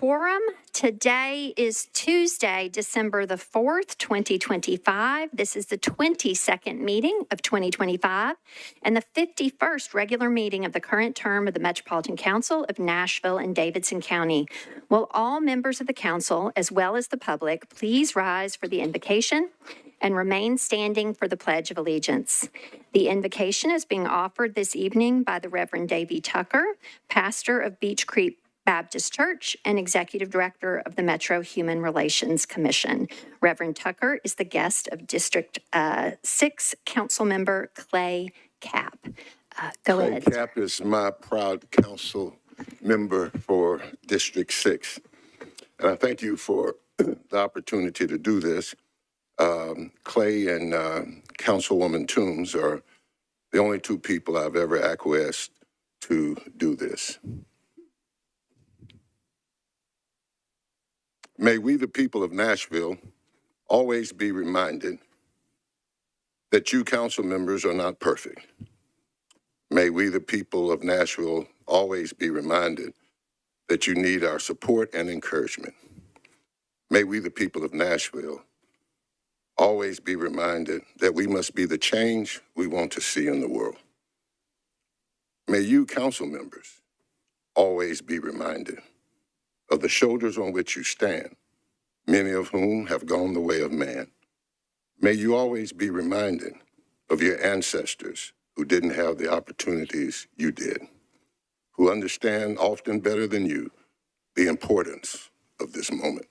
quorum. Today is Tuesday, December the 4th, 2025. This is the 22nd meeting of 2025 and the 51st regular meeting of the current term of the Metropolitan Council of Nashville and Davidson County. Will all members of the council, as well as the public, please rise for the invocation and remain standing for the Pledge of Allegiance. The invocation is being offered this evening by the Reverend Davy Tucker, pastor of Beech Creek Baptist Church and Executive Director of the Metro Human Relations Commission. Reverend Tucker is the guest of District 6 Council Member Clay Capp. Go ahead. Clay Capp is my proud council member for District 6. And I thank you for the opportunity to do this. Clay and Councilwoman Toombs are the only two people I've ever acquiesced to do this. May we, the people of Nashville, always be reminded that you council members are not perfect. May we, the people of Nashville, always be reminded that you need our support and encouragement. May we, the people of Nashville, always be reminded that we must be the change we want to see in the world. May you, council members, always be reminded of the shoulders on which you stand, many of whom have gone the way of man. May you always be reminded of your ancestors who didn't have the opportunities you did, who understand often better than you the importance of this moment.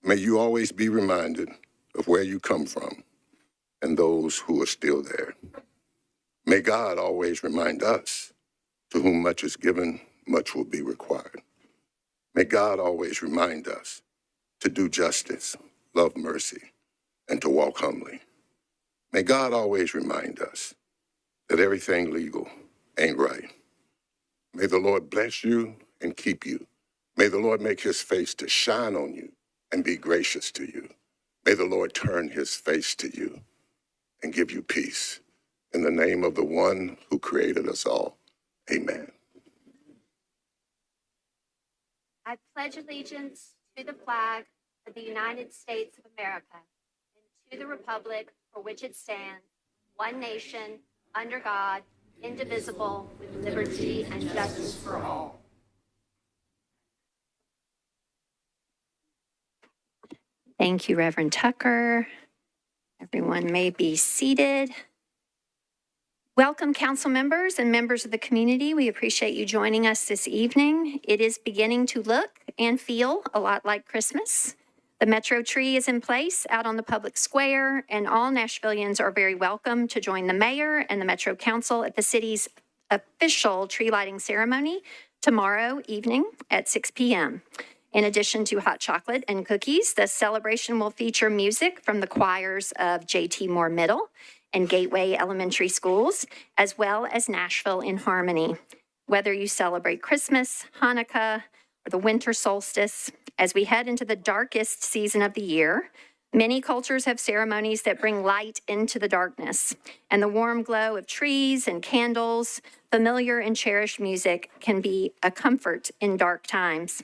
May you always be reminded of where you come from and those who are still there. May God always remind us, to whom much is given, much will be required. May God always remind us to do justice, love mercy, and to walk humbly. May God always remind us that everything legal ain't right. May the Lord bless you and keep you. May the Lord make his face to shine on you and be gracious to you. May the Lord turn his face to you and give you peace. In the name of the one who created us all, amen. I pledge allegiance to the flag of the United States of America and to the republic for which it stands, one nation, under God, indivisible, with liberty and justice for all. Thank you, Reverend Tucker. Everyone may be seated. Welcome, council members and members of the community. We appreciate you joining us this evening. It is beginning to look and feel a lot like Christmas. The Metro tree is in place out on the public square, and all Nashvillians are very welcome to join the mayor and the Metro Council at the city's official tree lighting ceremony tomorrow evening at 6 p.m. In addition to hot chocolate and cookies, the celebration will feature music from the choirs of J.T. Moore Middle and Gateway Elementary Schools, as well as Nashville in Harmony. Whether you celebrate Christmas, Hanukkah, or the winter solstice, as we head into the darkest season of the year, many cultures have ceremonies that bring light into the darkness, and the warm glow of trees and candles, familiar and cherished music can be a comfort in dark times.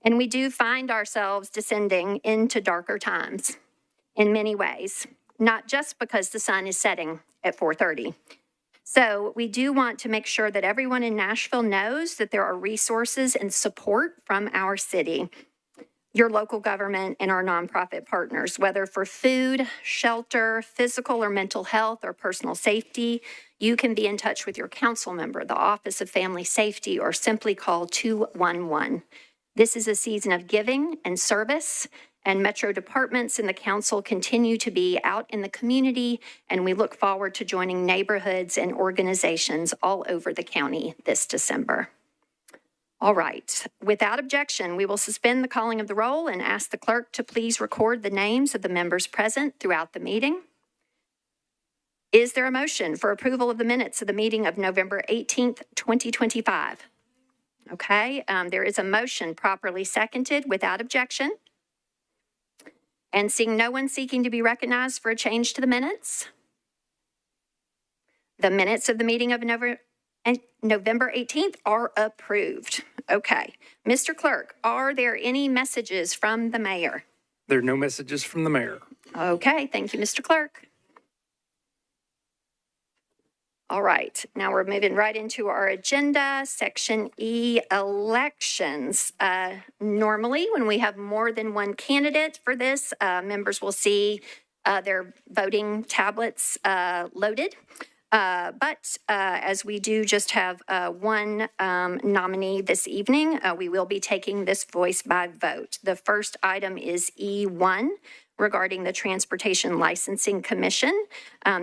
And we do find ourselves descending into darker times in many ways, not just because the sun is setting at 4:30. So we do want to make sure that everyone in Nashville knows that there are resources and support from our city, your local government, and our nonprofit partners, whether for food, shelter, physical or mental health, or personal safety. You can be in touch with your council member, the Office of Family Safety, or simply call 211. This is a season of giving and service, and Metro departments and the council continue to be out in the community, and we look forward to joining neighborhoods and organizations all over the county this December. All right, without objection, we will suspend the calling of the roll and ask the clerk to please record the names of the members present throughout the meeting. Is there a motion for approval of the minutes of the meeting of November 18th, 2025? Okay, there is a motion properly seconded without objection. And seeing no one seeking to be recognized for a change to the minutes, the minutes of the meeting of November 18th are approved. Okay. Mr. Clerk, are there any messages from the mayor? There are no messages from the mayor. Okay, thank you, Mr. Clerk. All right, now we're moving right into our agenda, Section E, elections. Normally, when we have more than one candidate for this, members will see their voting tablets loaded. But as we do just have one nominee this evening, we will be taking this voice by vote. The first item is E1 regarding the Transportation Licensing Commission.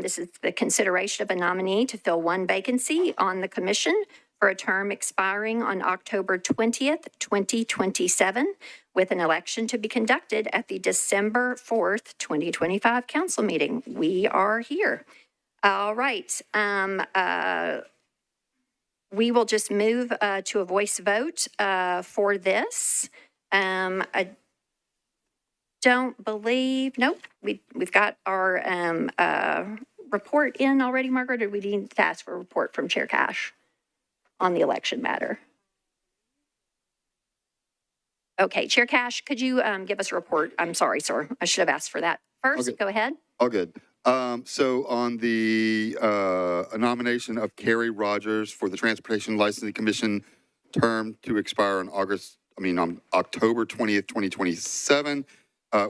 This is the consideration of a nominee to fill one vacancy on the commission for a term expiring on October 20th, 2027, with an election to be conducted at the December 4th, 2025 council meeting. We are here. All right. We will just move to a voice vote for this. I don't believe, nope, we've got our report in already, Margaret, or we need to ask for a report from Chair Cash on the election matter? Okay, Chair Cash, could you give us a report? I'm sorry, sir. I should have asked for that first. Okay. Go ahead. All good. So on the nomination of Carrie Rogers for the Transportation Licensing Commission term to expire on October 20th, 2027,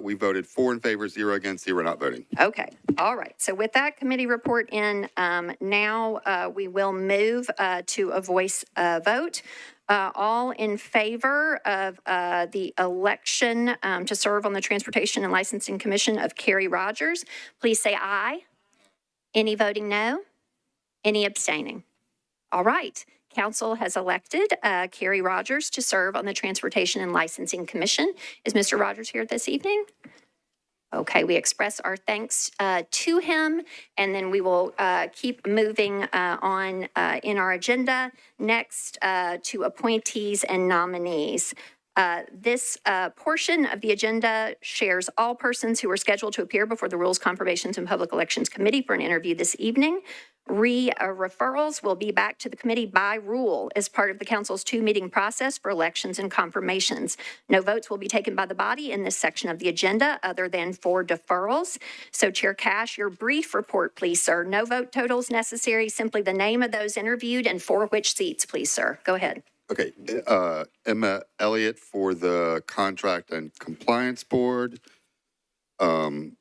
we voted 4 in favor, 0 against, 0 not voting. Okay, all right. So with that committee report in, now we will move to a voice vote. All in favor of the election to serve on the Transportation and Licensing Commission of Carrie Rogers, please say aye. Any voting no? Any abstaining? All right. Council has elected Carrie Rogers to serve on the Transportation and Licensing Commission. Is Mr. Rogers here this evening? Okay, we express our thanks to him, and then we will keep moving on in our agenda. Next, to appointees and nominees. This portion of the agenda shares all persons who are scheduled to appear before the Rules, Confirmations, and Public Elections Committee for an interview this evening. Referrals will be back to the committee by rule as part of the council's 2-meeting process for elections and confirmations. No votes will be taken by the body in this section of the agenda other than for deferrals. So Chair Cash, your brief report, please, sir. No vote totals necessary, simply the name of those interviewed and for which seats, please, sir. Go ahead. Okay, Emma Elliott for the Contract and Compliance Board. Sorry,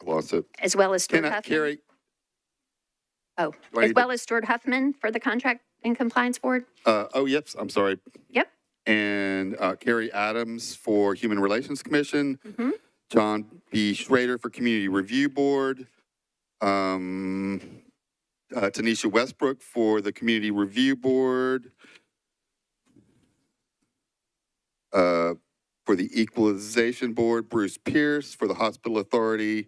I lost it. As well as Stuart Huffman. Carrie. Oh, as well as Stuart Huffman for the Contract and Compliance Board? Yep, I'm sorry. Yep. And Carrie Adams for Human Relations Commission. Mm-hmm. John B. Schrader for Community Review Board. Tanisha Westbrook for the Community Review Board. For the Equalization Board, Bruce Pierce. For the Hospital Authority,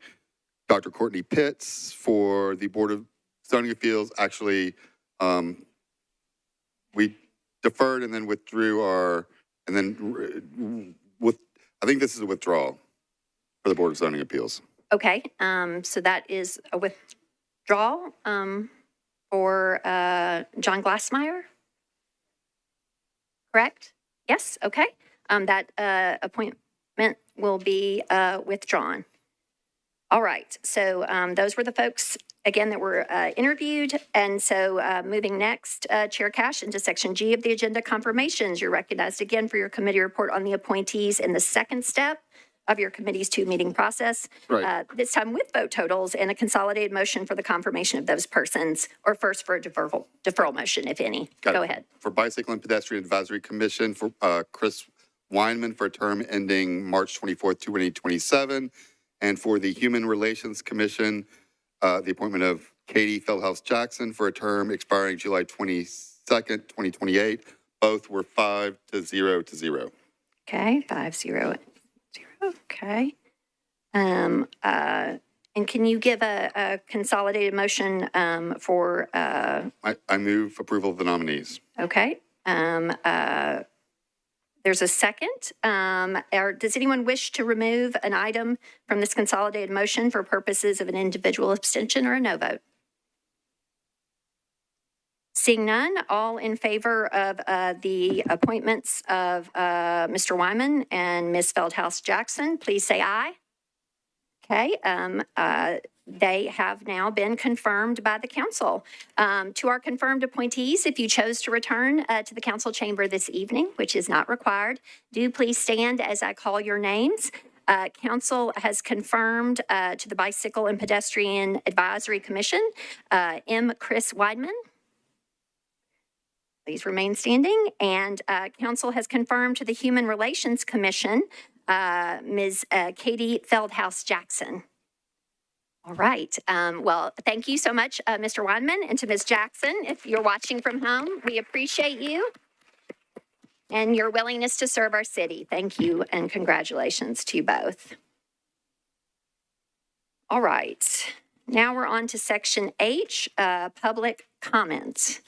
Dr. Courtney Pitts. For the Board of Zoning Appeals, actually, we deferred and then withdrew our, and then I think this is a withdrawal for the Board of Zoning Appeals. Okay, so that is a withdrawal for John Glassmeyer, correct? Yes, okay. That appointment will be withdrawn. All right, so those were the folks, again, that were interviewed. And so moving next, Chair Cash, into Section G of the agenda, confirmations. You're recognized again for your committee report on the appointees in the second step of your committee's 2-meeting process. Right. This time with vote totals and a consolidated motion for the confirmation of those persons, or first for a deferral motion, if any. Go ahead. For Bicycle and Pedestrian Advisory Commission, for Chris Weinman for a term ending March 24th, 2027. And for the Human Relations Commission, the appointment of Katie Feldhouse Jackson for a term expiring July 22nd, 2028. Both were 5-0. Okay, 5-0. Okay. And can you give a consolidated motion for? I move approval of the nominees. Okay. There's a second. Does anyone wish to remove an item from this consolidated motion for purposes of an individual abstention or a no vote? Seeing none, all in favor of the appointments of Mr. Wyman and Ms. Feldhouse Jackson, please say aye. Okay, they have now been confirmed by the council. To our confirmed appointees, if you chose to return to the council chamber this evening, which is not required, do please stand as I call your names. Council has confirmed to the Bicycle and Pedestrian Advisory Commission, M. Chris Weidman. Please remain standing. And council has confirmed to the Human Relations Commission, Ms. Katie Feldhouse Jackson. All right. Well, thank you so much, Mr. Weinman, and to Ms. Jackson. If you're watching from home, we appreciate you and your willingness to serve our city. Thank you and congratulations to you both. All right. Now we're on to Section H, public comment.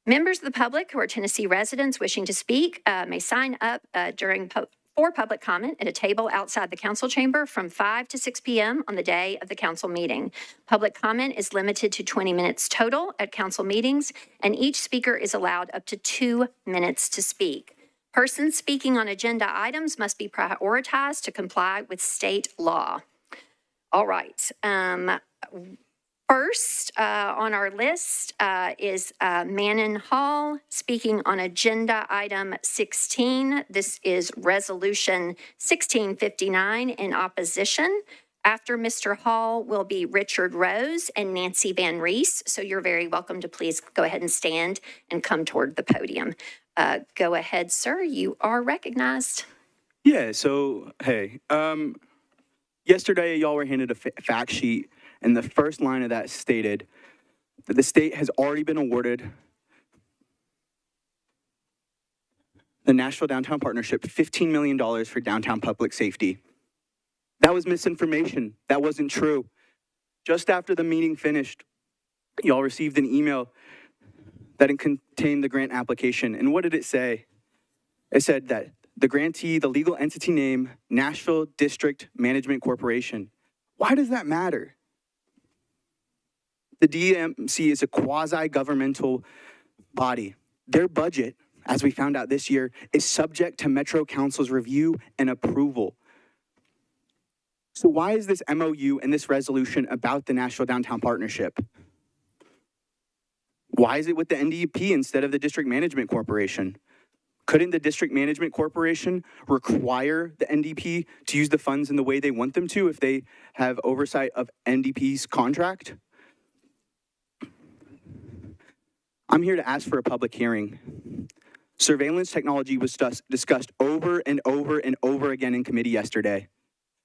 Members of the public who are Tennessee residents wishing to speak may sign up for public comment at a table outside the council chamber from 5 to 6 p.m. on the day of the council meeting. Public comment is limited to 20 minutes total at council meetings, and each speaker is allowed up to 2 minutes to speak. Persons speaking on agenda items must be prioritized to comply with state law. All right. First on our list is Manon Hall speaking on agenda item 16. This is resolution 1659 in opposition. After Mr. Hall will be Richard Rose and Nancy Van Rees. So you're very welcome to please go ahead and stand and come toward the podium. Go ahead, sir. You are recognized. Yeah, so, hey, yesterday y'all were handed a fact sheet, and the first line of that stated that the state has already been awarded the Nashville Downtown Partnership $15 million for downtown public safety. That was misinformation. That wasn't true. Just after the meeting finished, y'all received an email that contained the grant application. And what did it say? It said that the grantee, the legal entity name, Nashville District Management Corporation. Why does that matter? The DMC is a quasi-governmental body. Their budget, as we found out this year, is subject to Metro Council's review and approval. So why is this MOU and this resolution about the Nashville Downtown Partnership? Why is it with the NDP instead of the District Management Corporation? Couldn't the District Management Corporation require the NDP to use the funds in the way they want them to if they have oversight of NDP's contract? I'm here to ask for a public hearing. Surveillance technology was discussed over and over and over again in committee yesterday.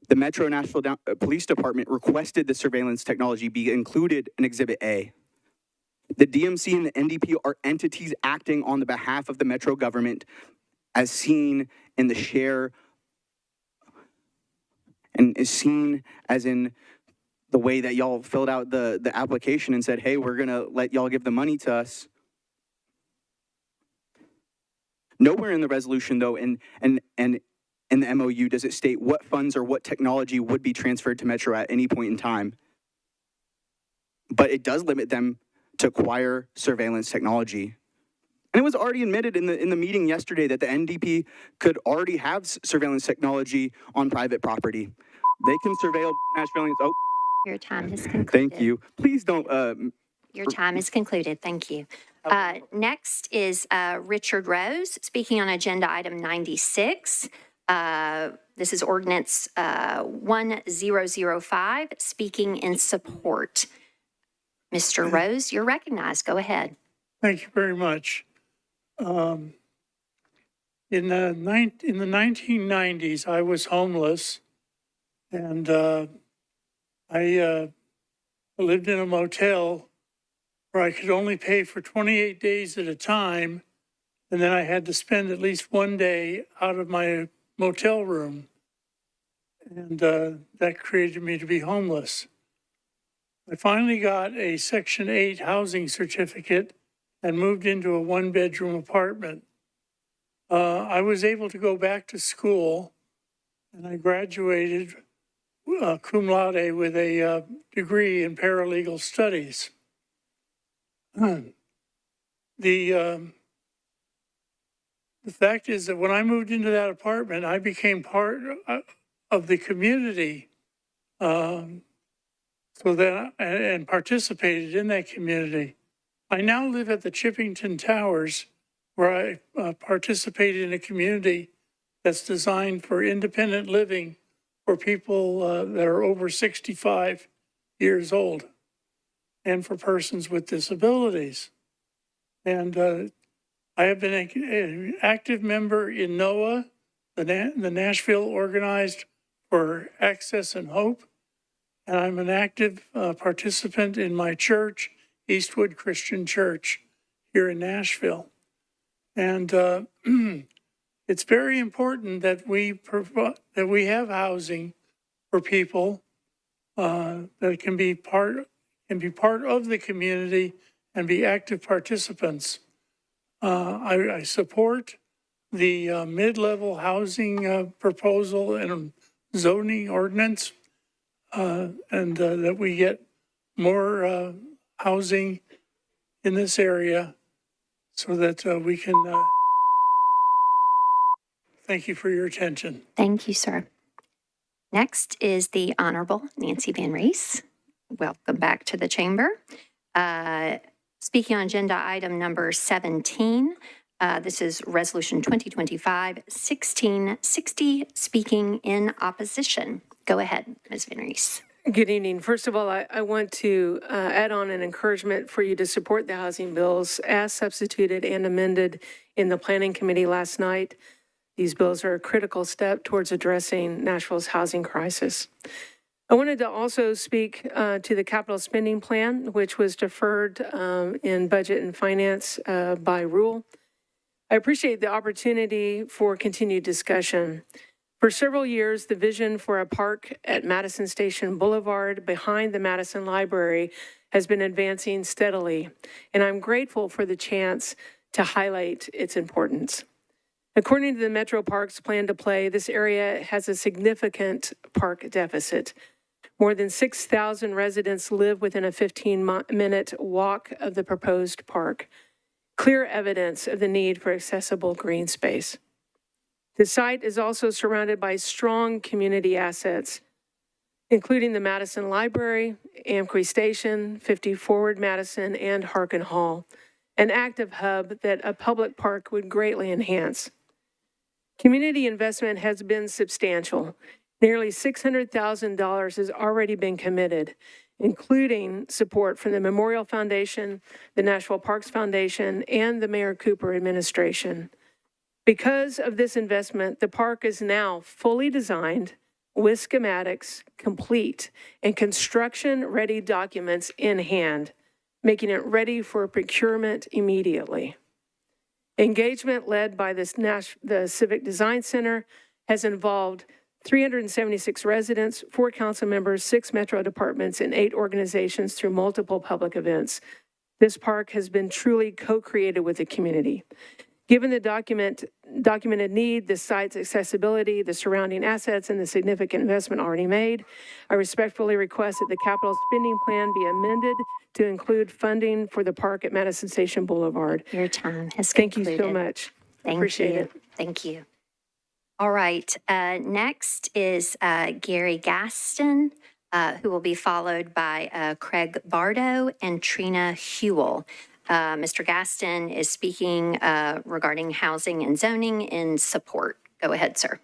The Metro Nashville Police Department requested the surveillance technology be included in Exhibit A. The DMC and the NDP are entities acting on the behalf of the Metro government as seen in the share and is seen as in the way that y'all filled out the application and said, hey, we're gonna let y'all give the money to us. Nowhere in the resolution though, and in the MOU does it state what funds or what technology would be transferred to Metro at any point in time. But it does limit them to acquire surveillance technology. And it was already admitted in the meeting yesterday that the NDP could already have surveillance technology on private property. They can surveil Nashvilleians. Oh, Your time has concluded. thank you. Please don't. Your time is concluded. Thank you. Next is Richard Rose speaking on agenda item 96. This is ordinance 1005, speaking in support. Mr. Rose, you're recognized. Go ahead. Thank you very much. In the 1990s, I was homeless, and I lived in a motel where I could only pay for 28 days at a time, and then I had to spend at least one day out of my motel room, and that created me to be homeless. I finally got a Section 8 housing certificate and moved into a one-bedroom apartment. I was able to go back to school, and I graduated cum laude with a degree in paralegal studies. The fact is that when I moved into that apartment, I became part of the community, and participated in that community. I now live at the Chippington Towers, where I participated in a community that's designed for independent living for people that are over 65 years old and for persons with disabilities. And I have been an active member in NOAA, the Nashville Organized for Access and Hope. And I'm an active participant in my church, Eastwood Christian Church, here in Nashville. And it's very important that we have housing for people that can be part of the community and be active participants. I support the mid-level housing proposal and zoning ordinance, and that we get more housing in this area so that we can. Thank you for your attention. Thank you, sir. Next is the Honorable Nancy Van Rees. Welcome back to the chamber. Speaking on agenda item number 17, this is Resolution 2025-1660, speaking in opposition. Go ahead, Ms. Van Rees. Good evening. First of all, I want to add on an encouragement for you to support the housing bills as substituted and amended in the Planning Committee last night. These bills are a critical step towards addressing Nashville's housing crisis. I wanted to also speak to the capital spending plan, which was deferred in Budget and Finance by rule. I appreciate the opportunity for continued discussion. For several years, the vision for a park at Madison Station Boulevard behind the Madison Library has been advancing steadily, and I'm grateful for the chance to highlight its importance. According to the Metro Parks Plan to Play, this area has a significant park deficit. More than 6,000 residents live within a 15-minute walk of the proposed park. Clear evidence of the need for accessible green space. The site is also surrounded by strong community assets, including the Madison Library, Amqui Station, 50 Forward Madison, and Harkin Hall, an active hub that a public park would greatly enhance. Community investment has been substantial. Nearly $600,000 has already been committed, including support from the Memorial Foundation, the Nashville Parks Foundation, and the Mayor Cooper administration. Because of this investment, the park is now fully designed with schematics complete and construction-ready documents in hand, making it ready for procurement immediately. Engagement led by the Civic Design Center has involved 376 residents, 4 council members, 6 metro departments, and 8 organizations through multiple public events. This park has been truly co-created with the community. Given the documented need, the site's accessibility, the surrounding assets, and the significant investment already made, I respectfully request that the capital spending plan be amended to include funding for the park at Madison Station Boulevard. Your time has Thank concluded. you so much. Thank Appreciate you. it. Thank you. All right. Next is Gary Gaston, who will be followed by Craig Bardo and Trina Hewell. Mr. Gaston is speaking regarding housing and zoning in support. Go ahead, sir.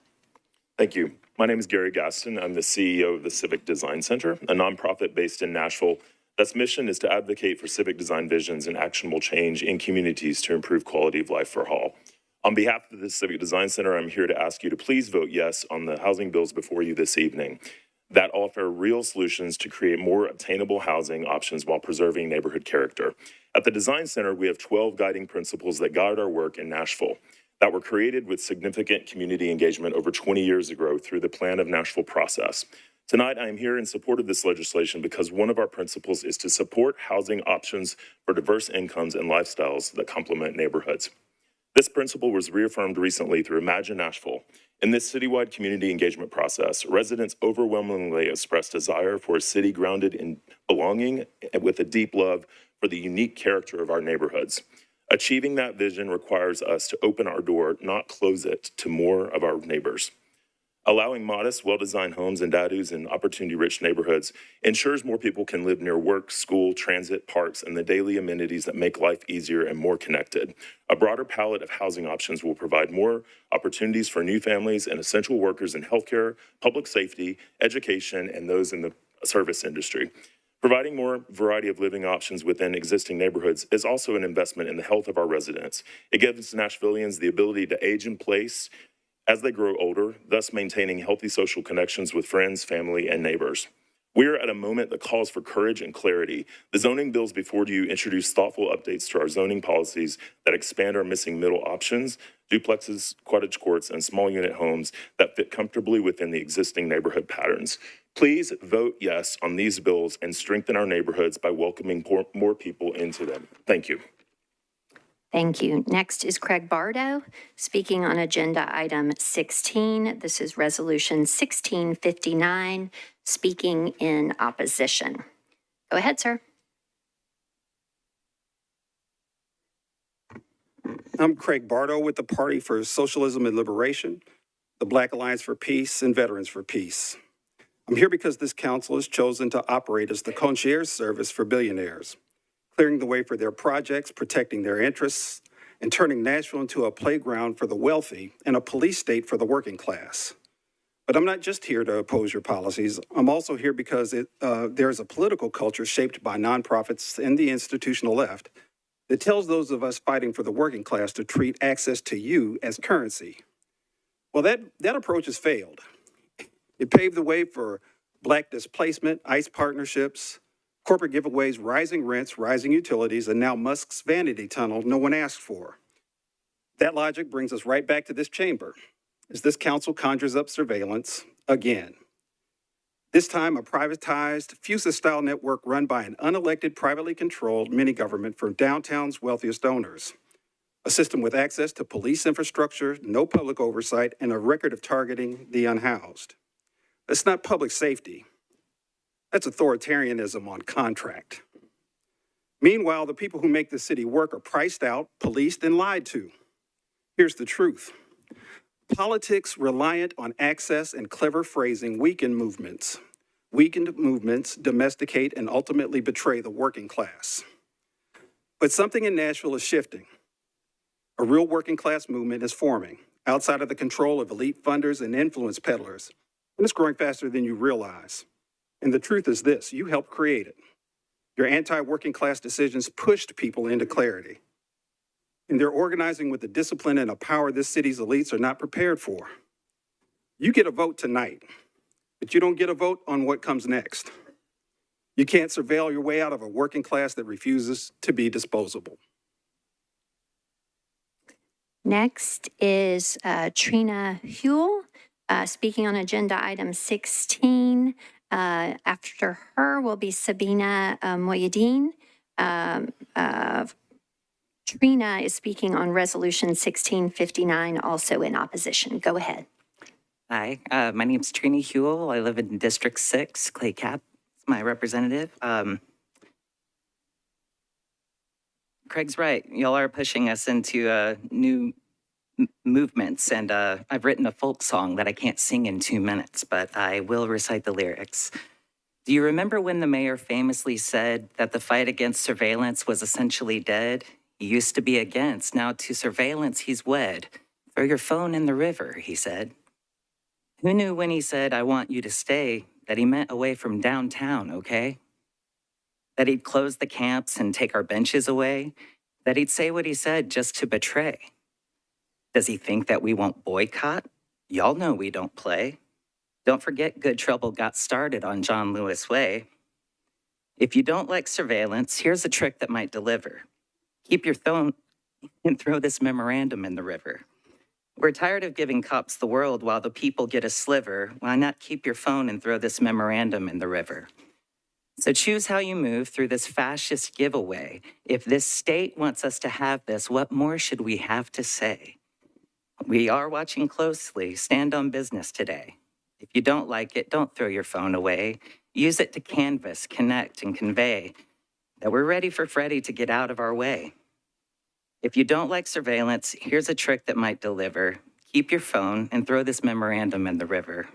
Thank you. My name is Gary Gaston. I'm the CEO of the Civic Design Center, a nonprofit based in Nashville that's mission is to advocate for civic design visions and actionable change in communities to improve quality of life for all. On behalf of the Civic Design Center, I'm here to ask you to please vote yes on the housing bills before you this evening that offer real solutions to create more attainable housing options while preserving neighborhood character. At the Design Center, we have 12 guiding principles that guide our work in Nashville that were created with significant community engagement over 20 years ago through the Plan of Nashville process. Tonight, I am here in support of this legislation because one of our principles is to support housing options for diverse incomes and lifestyles that complement neighborhoods. This principle was reaffirmed recently through Imagine Nashville. In this citywide community engagement process, residents overwhelmingly expressed desire for a city grounded in belonging and with a deep love for the unique character of our neighborhoods. Achieving that vision requires us to open our door, not close it, to more of our neighbors. Allowing modest, well-designed homes and dados in opportunity-rich neighborhoods ensures more people can live near work, school, transit, parks, and the daily amenities that make life easier and more connected. A broader palette of housing options will provide more opportunities for new families and essential workers in healthcare, public safety, education, and those in the service industry. Providing more variety of living options within existing neighborhoods is also an investment in the health of our residents. It gives Nashvillians the ability to age in place as they grow older, thus maintaining healthy social connections with friends, family, and neighbors. We are at a moment that calls for courage and clarity. The zoning bills before you introduce thoughtful updates to our zoning policies that expand our missing middle options, duplexes, cottage courts, and small unit homes that fit comfortably within the existing neighborhood patterns. Please vote yes on these bills and strengthen our neighborhoods by welcoming more people into them. Thank you. Thank you. Next is Craig Bardo, speaking on agenda item 16. This is resolution 1659, speaking in opposition. Go ahead, sir. I'm Craig Bardo with the Party for Socialism and Liberation, the Black Alliance for Peace, and Veterans for Peace. I'm here because this council has chosen to operate as the concierge service for billionaires, clearing the way for their projects, protecting their interests, and turning Nashville into a playground for the wealthy and a police state for the working class. But I'm not just here to oppose your policies. I'm also here because there's a political culture shaped by nonprofits and the institutional left that tells those of us fighting for the working class to treat access to you as currency. Well, that approach has failed. It paved the way for Black displacement, ICE partnerships, corporate giveaways, rising rents, rising utilities, and now Musk's vanity tunnel no one asked for. That logic brings us right back to this chamber, as this council conjures up surveillance again. This time, a privatized, FUSA-style network run by an unelected, privately controlled mini-government for downtown's wealthiest owners. A system with access to police infrastructure, no public oversight, and a record of targeting the unhoused. That's not public safety. That's authoritarianism on contract. Meanwhile, the people who make the city work are priced out, policed, and lied to. Here's the truth. Politics reliant on access and clever phrasing weaken movements. Weakened movements domesticate and ultimately betray the working class. But something in Nashville is shifting. A real working class movement is forming outside of the control of elite funders and influence peddlers, and it's growing faster than you realize. And the truth is this, you helped create it. Your anti-working class decisions pushed people into clarity. And they're organizing with the discipline and a power this city's elites are not prepared for. You get a vote tonight, but you don't get a vote on what comes next. You can't surveil your way out of a working class that refuses to be disposable. Next is Trina Huell, speaking on agenda item 16. After her will be Sabina Moyedin. Trina is speaking on resolution 1659, also in opposition. Go ahead. Hi, my name is Trina Huell. I live in District 6. Clay Cap is my representative. Craig's right. Y'all are pushing us into new movements, and I've written a folk song that I can't sing in 2 minutes, but I will recite the lyrics. Do you remember when the mayor famously said that the fight against surveillance was essentially dead? He used to be against, now to surveillance he's wed. Throw your phone in the river, he said. Who knew when he said, I want you to stay, that he meant away from downtown, okay? That he'd close the camps and take our benches away? That he'd say what he said just to betray? Does he think that we won't boycott? Y'all know we don't play. Don't forget good trouble got started on John Lewis Way. If you don't like surveillance, here's a trick that might deliver. Keep your phone and throw this memorandum in the river. We're tired of giving cops the world while the people get a sliver. Why not keep your phone and throw this memorandum in the river? So choose how you move through this fascist giveaway. If this state wants us to have this, what more should we have to say? We are watching closely. Stand on business today. If you don't like it, don't throw your phone away. Use it to canvass, connect, and convey. that we're ready for Freddie to get out of our way. If you don't like surveillance, here's a trick that might deliver. Keep your phone and throw this memorandum in the river.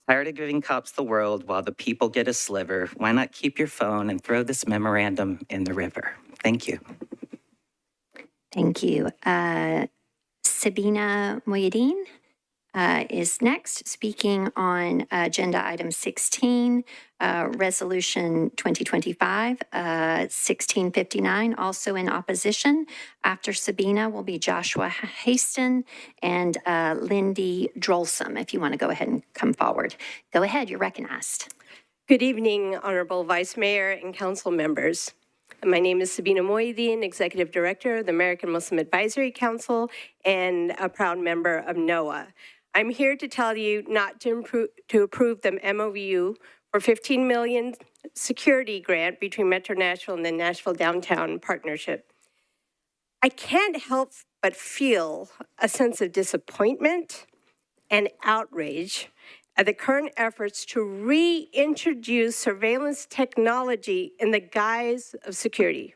Tired of giving cops the world while the people get a sliver? Why not keep your phone and throw this memorandum in the river? Thank you. Thank you. Sabina Moyedin is next, speaking on agenda item 16, resolution 2025-1659, also in opposition. After Sabina will be Joshua Haston and Lindy Drolsom, if you want to go ahead and come forward. Go ahead, you're recognized. Good evening, Honorable Vice Mayor and Council members. My name is Sabina Moyedin, Executive Director of the American Muslim Advisory Council and a proud member of NOAA. I'm here to tell you not to approve the MOU for $15 million security grant between Metro Nashville and the Nashville Downtown Partnership. I can't help but feel a sense of disappointment and outrage at the current efforts to reintroduce surveillance technology in the guise of security.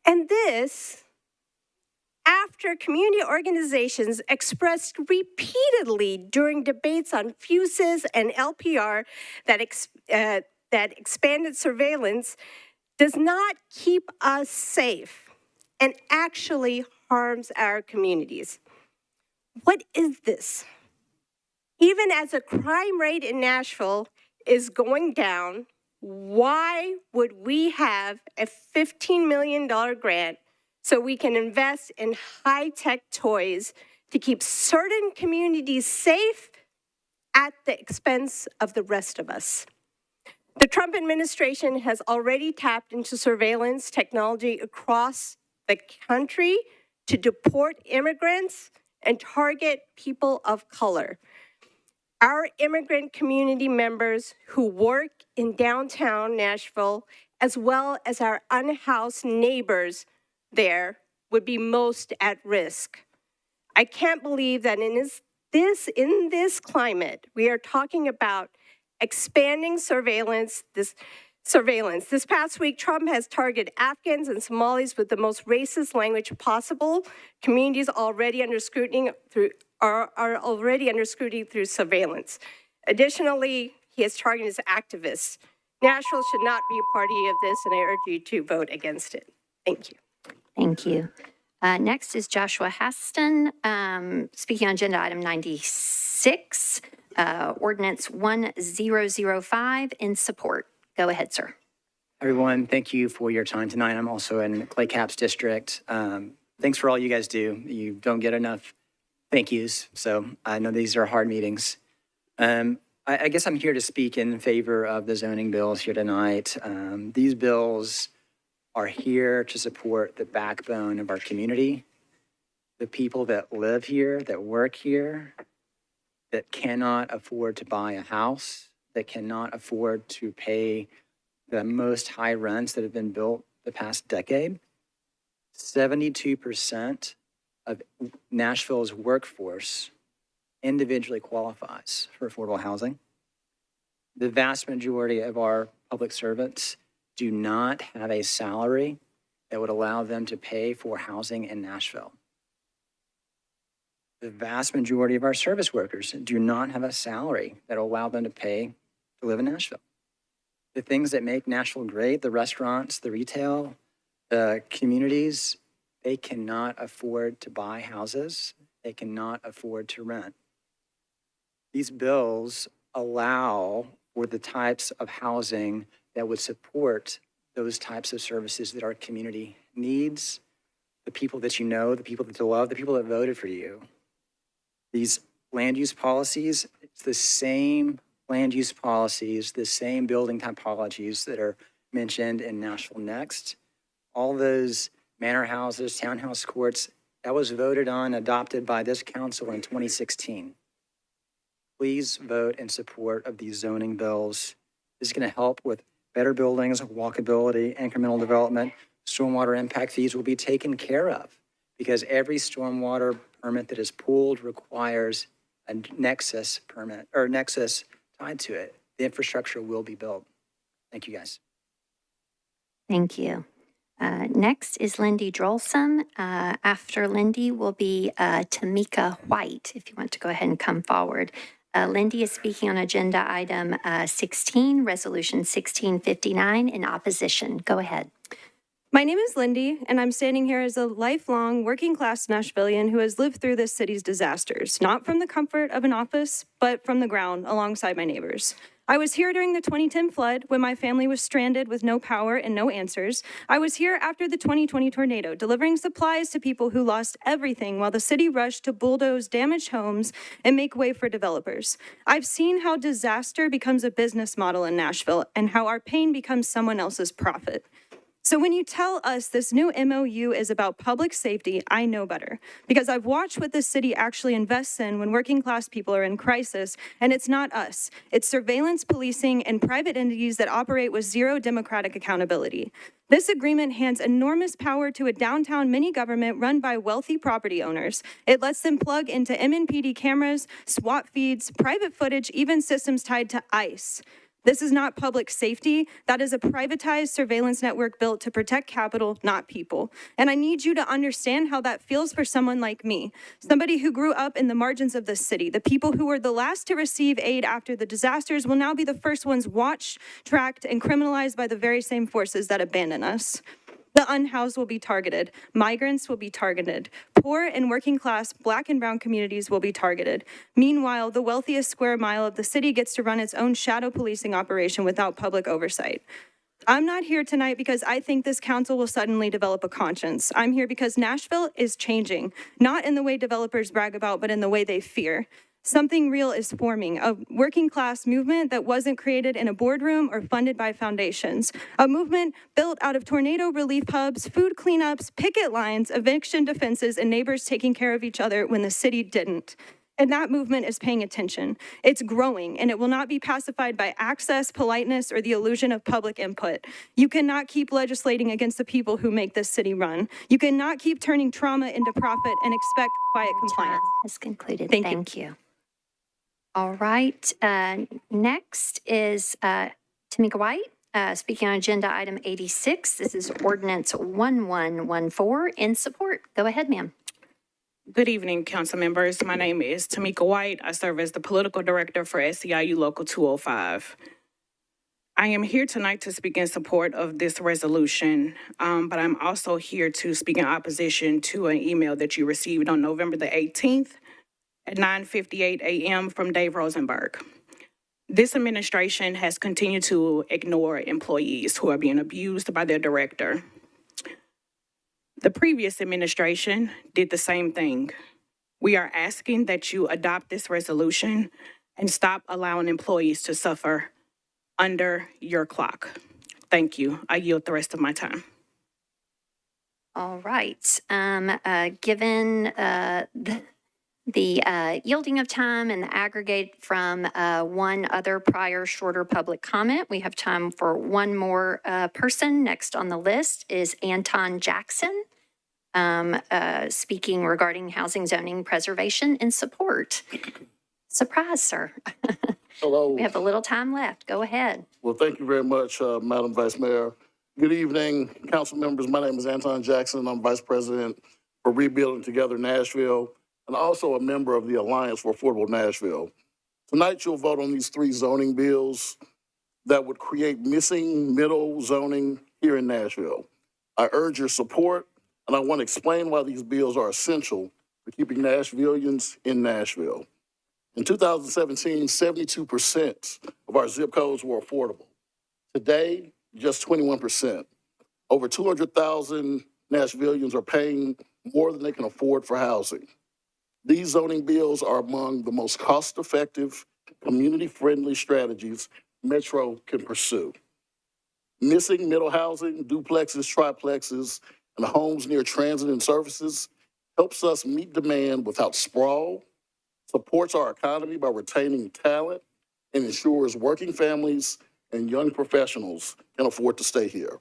And this, after community organizations expressed repeatedly during debates on fuses and LPR that expanded surveillance does not keep us safe and actually harms our communities. What is this? Even as a crime rate in Nashville is going down, why would we have a $15 million grant so we can invest in high-tech toys to keep certain communities safe at the expense of the rest of us? The Trump administration has already tapped into surveillance technology across the country to deport immigrants and target people of color. Our immigrant community members who work in downtown Nashville, as well as our unhoused neighbors there, would be most at risk. I can't believe that in this climate, we are talking about expanding surveillance. This past week, Trump has targeted Afghans and Somalis with the most racist language possible. Communities already under scrutiny are already under scrutiny through surveillance. Additionally, he has targeted activists. Nashville should not be a party of this, and I urge you to vote against it. Thank you. Thank you. Next is Joshua Haston, speaking on agenda item 96, ordinance 1005 in support. Go ahead, sir. Everyone, thank you for your time tonight. I'm also in Clay Caps District. Thanks for all you guys do. You don't get enough thank yous, so I know these are hard meetings. I guess I'm here to speak in favor of the zoning bills here tonight. These bills are here to support the backbone of our community, the people that live here, that work here, that cannot afford to buy a house, that cannot afford to pay the most high rents that have been built the past decade. 72% of Nashville's workforce individually qualifies for affordable housing. The vast majority of our public servants do not have a salary that would allow them to pay for housing in Nashville. The vast majority of our service workers do not have a salary that will allow them to pay to live in Nashville. The things that make Nashville great, the restaurants, the retail, the communities, they cannot afford to buy houses. They cannot afford to rent. These bills allow for the types of housing that would support those types of services that our community needs, the people that you know, the people that you love, the people that voted for you. These land use policies, it's the same land use policies, the same building typologies that are mentioned in Nashville Next. All those manor houses, townhouse courts, that was voted on, adopted by this council in 2016. Please vote in support of these zoning bills. This is going to help with better buildings, walkability, incremental development. Stormwater impact fees will be taken care of because every stormwater permit that is pulled requires a nexus permit or nexus tied to it. The infrastructure will be built. Thank you, guys. Thank you. Next is Lindy Drolsom. After Lindy will be Tamika White, if you want to go ahead and come forward. Lindy is speaking on agenda item 16, resolution 1659 in opposition. Go ahead. My name is Lindy, and I'm standing here as a lifelong working-class Nashvilleian who has lived through this city's disasters, not from the comfort of an office, but from the ground alongside my neighbors. I was here during the 2010 flood when my family was stranded with no power and no answers. I was here after the 2020 tornado, delivering supplies to people who lost everything while the city rushed to bulldoze damaged homes and make way for developers. I've seen how disaster becomes a business model in Nashville and how our pain becomes someone else's profit. So when you tell us this new MOU is about public safety, I know better, because I've watched what this city actually invests in when working class people are in crisis, and it's not us. It's surveillance, policing, and private entities that operate with zero democratic accountability. This agreement hands enormous power to a downtown mini government run by wealthy property owners. It lets them plug into MNPD cameras, SWAT feeds, private footage, even systems tied to ICE. This is not public safety. That is a privatized surveillance network built to protect capital, not people. And I need you to understand how that feels for someone like me, somebody who grew up in the margins of this city. The people who were the last to receive aid after the disasters will now be the first ones watched, tracked, and criminalized by the very same forces that abandon us. The unhoused will be targeted. Migrants will be targeted. Poor and working class Black and brown communities will be targeted. Meanwhile, the wealthiest square mile of the city gets to run its own shadow policing operation without public oversight. I'm not here tonight because I think this council will suddenly develop a conscience. I'm here because Nashville is changing, not in the way developers brag about, but in the way they fear. Something real is forming, a working class movement that wasn't created in a boardroom or funded by foundations. A movement built out of tornado relief hubs, food cleanups, picket lines, eviction defenses, and neighbors taking care of each other when the city didn't. And that movement is paying attention. It's growing, and it will not be pacified by access, politeness, or the illusion of public input. You cannot keep legislating against the people who make this city run. You cannot keep turning trauma into profit and expect quiet compliance. Has concluded. Thank you. All right. Next is Tamika White, speaking on agenda item 86. This is ordinance 1114 in support. Go ahead, ma'am. Good evening, council members. My name is Tamika White. I serve as the political director for SEIU Local 205. I am here tonight to speak in support of this resolution, but I'm also here to speak in opposition to an email that you received on November the 18th at 9:58 a.m. from Dave Rosenberg. This administration has continued to ignore employees who are being abused by their director. The previous administration did the same thing. We are asking that you adopt this resolution and stop allowing employees to suffer under your clock. Thank you. I yield the rest of my time. All right. Given the yielding of time and the aggregate from one other prior shorter public comment, we have time for one more person. Next on the list is Anton Jackson, speaking regarding housing zoning preservation and support. Surprise, sir. Hello. We have a little time left. Go ahead. Well, thank you very much, Madam Vice Mayor. Good evening, council members. My name is Anton Jackson. I'm Vice President for Rebuilding Together Nashville, and also a member of the Alliance for Affordable Nashville. Tonight, you'll vote on these three zoning bills that would create missing middle zoning here in Nashville. I urge your support, and I want to explain why these bills are essential for keeping Nashvillians in Nashville. In 2017, 72% of our zip codes were affordable. Today, just 21%. Over 200,000 Nashvillians are paying more than they can afford for housing. These zoning bills are among the most cost-effective, community-friendly strategies Metro can pursue. Missing middle housing, duplexes, triplexes, and homes near transit and services helps us meet demand without sprawl, supports our economy by retaining talent, and ensures working families and young professionals can afford to stay here.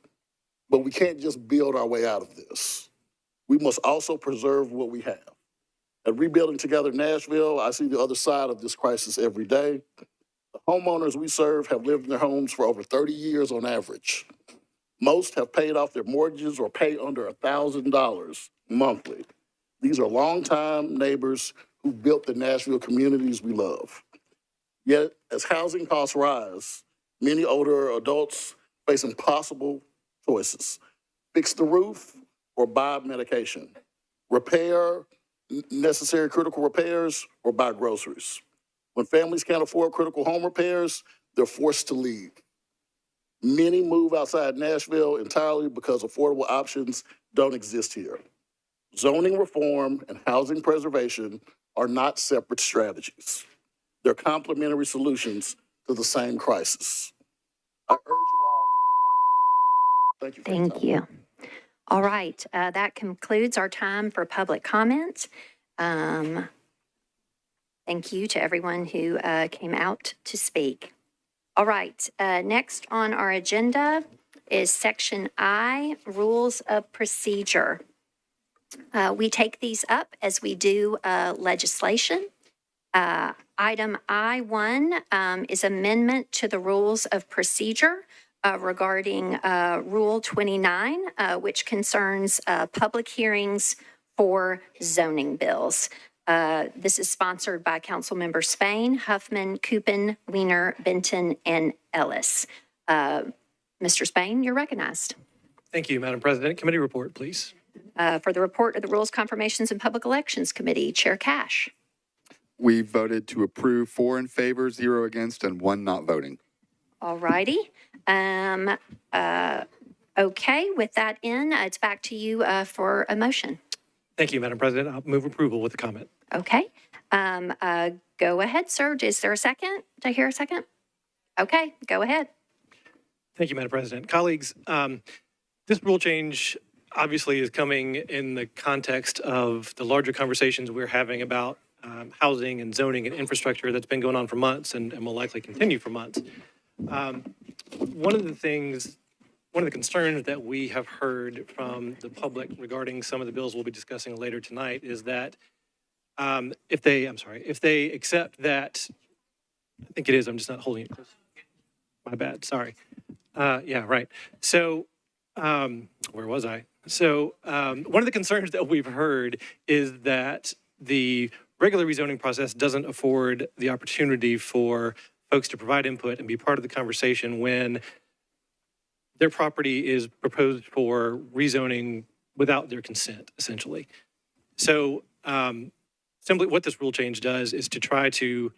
But we can't just build our way out of this. We must also preserve what we have. At Rebuilding Together Nashville, I see the other side of this crisis every day. The homeowners we serve have lived in their homes for over 30 years on average. Most have paid off their mortgages or pay under $1,000 monthly. These are longtime neighbors who built the Nashville communities we love. Yet, as housing costs rise, many older adults face impossible choices. Fix the roof or buy medication. Repair necessary critical repairs or buy groceries. When families can't afford critical home repairs, they're forced to leave. Many move outside Nashville entirely because affordable options don't exist here. Zoning reform and housing preservation are not separate strategies. They're complementary solutions to the same crisis. I urge you all to support these. Thank you. Thank you. All right, that concludes our time for public comment. Thank you to everyone who came out to speak. All right, next on our agenda is Section I, Rules of Procedure. We take these up as we do legislation. Item I-1 is amendment to the Rules of Procedure regarding Rule 29, which concerns public hearings for zoning bills. This is sponsored by Councilmember Spain, Huffman, Coopin, Weiner, Benton, and Ellis. Mr. Spain, you're recognized. Thank you, Madam President. Committee report, please. For the report of the Rules, Confirmations, and Public Elections Committee, Chair Cash. We voted to approve 4 in favor, 0 against, and 1 not voting. All righty. Okay, with that in, it's back to you for a motion. Thank you, Madam President. I'll move approval with a comment. Okay. Go ahead, sir. Is there a second? Did I hear a second? Okay, go ahead. Thank you, Madam President. Colleagues, this rule change obviously is coming in the context of the larger conversations we're having about housing and zoning and infrastructure that's been going on for months and will likely continue for months. One of the concerns that we have heard from the public regarding some of the bills we'll be discussing later tonight is that if they accept that, I think it is, I'm just not holding it close. My bad, sorry. Yeah, right. So, where was I? So, one of the concerns that we've heard is that the regular rezoning process doesn't afford the opportunity for folks to provide input and be part of the conversation when their property is proposed for rezoning without their consent, essentially. So simply what this rule change does is to try to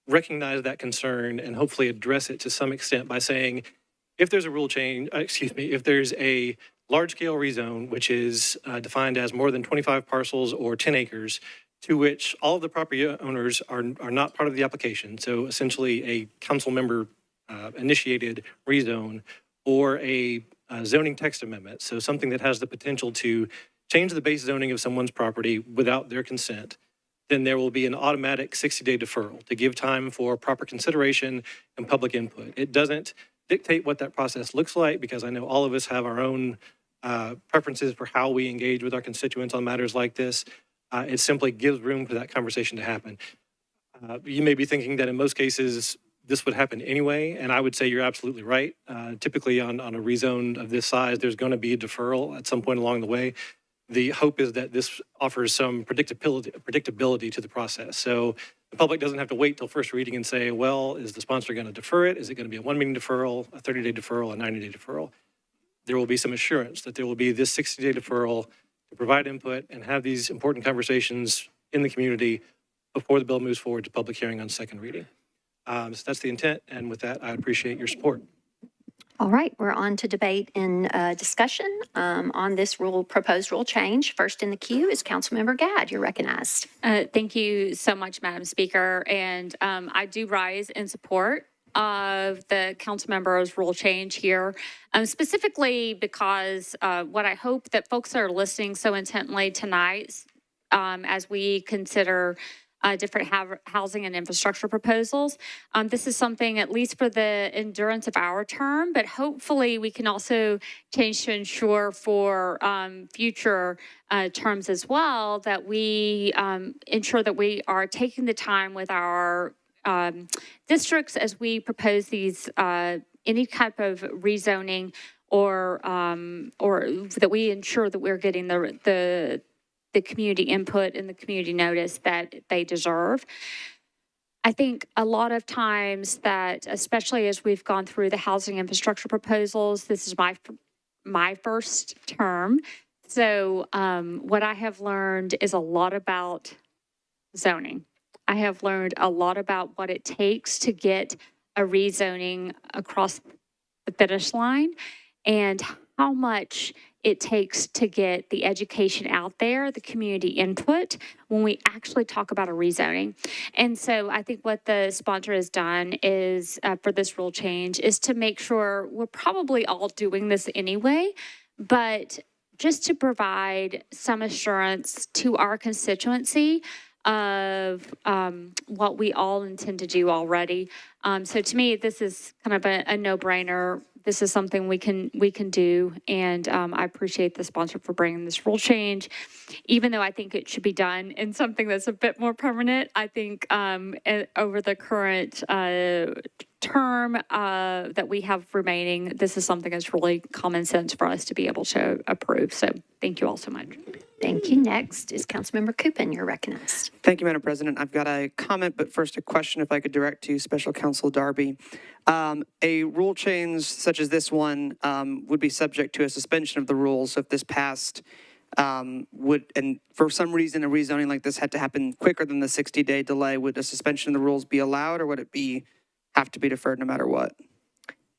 recognize that concern and hopefully address it to some extent by saying, if there's a rule change, if there's a large-scale rezone, which is defined as more than 25 parcels or 10 acres, to which all of the property owners are not part of the application, so essentially a council member initiated rezone, or a zoning text amendment, so something that has the potential to change the base zoning of someone's property without their consent, then there will be an automatic 60-day deferral to give time for proper consideration and public input. It doesn't dictate what that process looks like, because I know all of us have our own preferences for how we engage with our constituents on matters like this. It simply gives room for that conversation to happen. You may be thinking that in most cases, this would happen anyway, and I would say you're absolutely right. Typically on a rezone of this size, there's going to be a deferral at some point along the way. The hope is that this offers some predictability to the process. So the public doesn't have to wait till first reading and say, well, is the sponsor going to defer it? Is it going to be a 1 meeting deferral, a 30-day deferral, a 90-day deferral? There will be some assurance that there will be this 60-day deferral to provide input and have these important conversations in the community before the bill moves forward to public hearing on second reading. So that's the intent, and with that, I appreciate your support. All right, we're on to debate and discussion on this proposed rule change. First in the queue is Councilmember Gadd. You're recognized. Thank you so much, Madam Speaker. And I do rise in support of the council member's rule change here, specifically because what I hope that folks are listening so intently tonight as we consider different housing and infrastructure proposals. This is something, at least for the endurance of our term, but hopefully we can also change to ensure for future terms as well, that we ensure that we are taking the time with our districts as we propose these any type of rezoning or that we ensure that we're getting the community input and the community notice that they deserve. I think a lot of times that, especially as we've gone through the housing infrastructure proposals, this is my first term. So what I have learned is a lot about zoning. I have learned a lot about what it takes to get a rezoning across the finish line and how much it takes to get the education out there, the community input, when we actually talk about a rezoning. And so I think what the sponsor has done is, for this rule change, is to make sure we're probably all doing this anyway, but just to provide some assurance to our constituency of what we all intend to do already. So to me, this is kind of a no-brainer. This is something we can do, and I appreciate the sponsor for bringing this rule change. Even though I think it should be done in something that's a bit more permanent, I think over the current term that we have remaining, this is something that's really common sense for us to be able to approve. So thank you all so much. Thank you. Next is Councilmember Coopin. You're recognized. Thank you, Madam President. I've got a comment, but first a question, if I could direct to Special Counsel Darby. A rule change such as this one would be subject to a suspension of the rules. So if this passed, and for some reason a rezoning like this had to happen quicker than the 60-day delay, would a suspension of the rules be allowed, or would it have to be deferred no matter what?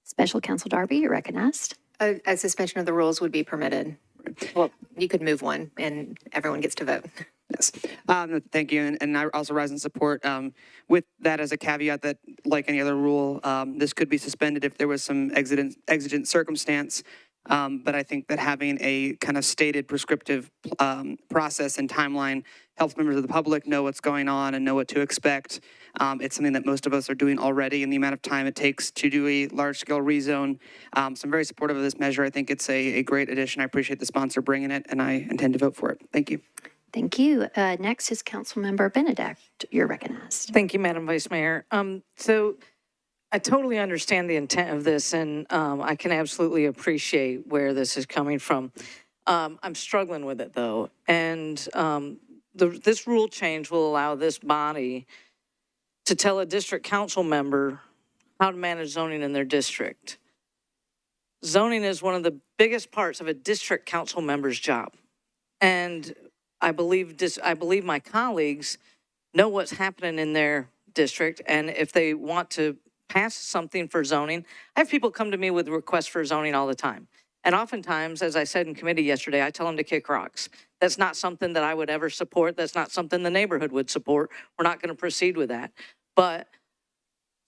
Special Counsel Darby, you're recognized. A suspension of the rules would be permitted. Well, you could move one and everyone gets to vote. Yes. Thank you. And I also rise in support with that as a caveat that, like any other rule, this could be suspended if there was some exigent circumstance. But I think that having a kind of stated prescriptive process and timeline helps members of the public know what's going on and know what to expect. It's something that most of us are doing already in the amount of time it takes to do a large-scale rezone. So I'm very supportive of this measure. I think it's a great addition. I appreciate the sponsor bringing it, and I intend to vote for it. Thank you. Thank you. Next is Councilmember Benedict. You're recognized. Thank you, Madam Vice Mayor. So I totally understand the intent of this, and I can absolutely appreciate where this is coming from. I'm struggling with it, though, and this rule change will allow this body to tell a district council member how to manage zoning in their district. Zoning is one of the biggest parts of a district council member's job, and I believe my colleagues know what's happening in their district, and if they want to pass something for zoning, I have people come to me with requests for zoning all the time. And oftentimes, as I said in committee yesterday, I tell them to kick rocks. That's not something that I would ever support. That's not something the neighborhood would support. We're not going to proceed with that. But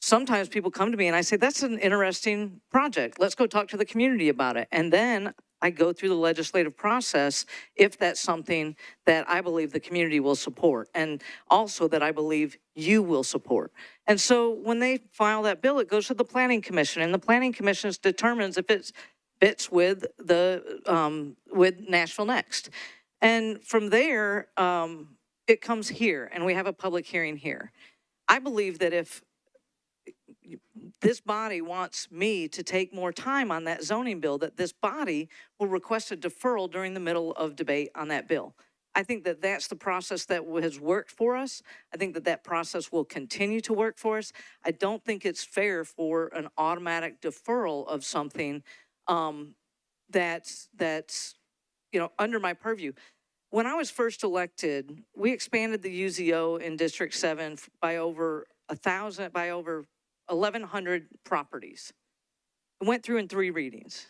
sometimes people come to me and I say, that's an interesting project. Let's go talk to the community about it. And then I go through the legislative process if that's something that I believe the community will support, and also that I believe you will support. And so when they file that bill, it goes to the Planning Commission, and the Planning Commission determines if it fits with with Nashville Next. And from there, it comes here, and we have a public hearing here. I believe that if this body wants me to take more time on that zoning bill, that this body will request a deferral during the middle of debate on that bill. I think that that's the process that has worked for us. I think that that process will continue to work for us. I don't think it's fair for an automatic deferral of something that's under my purview. When I was first elected, we expanded the UZO in District 7 by over 1,100 properties. It went through in 3 readings.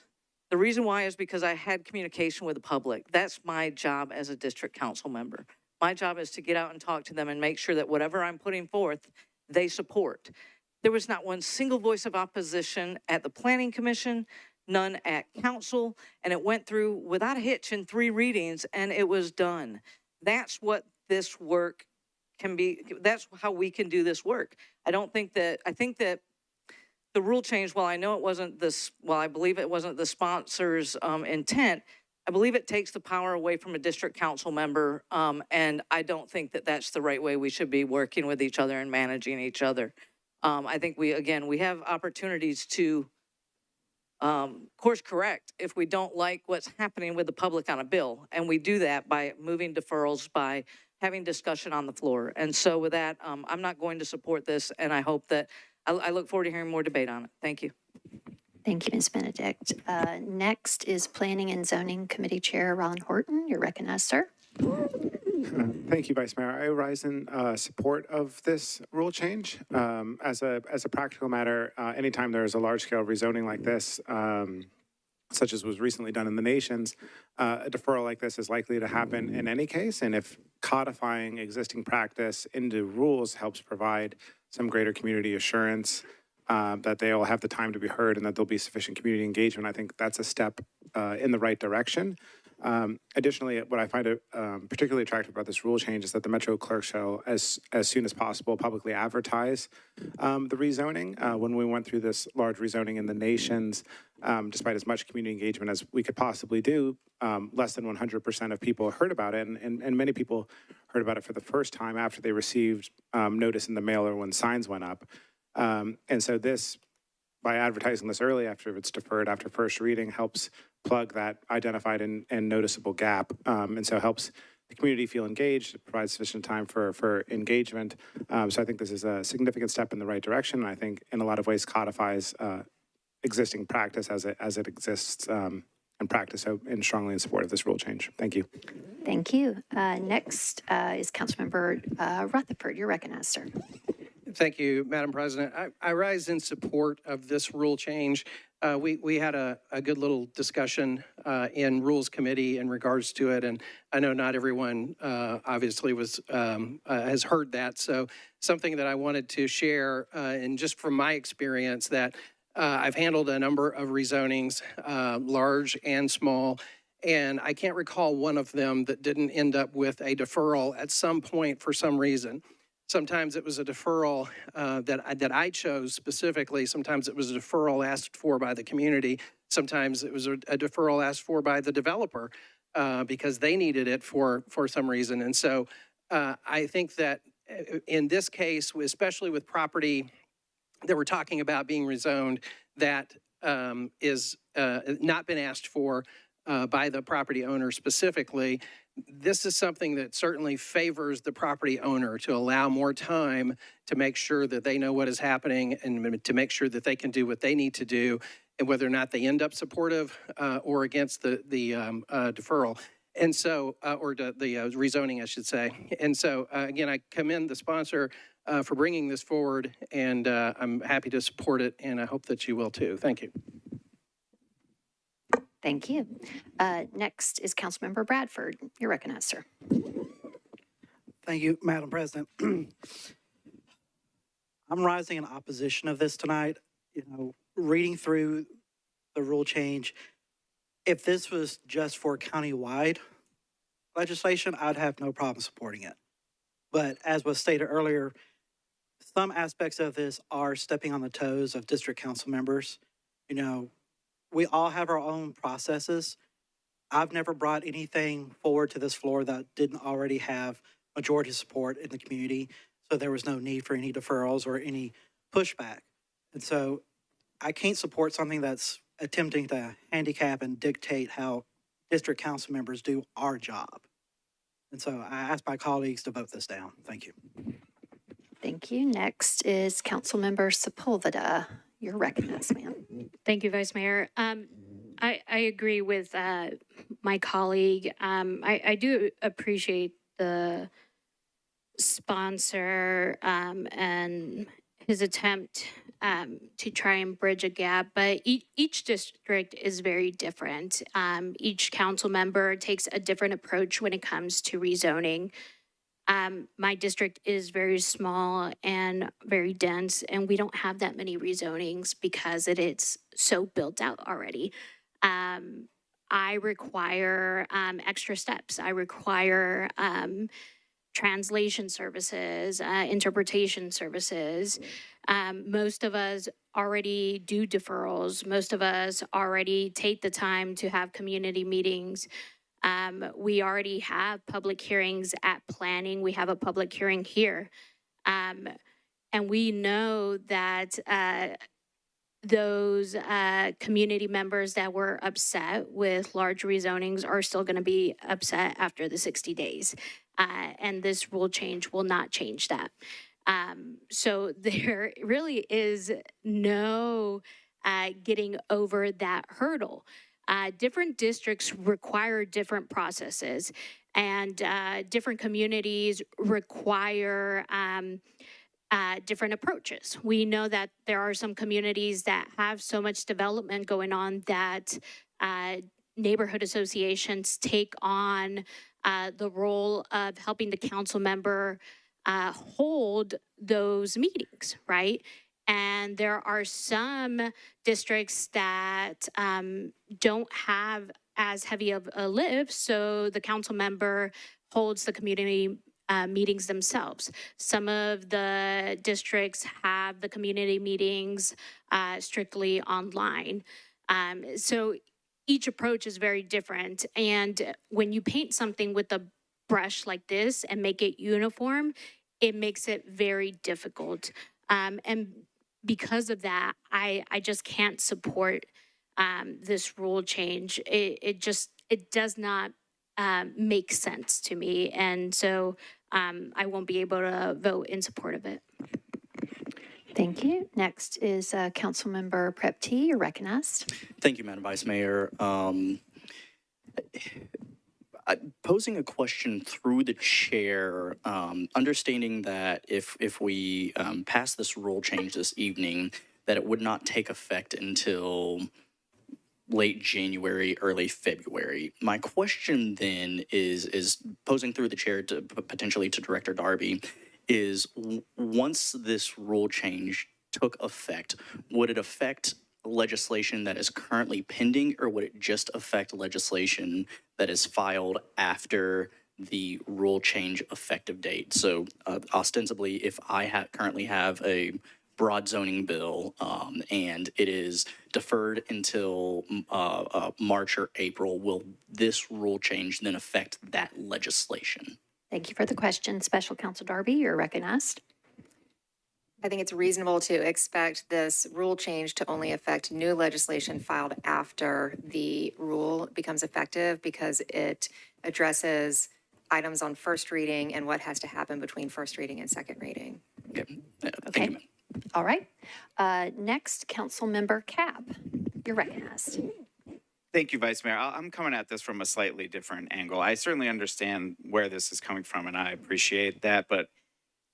The reason why is because I had communication with the public. That's my job as a district council member. My job is to get out and talk to them and make sure that whatever I'm putting forth, they support. There was not one single voice of opposition at the Planning Commission, none at council, and it went through without a hitch in 3 readings, and it was done. That's what this work can be. That's how we can do this work. I think that the rule change, while I know it wasn't this, I believe it wasn't the sponsor's intent, I believe it takes the power away from a district council member, and I don't think that that's the right way we should be working with each other and managing each other. I think we have opportunities to course correct if we don't like what's happening with the public on a bill. And we do that by moving deferrals, by having discussion on the floor. And so with that, I'm not going to support this, and I hope that, I look forward to hearing more debate on it. Thank you. Thank you, Ms. Benedict. Next is Planning and Zoning Committee Chair Ron Horton. You're recognized, sir. Thank you, Vice Mayor. I rise in support of this rule change. As a practical matter, anytime there is a large-scale rezoning like this, such as was recently done in the nations, a deferral like this is likely to happen in any case. And if codifying existing practice into rules helps provide some greater community assurance that they will have the time to be heard and that there'll be sufficient community engagement, I think that's a step in the right direction. Additionally, what I find particularly attractive about this rule change is that the Metro clerk shall, as soon as possible, publicly advertise the rezoning. When we went through this large rezoning in the nations, despite as much community engagement as we could possibly do, less than 100% of people heard about it, and many people heard about it for the first time after they received notice in the mail or when signs went up. And so this, by advertising this early after it's deferred after first reading, helps plug that identified and noticeable gap, and so helps the community feel engaged. It provides sufficient time for engagement. So I think this is a significant step in the right direction, and I think in a lot of ways codifies existing practice as it exists in practice. So, and strongly in support of this rule change. Thank you. Thank you. Next is Councilmember Rutherford. You're recognized, sir. Thank you, Madam President. I rise in support of this rule change. We had a good little discussion in Rules Committee in regards to it, and I know not everyone obviously has heard that. So something that I wanted to share, and just from my experience, that I've handled a number of rezonings, large and small, and I can't recall one of them that didn't end up with a deferral at some point for some reason. Sometimes it was a deferral that I chose specifically. Sometimes it was a deferral asked for by the community. Sometimes it was a deferral asked for by the developer because they needed it for some reason. And so I think that in this case, especially with property that we're talking about being rezoned, that is not been asked for by the property owner specifically, this is something that certainly favors the property owner to allow more time to make sure that they know what is happening and to make sure that they can do what they need to do, and whether or not they end up supportive or against the deferral. And so, or the rezoning, I should say. And so, again, I commend the sponsor for bringing this forward, and I'm happy to support it, and I hope that you will too. Thank you. Thank you. Next is Councilmember Bradford. You're recognized, sir. Thank you, Madam President. I'm rising in opposition of this tonight. You know, reading through the rule change, if this was just for county-wide legislation, I'd have no problem supporting it. But as was stated earlier, some aspects of this are stepping on the toes of district council members. You know, we all have our own processes. I've never brought anything forward to this floor that didn't already have majority support in the community, so there was no need for any deferrals or any pushback. And so I can't support something that's attempting to handicap and dictate how district council members do our job. And so I ask my colleagues to vote this down. Thank you. Thank you. Next is Councilmember Sepulveda. You're recognized, ma'am. Thank you, Vice Mayor. I agree with my colleague. I do appreciate the sponsor and his attempt to try and bridge a gap, but each district is very different. Each council member takes a different approach when it comes to rezoning. My district is very small and very dense, and we don't have that many rezonings because it is so built out already. I require extra steps. I require translation services, interpretation services. Most of us already do deferrals. Most of us already take the time to have community meetings. We already have public hearings at planning. We have a public hearing here. And we know that those community members that were upset with large rezonings are still going to be upset after the 60 days. And this rule change will not change that. So there really is no getting over that hurdle. Different districts require different processes, and different communities require different approaches. We know that there are some communities that have so much development going on that neighborhood associations take on the role of helping the council member hold those meetings, right? And there are some districts that don't have as heavy of a lift, so the council member holds the community meetings themselves. Some of the districts have the community meetings strictly online. So each approach is very different. And when you paint something with a brush like this and make it uniform, it makes it very difficult. And because of that, I just can't support this rule change. It does not make sense to me. And so I won't be able to vote in support of it. Thank you. Next is Councilmember Prep T. You're recognized. Thank you, Madam Vice Mayor. Posing a question through the chair, understanding that if we pass this rule change this evening, that it would not take effect until late January, early February. My question then is posing through the chair to potentially to Director Darby, is once this rule change took effect, would it affect legislation that is currently pending, or would it just affect legislation that is filed after the rule change effective date? So ostensibly, if I currently have a broad zoning bill and it is deferred until March or April, will this rule change then affect that legislation? Thank you for the question. Special Counsel Darby, you're recognized. I think it's reasonable to expect this rule change to only affect new legislation filed after the rule becomes effective, because it addresses items on first reading and what has to happen between first reading and second reading. Okay. Okay. Thank you, ma'am. All right. Next, Councilmember Cab. You're recognized. Thank you, Vice Mayor. I'm coming at this from a slightly different angle. I certainly understand where this is coming from, and I appreciate that. But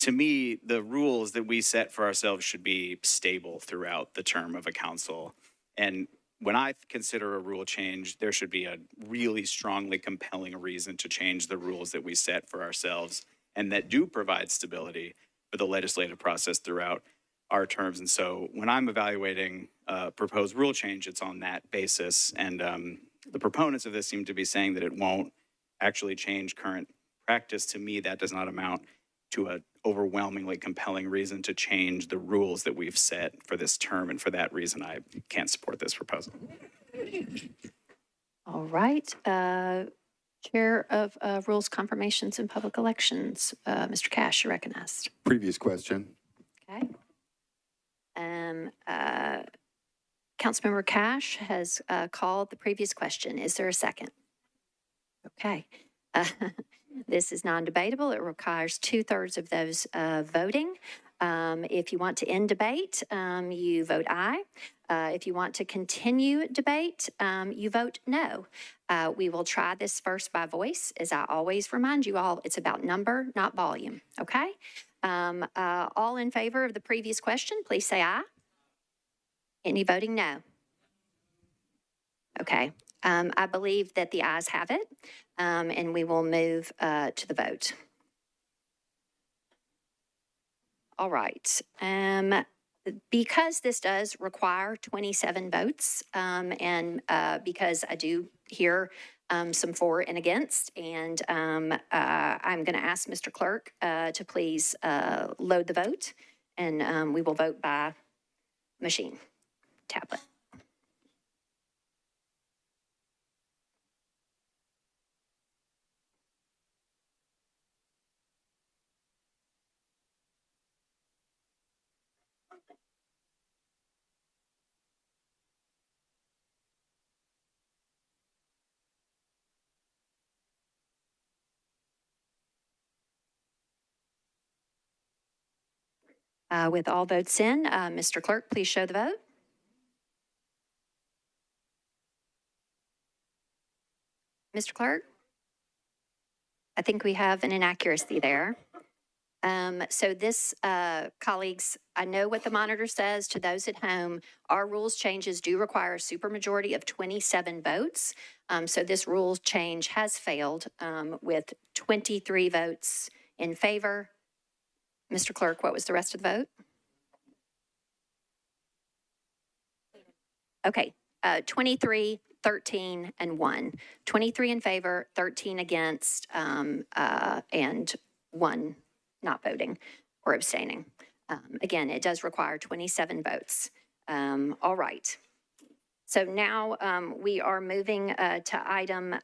to me, the rules that we set for ourselves should be stable throughout the term of a council. And when I consider a rule change, there should be a really strongly compelling reason to change the rules that we set for ourselves and that do provide stability for the legislative process throughout our terms. And so when I'm evaluating proposed rule change, it's on that basis. And the proponents of this seem to be saying that it won't actually change current practice. To me, that does not amount to an overwhelmingly compelling reason to change the rules that we've set for this term. And for that reason, I can't support this proposal. All right. Chair of Rules, Confirmations, and Public Elections, Mr. Cash, you're recognized. Previous question. Okay. Councilmember Cash has called the previous question. Is there a second? Okay. This is non-debatable. It requires 2/3 of those voting. If you want to end debate, you vote aye. If you want to continue debate, you vote no. We will try this first by voice. As I always remind you all, it's about number, not volume, okay? All in favor of the previous question, please say aye. Any voting no? Okay. I believe that the ayes have it, and we will move to the vote. All right. Because this does require 27 votes, and because I do hear some for and against, and I'm going to ask Mr. Clerk to please load the vote, and we will vote by machine, tablet. With all votes in, Mr. Clerk, please show the vote. Mr. Clerk? I think we have an inaccuracy there. So this, colleagues, I know what the monitor says to those at home. Our rules changes do require a supermajority of 27 votes. So this rules change has failed with 23 votes in favor. Mr. Clerk, what was the rest of the vote? Okay, 23, 13, and 1. 23 in favor, 13 against, and 1 not voting or abstaining. Again, it does require 27 votes. All right. So now we are moving to item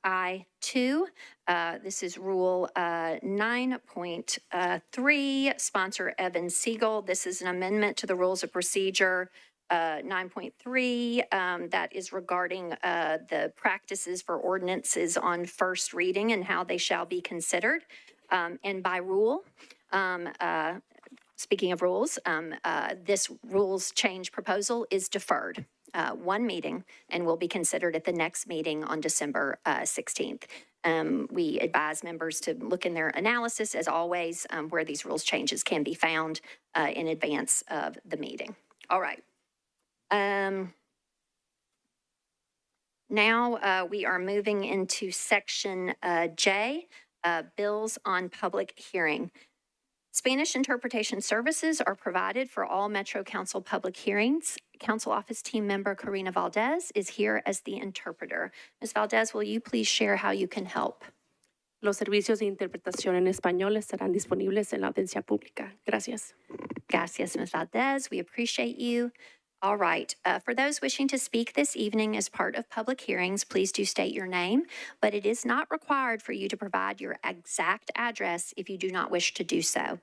I2. This is Rule 9.3, sponsor Evan Siegel. This is an amendment to the Rules of Procedure 9.3 that is regarding the practices for ordinances on first reading and how they shall be considered. And by rule, speaking of rules, this rules change proposal is deferred one meeting and will be considered at the next meeting on December 16th. We advise members to look in their analysis, as always, where these rules changes can be found in advance of the meeting. All right. Now we are moving into section J, bills on public hearing. Spanish interpretation services are provided for all Metro Council public hearings. Council Office team member Karina Valdez is here as the interpreter. Ms. Valdez, will you please share how you can help? Los servicios de interpretación en español estarán disponibles en la audiencia pública. Gracias. Gracias, Ms. Valdez. We appreciate you. All right. For those wishing to speak this evening as part of public hearings, please do state your name, but it is not required for you to provide your exact address if you do not wish to do so.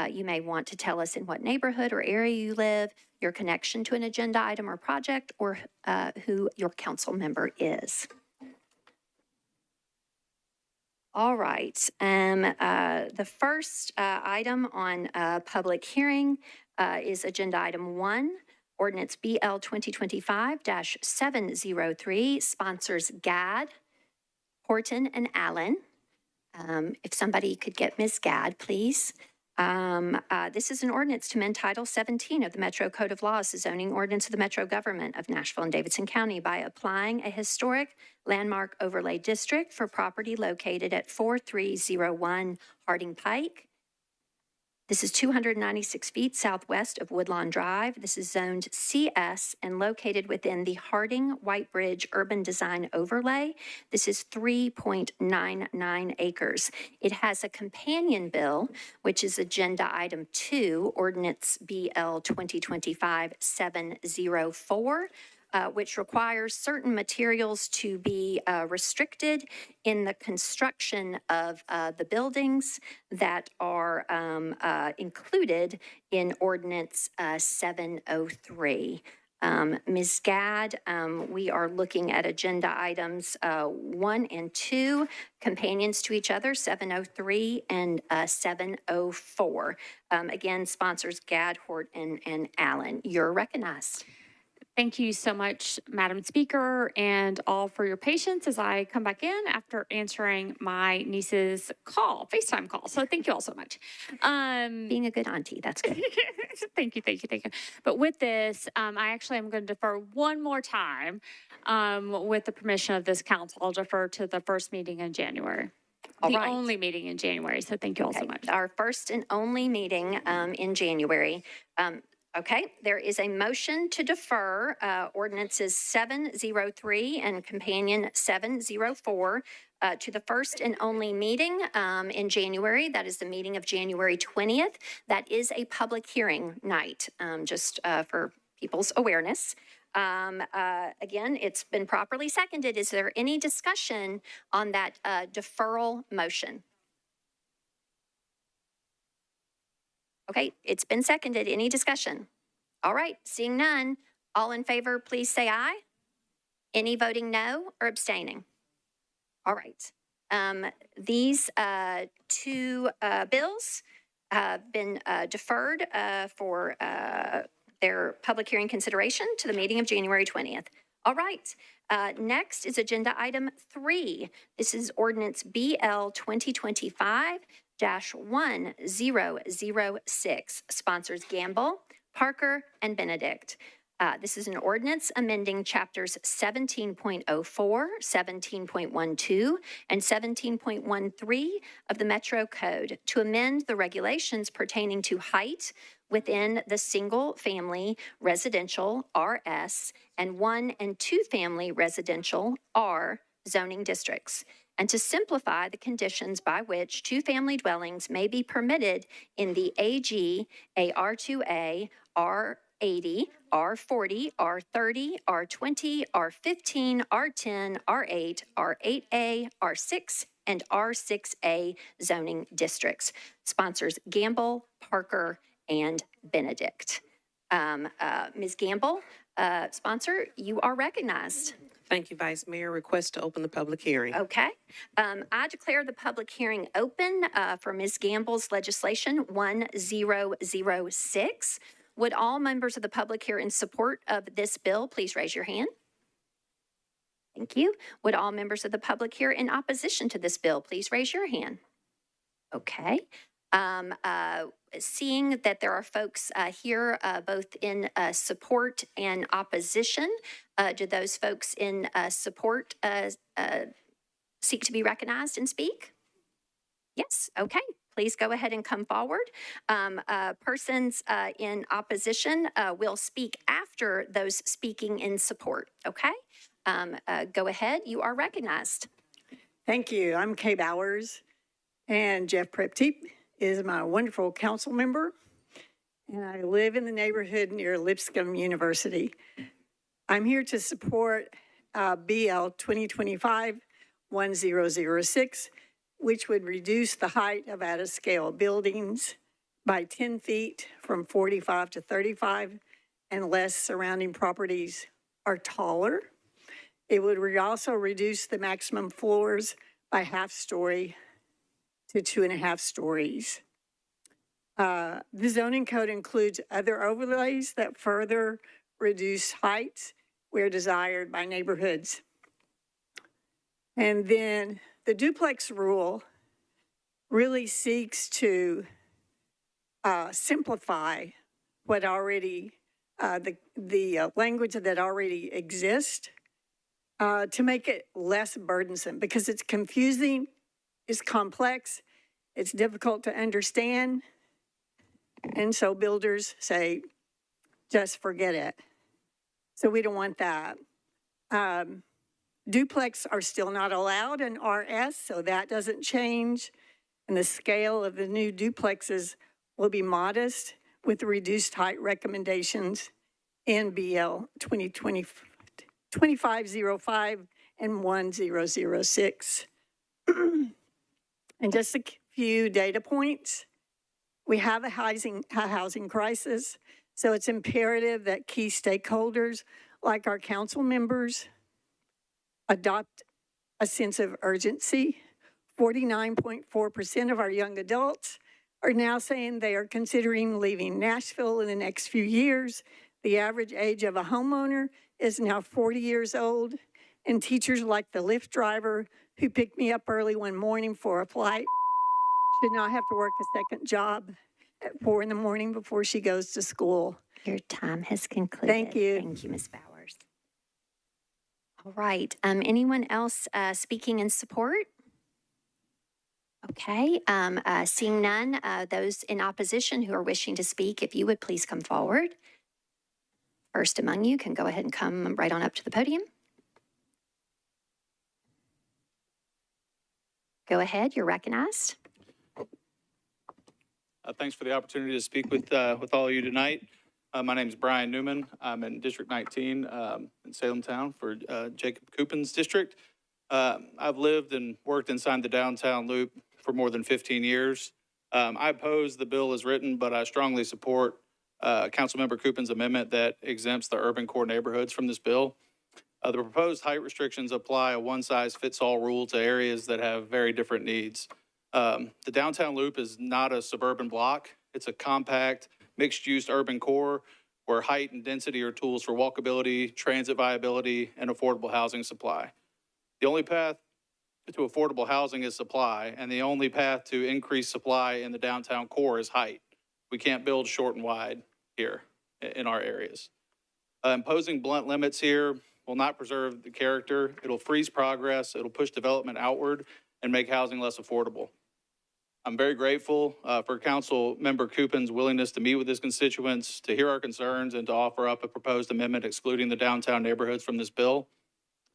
You may want to tell us in what neighborhood or area you live, your connection to an agenda item or project, or who your council member is. All right. The first item on public hearing is agenda item 1. Ordinance BL 2025-703, sponsors Gadd, Horton, and Allen. If somebody could get Ms. Gadd, please. This is an ordinance to amend Title 17 of the Metro Code of Laws, the zoning ordinance of the Metro government of Nashville and Davidson County by applying a historic landmark overlay district for property located at 4301 Harding Pike. This is 296 feet southwest of Woodlawn Drive. This is zoned CS and located within the Harding White Bridge Urban Design Overlay. This is 3.99 acres. It has a companion bill, which is agenda item 2, ordinance BL 2025-704. Which requires certain materials to be restricted in the construction of the buildings that are included in Ordinance 703. Ms. Gadd, we are looking at agenda items 1 and 2, companions to each other, 703 and 704. Again, sponsors Gadd, Horton, and Allen. You're recognized. Thank you so much, Madam Speaker, and all for your patience as I come back in after answering my niece's call, FaceTime call. So thank you all so much. Being a good auntie, that's good. Thank you. But with this, I actually am going to defer one more time with the permission of this council. I'll defer to the first meeting in January. All the right. only meeting in January. So thank you all so much. Our first and only meeting in January. Okay, there is a motion to defer ordinances 703 and companion 704 to the first and only meeting in January. That is the meeting of January 20th. That is a public hearing night, just for people's awareness. Again, it's been properly seconded. Is there any discussion on that deferral motion? Okay, it's been seconded. Any discussion? All right, seeing none, all in favor, please say aye. Any voting no or abstaining? All right. These two bills been deferred for their public hearing consideration to the meeting of January 20th. All right. Next is agenda item 3. This is ordinance BL 2025-1006. Sponsors Gamble, Parker, and Benedict. This is an ordinance amending chapters 17.04, 17.12, and 17.13 of the Metro Code to amend the regulations pertaining to height within the single-family residential RS and 1 and 2 family residential R zoning districts, and to simplify the conditions by which 2-family dwellings may be permitted in the AG, AR2A, R80, R40, R30, R20, R15, R10, R8, R8A, R6, and R6A zoning districts. Sponsors Gamble, Parker, and Benedict. Ms. Gamble, sponsor, you are recognized. Thank you, Vice Mayor. Request to open the public hearing. Okay. I declare the public hearing open for Ms. Gamble's legislation 1006. Would all members of the public here in support of this bill please raise your hand? Thank you. Would all members of the public here in opposition to this bill please raise your hand? Okay. Seeing that there are folks here both in support and opposition, do those folks in support seek to be recognized and speak? Yes, okay. Please go ahead and come forward. Persons in opposition will speak after those speaking in support, okay? Go ahead, you are recognized. Thank you. I'm Kay Bowers, and Jeff Prepteep is my wonderful council member, and I live in the neighborhood near Lipscomb University. I'm here to support BL 2025-1006, which would reduce the height of out-of-scale buildings by 10 feet from 45 to 35, unless surrounding properties are taller. It would also reduce the maximum floors by half story to 2.5 stories. The zoning code includes other overlays that further reduce heights where desired by neighborhoods. And then the duplex rule really seeks to simplify what already, the language that already exists to make it less burdensome, because it's confusing, it's complex, it's difficult to understand. And so builders say, just forget it. So we don't want that. Duplex are still not allowed in RS, so that doesn't change. And the scale of the new duplexes will be modest with reduced height recommendations in BL 2505 and 1006. And just a few data points. We have a housing crisis, so it's imperative that key stakeholders, like our council members, adopt a sense of urgency. 49.4% of our young adults are now saying they are considering leaving Nashville in the next few years. The average age of a homeowner is now 40 years old, and teachers like the Lyft driver who picked me up early one morning for a flight should not have to work a second job at 4 in the morning before she goes to school. Your time has concluded. Thank you. Thank you, Ms. Bowers. All right. Anyone else speaking in support? Okay. Seeing none, those in opposition who are wishing to speak, if you would please come forward. First among you can go ahead and come right on up to the podium. Go ahead. You're recognized. Thanks for the opportunity to speak with all of you tonight. My name is Brian Newman. I'm in District 19 in Salem Town for Jacob Coupin's district. I've lived and worked inside the downtown loop for more than 15 years. I oppose the bill as written, but I strongly support Councilmember Coupin's amendment that exempts the urban core neighborhoods from this bill. The proposed height restrictions apply a one-size-fits-all rule to areas that have very different needs. The downtown loop is not a suburban block. It's a compact, mixed-use urban core where height and density are tools for walkability, transit viability, and affordable housing supply. The only path to affordable housing is supply, and the only path to increase supply in the downtown core is height. We can't build short and wide here in our areas. Imposing blunt limits here will not preserve the character. It'll freeze progress. It'll push development outward and make housing less affordable. I'm very grateful for Council Member Coupin's willingness to meet with his constituents, to hear our concerns, and to offer up a proposed amendment excluding the downtown neighborhoods from this bill.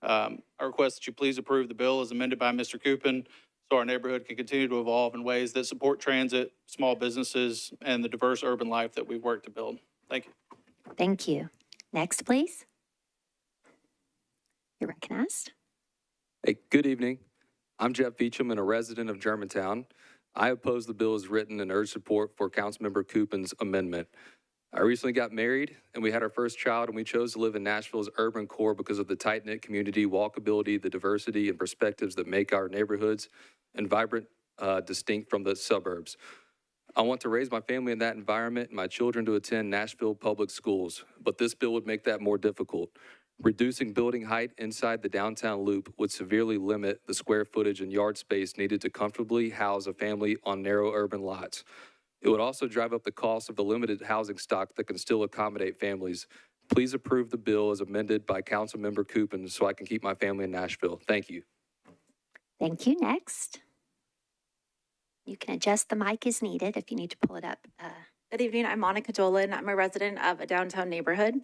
I request that you please approve the bill as amended by Mr. Coupin so our neighborhood can continue to evolve in ways that support transit, small businesses, and the diverse urban life that we've worked to build. Thank you. Thank you. Next, please. You're recognized. Hey, good evening. I'm Jeff Beecham and a resident of Germantown. I oppose the bill as written and urge support for Councilmember Coupin's amendment. I recently got married and we had our first child, and we chose to live in Nashville's urban core because of the tight-knit community, walkability, the diversity and perspectives that make our neighborhoods and vibrant, distinct from the suburbs. I want to raise my family in that environment and my children to attend Nashville public schools, but this bill would make that more difficult. Reducing building height inside the downtown loop would severely limit the square footage and yard space needed to comfortably house a family on narrow urban lots. It would also drive up the cost of the limited housing stock that can still accommodate families. Please approve the bill as amended by Councilmember Coupin so I can keep my family in Nashville. Thank you. Thank you. Next. You can adjust the mic as needed if you need to pull it up. Good evening. I'm Monica Dolan. I'm a resident of a downtown neighborhood.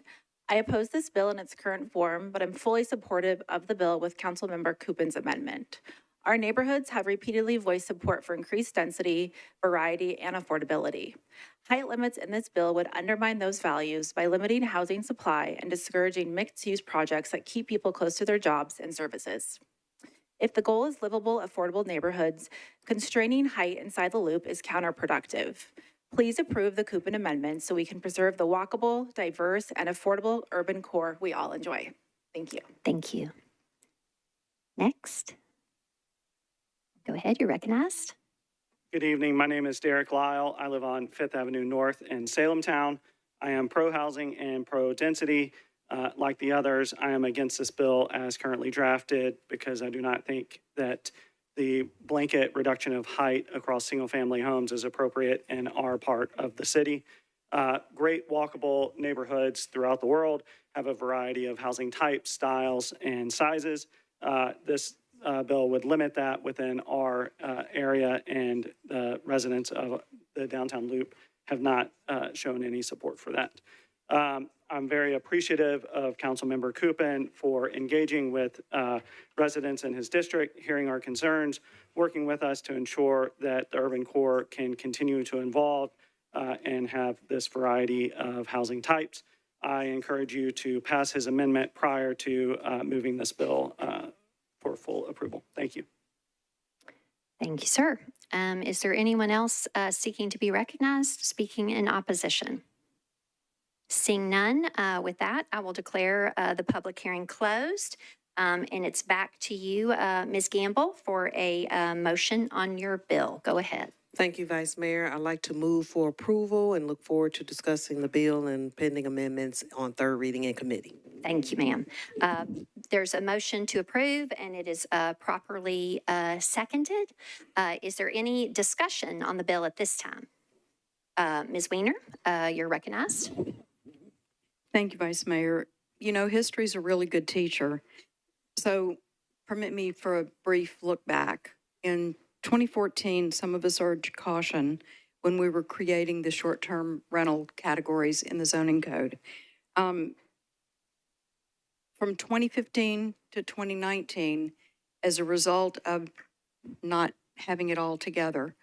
I oppose this bill in its current form, but I'm fully supportive of the bill with Councilmember Coupin's amendment. Our neighborhoods have repeatedly voiced support for increased density, variety, and affordability. Height limits in this bill would undermine those values by limiting housing supply and discouraging mixed-use projects that keep people close to their jobs and services. If the goal is livable, affordable neighborhoods, constraining height inside the loop is counterproductive. Please approve the Coupin amendment so we can preserve the walkable, diverse, and affordable urban core we all enjoy. Thank you. Thank you. Next. Go ahead, you're recognized. Good evening. My name is Derek Lyle. I live on 5th Avenue North in Salem Town. I am pro-housing and pro-density. Like the others, I am against this bill as currently drafted because I do not think that the blanket reduction of height across single-family homes is appropriate in our part of the city. Great walkable neighborhoods throughout the world have a variety of housing types, styles, and sizes. This bill would limit that within our area, and the residents of the downtown loop have not shown any support for that. I'm very appreciative of Councilmember Coupin for engaging with residents in his district, hearing our concerns, working with us to ensure that the urban core can continue to evolve and have this variety of housing types. I encourage you to pass his amendment prior to moving this bill for full approval. Thank you. Thank you, sir. Is there anyone else seeking to be recognized, speaking in opposition? Seeing none, with that, I will declare the public hearing closed. And it's back to you, Ms. Gamble, for a motion on your bill. Go ahead. Thank you, Vice Mayor. I'd like to move for approval and look forward to discussing the bill and pending amendments on third reading in committee. Thank you, ma'am. There's a motion to approve, and it is properly seconded. Is there any discussion on the bill at this time? Ms. Weiner, you're recognized. Thank you, Vice Mayor. You know, history is a really good teacher. So permit me for a brief look back. In 2014, some of us urged caution when we were creating the short-term rental categories in the zoning code. From 2015 to 2019, as a result of not having it all together,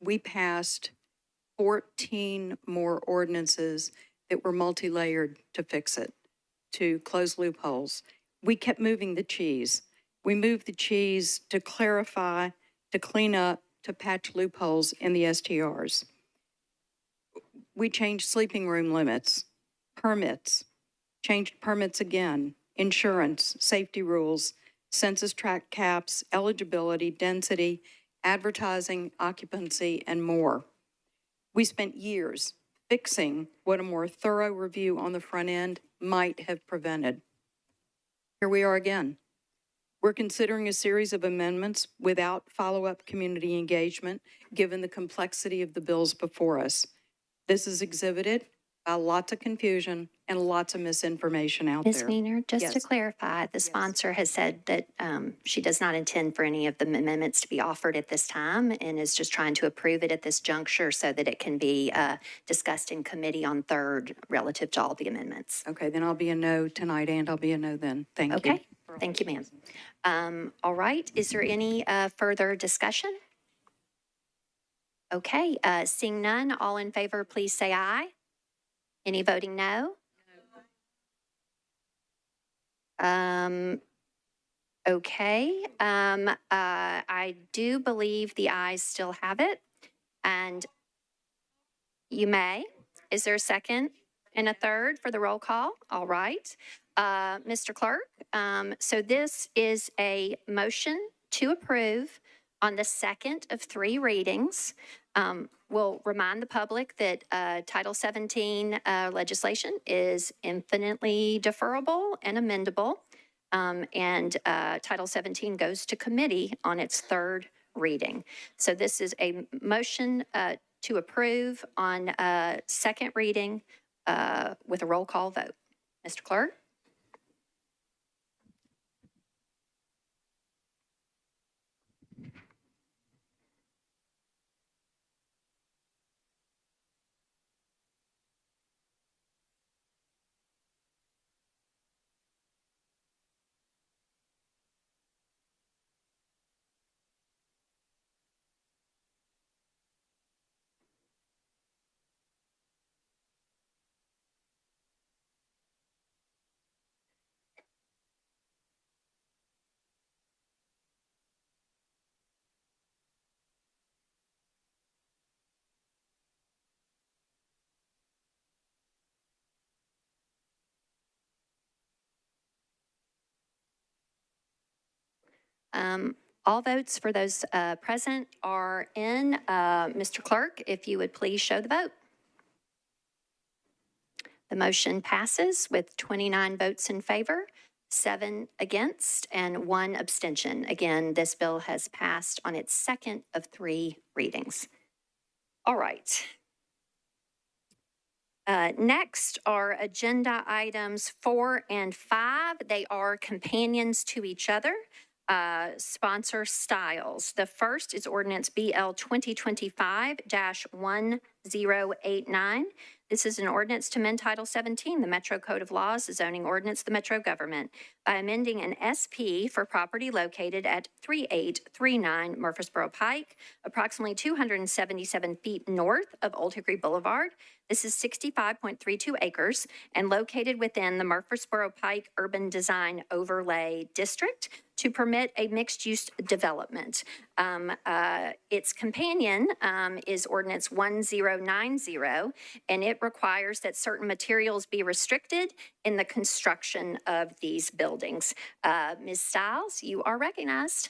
we passed 14 more ordinances that were multi-layered to fix it, to close loopholes. We kept moving the cheese. We moved the cheese to clarify, to clean up, to patch loopholes in the STRs. We changed sleeping room limits, permits, changed permits again, insurance, safety rules, census tract caps, eligibility, density, advertising, occupancy, and more. We spent years fixing what a more thorough review on the front end might have prevented. Here we are again. We're considering a series of amendments without follow-up community engagement, given the complexity of the bills before us. This is exhibited by lots of confusion and lots of misinformation out Ms. there. Weiner, just to Yes. clarify, the sponsor has said that she does not intend for any of the amendments to be offered at this time and is just trying to approve it at this juncture so that it can be discussed in committee on third relative to all the amendments. Okay, then I'll be a no tonight, and I'll be a no then. Thank you. Okay, thank you, ma'am. All right, is there any further discussion? Okay, seeing none, all in favor, please say aye. Any voting no? Okay, I do believe the ayes still have it, and you may. Is there a second and a third for the roll call? All right. Mr. Clerk, so this is a motion to approve on the second of three readings. We'll remind the public that Title 17 legislation is infinitely deferrable and amendable. And Title 17 goes to committee on its third reading. So this is a motion to approve on second reading with a roll call vote. Mr. Clerk? All votes for those present are in. Mr. Clerk, if you would please show the vote. The motion passes with 29 votes in favor, 7 against, and 1 abstention. Again, this bill has passed on its second of 3 readings. All right. Next are agenda items 4 and 5. They are companions to each other. Sponsor styles. The first is ordinance BL 2025-1089. This is an ordinance to amend Title 17, the Metro Code of Laws, the zoning ordinance, the Metro government, by amending an SP for property located at 3839 Murfreesboro Pike, approximately 277 feet north of Old Hickory Boulevard. This is 65.32 acres and located within the Murfreesboro Pike Urban Design Overlay District to permit a mixed-use development. Its companion is Ordinance 1090, and it requires that certain materials be restricted in the construction of these buildings. Ms. Stiles, you are recognized.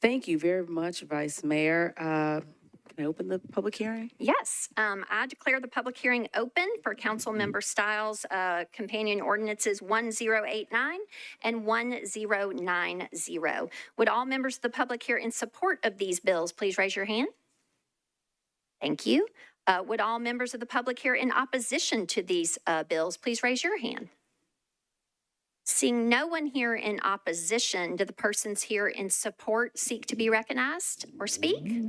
Thank you very much, Vice Mayor. Can I open the public hearing? Yes, I declare the public hearing open for Councilmember Stiles' companion ordinances 1089 and 1090. Would all members of the public here in support of these bills please raise your hand? Thank you. Would all members of the public here in opposition to these bills please raise your hand? Seeing no one here in opposition, do the persons here in support seek to be recognized or speak?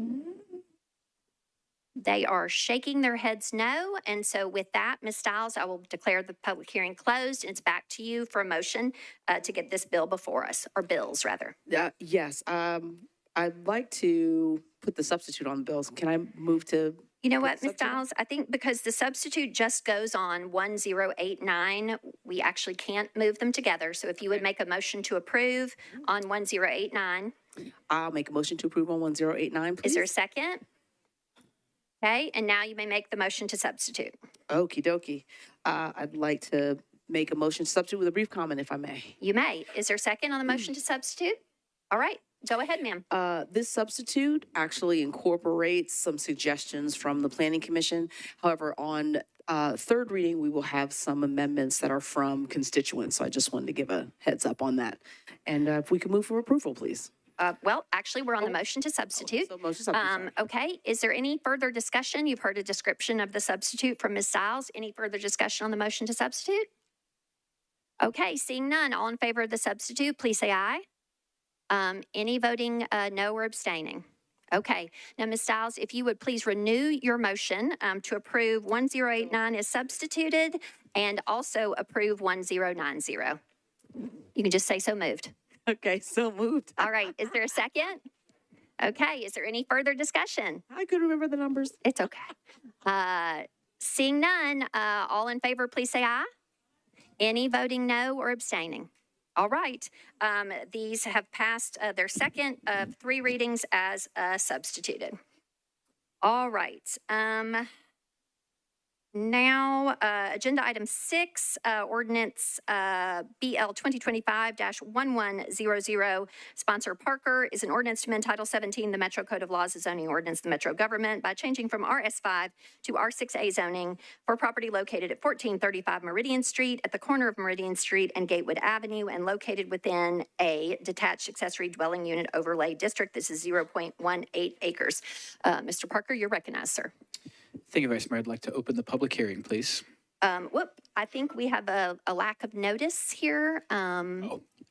They are shaking their heads no. And so with that, Ms. Stiles, I will declare the public hearing closed. And it's back to you for a motion to get this bill before us, or bills rather. Yes. I'd like to put the substitute on the bills. Can I move to? You know what, Ms. Stiles, I think because the substitute just goes on 1089, we actually can't move them together. So if you would make a motion to approve on 1089. I'll make a motion to approve on 1089, please. Is there a second? Okay, and now you may make the motion to substitute. Okie dokie. I'd like to make a motion to substitute with a brief comment, if I may. You may. Is there a second on the motion to substitute? All right, Go ahead, ma'am. This substitute actually incorporates some suggestions from the Planning Commission. However, on third reading, we will have some amendments that are from constituents. So I just wanted to give a heads up on that. And if we could move for approval, please. Well, actually, we're on the motion to substitute. So motion substitute, sorry. Okay, is there any further discussion? You've heard a description of the substitute from Ms. Stiles. Any further discussion on the motion to substitute? Okay, seeing none, all in favor of the substitute, please say aye. Any voting no or abstaining? Okay, now Ms. Stiles, if you would please renew your motion to approve 1089 as substituted and also approve 1090. You can just say so moved. Okay, so moved. All right, is there a second? Okay, is there any further discussion? I could remember the numbers. It's okay. Seeing none, all in favor, please say aye. Any voting no or abstaining? All right, these have passed their second of three readings as substituted. All right. Now, agenda item 6, ordinance BL 2025-1100, sponsor Parker, is an ordinance to amend Title 17, the Metro Code of Laws, the zoning ordinance, the Metro Government, by changing from RS5 to R6A zoning for property located at 1435 Meridian Street at the corner of Meridian Street and Gatewood Avenue and located within a detached accessory dwelling unit overlay district. This is 0.18 acres. Mr. Parker, you're recognized, sir. Thank you, Vice Mayor. I'd like to open the public hearing, please. I think we have a lack of notice here.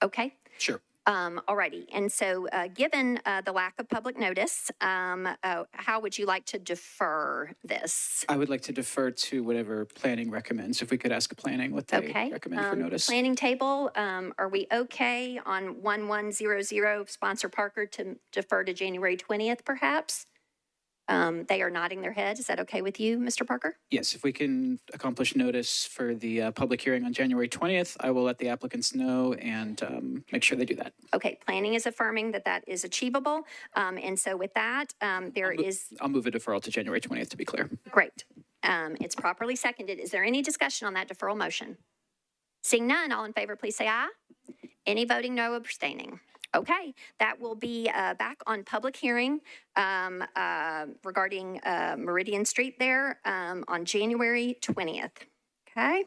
Okay. Sure. Alrighty. And so, given the lack of public notice, how would you like to defer this? I would like to defer to whatever planning recommends. If we could ask planning what they recommend for notice. Planning table, are we okay on 1100 sponsor Parker to defer to January 20th, perhaps? They are nodding their head. Is that okay with you, Mr. Parker? Yes, if we can accomplish notice for the public hearing on January 20th, I will let the applicants know and make sure they do that. Okay, planning is affirming that that is achievable. And so with that, I'll move a deferral to January 20th to be clear. Great. It's properly seconded. Is there any discussion on that deferral motion? Seeing none, all in favor, please say aye. Any voting no, abstaining? Okay, that will be back on public hearing regarding Meridian Street there on January 20th. Okay.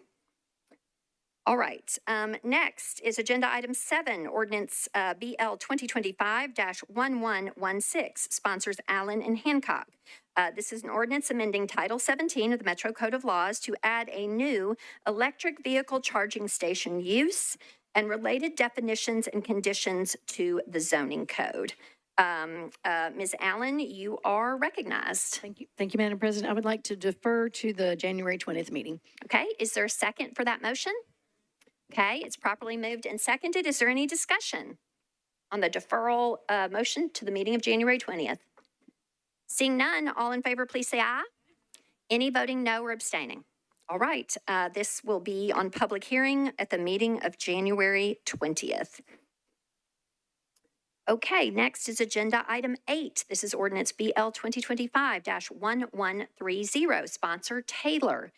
All right. Next is agenda item 7, ordinance BL 2025-1116, sponsors Allen and Hancock. This is an ordinance amending Title 17 of the Metro Code of Laws to add a new electric vehicle charging station use and related definitions and conditions to the zoning code. Ms. Allen, you are recognized. Thank you. Thank you, Madam President. I would like to defer to the January 20th meeting. Okay, is there a second for that motion? Okay, it's properly moved and seconded. Is there any discussion on the deferral motion to the meeting of January 20th? Seeing none, all in favor, please say aye. Any voting no or abstaining? All right, this will be on public hearing at the meeting of January 20th. Okay, next is agenda item 8. This is ordinance BL 2025-1130, sponsor Taylor.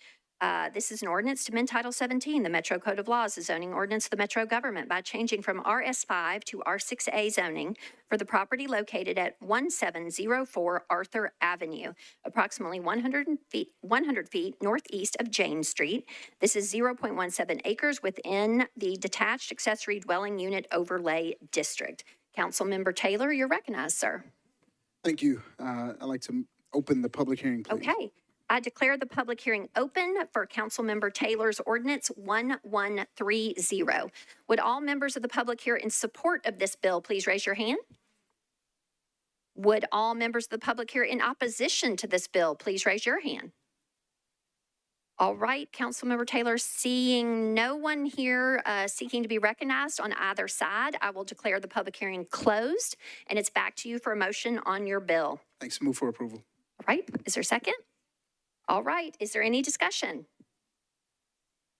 This is an ordinance to amend Title 17, the Metro Code of Laws, the zoning ordinance of the Metro Government, by changing from RS5 to R6A zoning for the property located at 1704 Arthur Avenue, approximately 100 feet northeast of Jane Street. This is 0.17 acres within the detached accessory dwelling unit overlay district. Councilmember Taylor, you're recognized, sir. Thank you. I'd like to open the public hearing, please. Okay. I declare the public hearing open for Councilmember Taylor's ordinance 1130. Would all members of the public here in support of this bill please raise your hand? Would all members of the public here in opposition to this bill please raise your hand? All right, Councilmember Taylor, seeing no one here seeking to be recognized on either side, I will declare the public hearing closed, and it's back to you for a motion on your bill. Thanks. Move for approval. All right, is there a second? All right, is there any discussion?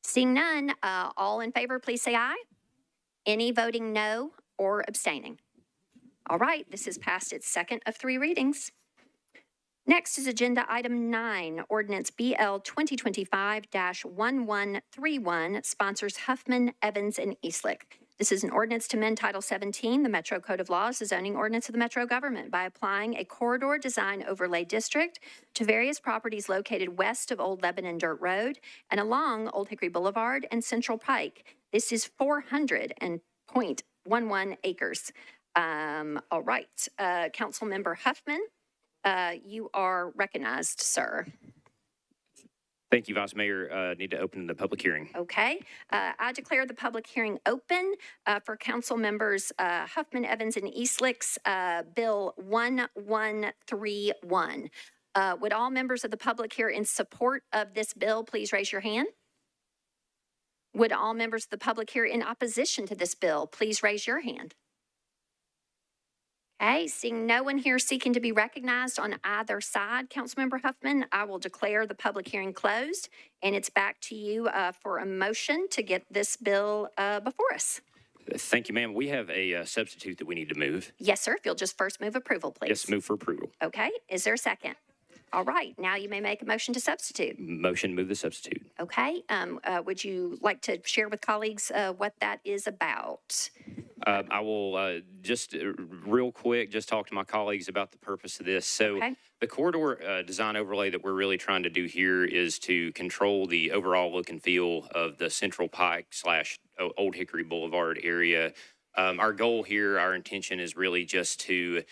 Seeing none, all in favor, please say aye. Any voting no or abstaining? All right, this has passed its second of 3 readings. Next is agenda item 9, ordinance BL 2025-1131, sponsors Huffman, Evans, and Eastlick. This is an ordinance to amend Title 17, the Metro Code of Laws, the zoning ordinance of the Metro government by applying a corridor design overlay district to various properties located west of Old Lebanon Dirt Road and along Old Hickory Boulevard and Central Pike. This is 400.11 acres. All right, Councilmember Huffman, you are recognized, sir. Thank you, Vice Mayor. Need to open the public hearing. Okay, I declare the public hearing open for council members Huffman, Evans, and Eastlick's Bill 1131. Would all members of the public here in support of this bill please raise your hand? Would all members of the public here in opposition to this bill please raise your hand? Okay, seeing no one here seeking to be recognized on either side, Councilmember Huffman, I will declare the public hearing closed, and it's back to you for a motion to get this bill before us. Thank you, ma'am. We have a substitute that we need to move. Yes, sir. If you'll just first move approval, please. Yes, move for approval. Okay, is there a second? All right, now you may make a motion to substitute. Motion, move the substitute. Okay, would you like to share with colleagues what that is about? I will just real quick, just talk to my colleagues about the purpose of this. So the corridor design overlay that we're really trying to do here is to control the overall look and feel of the Central Pike / Old Hickory Boulevard area. Our goal here, our intention is really just to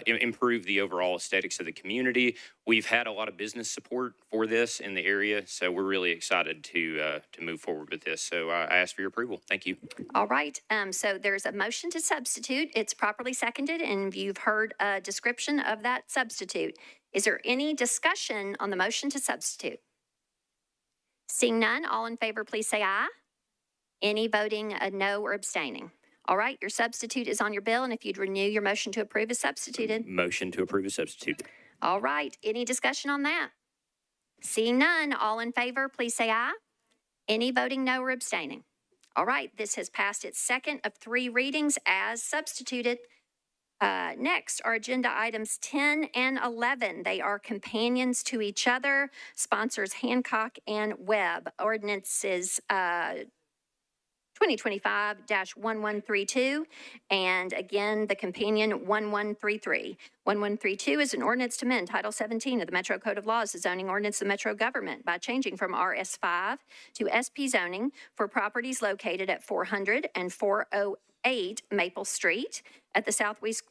improve the overall aesthetics of the community. We've had a lot of business support for this in the area, so we're really excited to move forward with this. So I ask for your approval. Thank you. All right, so there's a motion to substitute. It's properly seconded, and you've heard a description of that substitute. Is there any discussion on the motion to substitute? Seeing none, all in favor, please say aye. Any voting no or abstaining? All right, your substitute is on your bill, and if you'd renew your motion to approve is substituted. Motion to approve is substitute. All right, any discussion on that? Seeing none, all in favor, please say aye. Any voting no or abstaining? All right, this has passed its second of 3 readings as substituted. Next are agenda items 10 and 11. They are companions to each other, sponsors Hancock and Webb. Ordinances 2025-1132, and again, the companion 1133. 1132 is an ordinance to amend Title 17 of the Metro Code of Laws, the zoning ordinance of the Metro government by changing from RS5 to SP zoning for properties located at 400 and 408 Maple Street at the southeast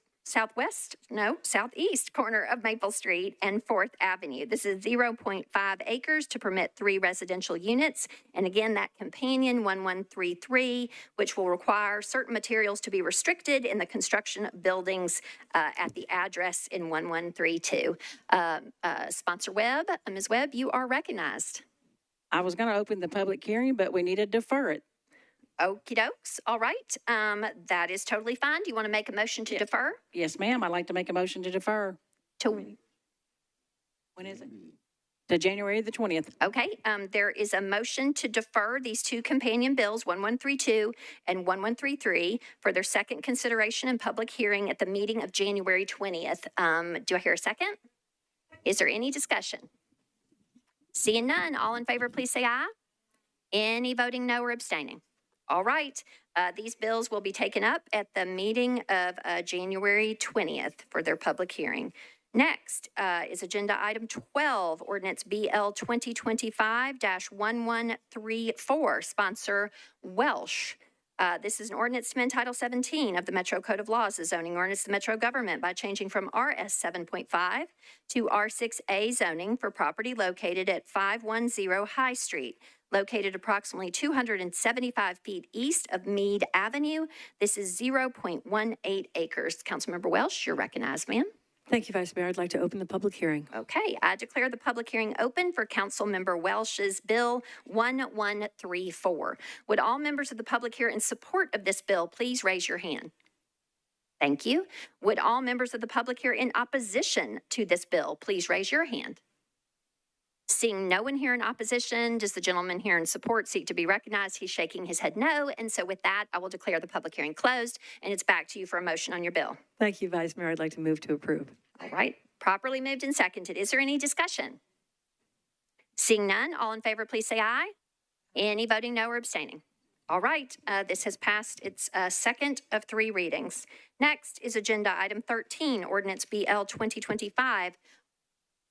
corner of Maple Street and 4th Avenue. This is 0.5 acres to permit 3 residential units. And again, that companion 1133, which will require certain materials to be restricted in the construction of buildings at the address in 1132. Sponsor Webb, Ms. Webb, you are recognized. I was going to open the public hearing, but we need to defer it. Okie dokes. All right. That is totally fine. Do you want to make a motion to defer? Yes, ma'am. I'd like to make a motion to defer. To when is it? To January the 20th. Okay. There is a motion to defer these 2 companion bills, 1132 and 1133, for their second consideration and public hearing at the meeting of January 20th. Do I hear a second? Is there any discussion? Seeing none, all in favor, please say aye. Any voting no or abstaining? All right, these bills will be taken up at the meeting of January 20th for their public hearing. Next is agenda item 12, ordinance BL 2025-1134, sponsor Welsh. This is an ordinance to amend Title 17 of the Metro Code of Laws, the zoning ordinance of the Metro government by changing from RS 7.5 to R6A zoning for property located at 510 High Street, located approximately 275 feet east of Meade Avenue. This is 0.18 acres. Councilmember Welsh, you're recognized, ma'am. Thank you, Vice Mayor. I'd like to open the public hearing. Okay, I declare the public hearing open for Councilmember Welsh's Bill 1134. Would all members of the public here in support of this bill please raise your hand? Thank you. Would all members of the public here in opposition to this bill please raise your hand? Seeing no one here in opposition, does the gentleman here in support seek to be recognized? He's shaking his head no. And so with that, I will declare the public hearing closed, and it's back to you for a motion on your bill. Thank you, Vice Mayor. I'd like to move to approve. All right, properly moved and seconded. Is there any discussion? Seeing none, all in favor, please say aye. Any voting no or abstaining? All right, this has passed its second of three readings. Next is Agenda Item 13, Ordinance BL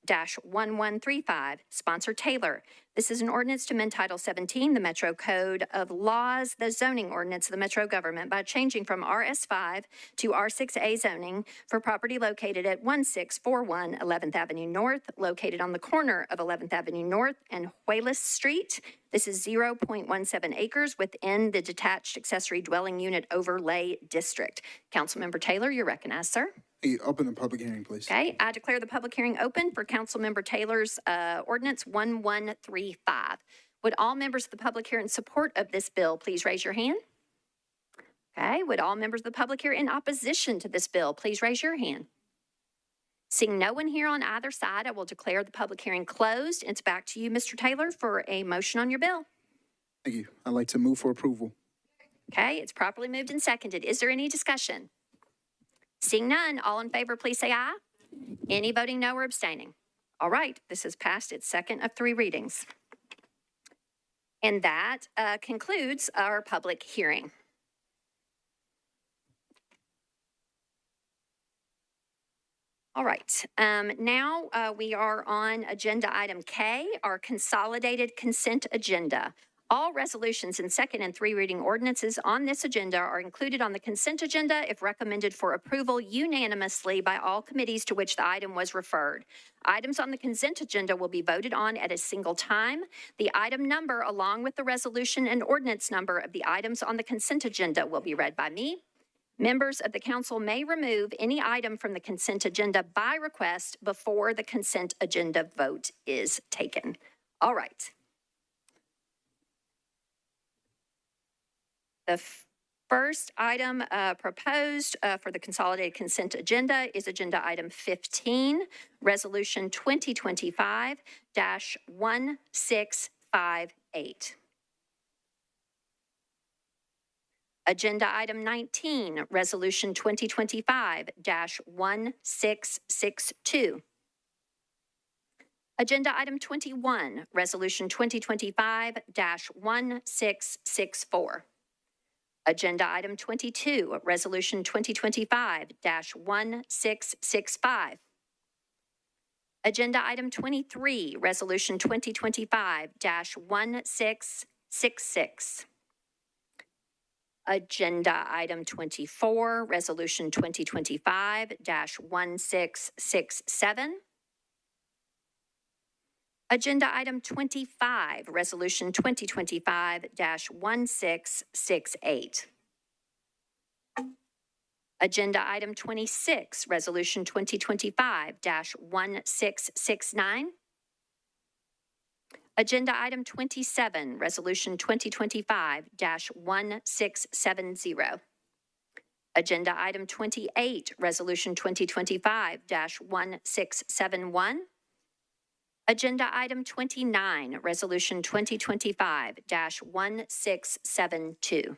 2025-1135, sponsor Taylor. This is an ordinance to amend Title 17, the Metro Code of Laws, the zoning ordinance of the Metro government by changing from RS5 to R6A zoning for property located at 1641 11th Avenue North, located on the corner of 11th Avenue North and Huelis Street. This is 0.17 acres within the detached accessory dwelling unit overlay district. Councilmember Taylor, you're recognized, sir. Hey, open the public hearing, please. Okay, I declare the public hearing open for Councilmember Taylor's ordinance 1135. Would all members of the public here in support of this bill please raise your hand? Okay, would all members of the public here in opposition to this bill please raise your hand? Seeing no one here on either side, I will declare the public hearing closed. It's back to you, Mr. Taylor, for a motion on your bill. Thank you. I'd like to move for approval. Okay, it's properly moved and seconded. Is there any discussion? Seeing none, all in favor, please say aye. Any voting no or abstaining? All right, this has passed its second of three readings. And that concludes our public hearing. All right, now we are on agenda item K, our consolidated consent agenda. All resolutions and second and three reading ordinances on this agenda are included on the consent agenda if recommended for approval unanimously by all committees to which the item was referred. Items on the consent agenda will be voted on at a single time. The item number, along with the resolution and ordinance number of the items on the consent agenda, will be read by me. Members of the council may remove any item from the consent agenda by request before the consent agenda vote is taken. All right. The first item proposed for the consolidated consent agenda is agenda item 15, resolution 2025-1658. Agenda item 19, resolution 2025-1662. Agenda item 21, resolution 2025-1664. Agenda item 22, resolution 2025-1665. Agenda item 23, resolution 2025-1666. Agenda item 24, resolution 2025-1667. Agenda item 25, resolution 2025-1668. Agenda item 26, resolution 2025-1669. Agenda item 27, resolution 2025-1670. Agenda item 28, resolution 2025-1671. Agenda item 29, resolution 2025-1672.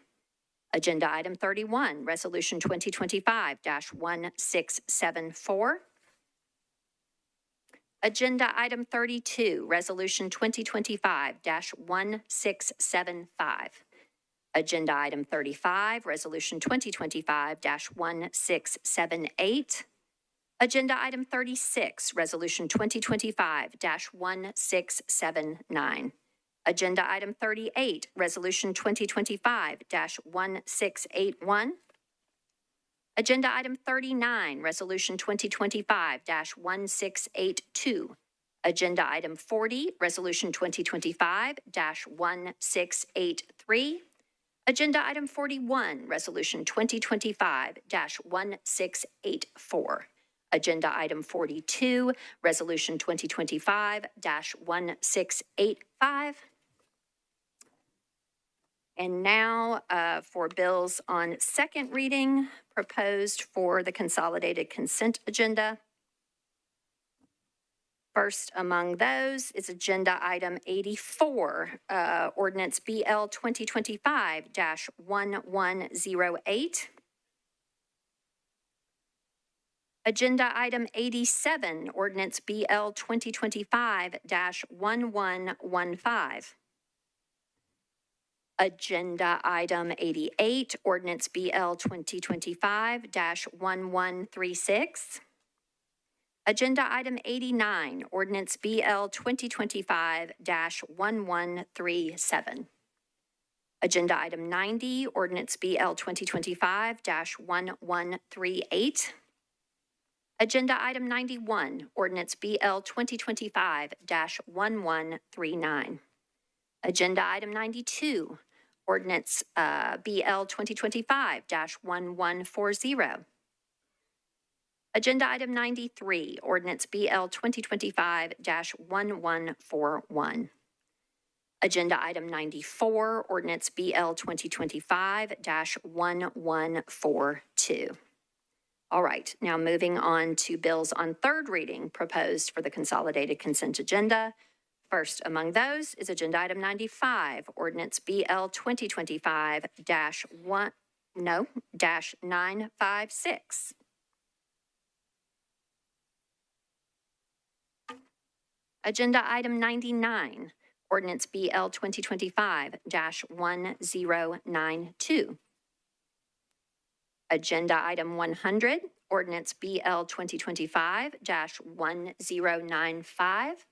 Agenda item 31, resolution 2025-1674. Agenda item 32, resolution 2025-1675. Agenda item 35, resolution 2025-1678. Agenda item 36, resolution 2025-1679. Agenda item 38, resolution 2025-1681. Agenda item 39, resolution 2025-1682. Agenda item 40, resolution 2025-1683. Agenda item 41, resolution 2025-1684. Agenda item 42, resolution 2025-1685. And now for bills on second reading proposed for the consolidated consent agenda. First among those is agenda item 84, ordinance BL 2025-1108. Agenda item 87, ordinance BL 2025-1115. Agenda item 88, ordinance BL 2025-1136. Agenda item 89, ordinance BL 2025-1137. Agenda item 90, ordinance BL 2025-1138. Agenda item 91, ordinance BL 2025-1139. Agenda item 92, ordinance BL 2025-1140. Agenda item 93, ordinance BL 2025-1141. Agenda item 94, ordinance BL 2025-1142. All right, now moving on to bills on third reading proposed for the consolidated consent agenda. First among those is agenda item 95, ordinance BL 2025-956. Agenda item 99, ordinance BL 2025-1092. Agenda item 100, ordinance BL 2025-1095.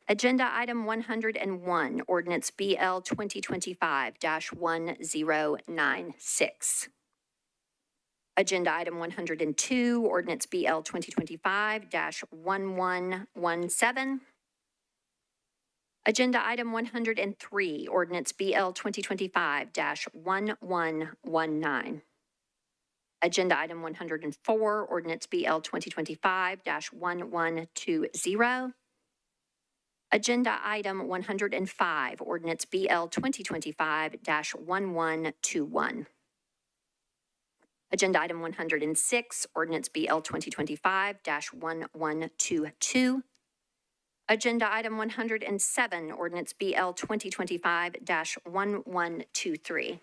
Agenda item 101, ordinance BL 2025-1096. Agenda item 102, ordinance BL 2025-1117. Agenda item 103, ordinance BL 2025-1119. Agenda item 104, ordinance BL 2025-1120. Agenda item 105, ordinance BL 2025-1121. Agenda item 106, ordinance BL 2025-1122. Agenda item 107, ordinance BL 2025-1123.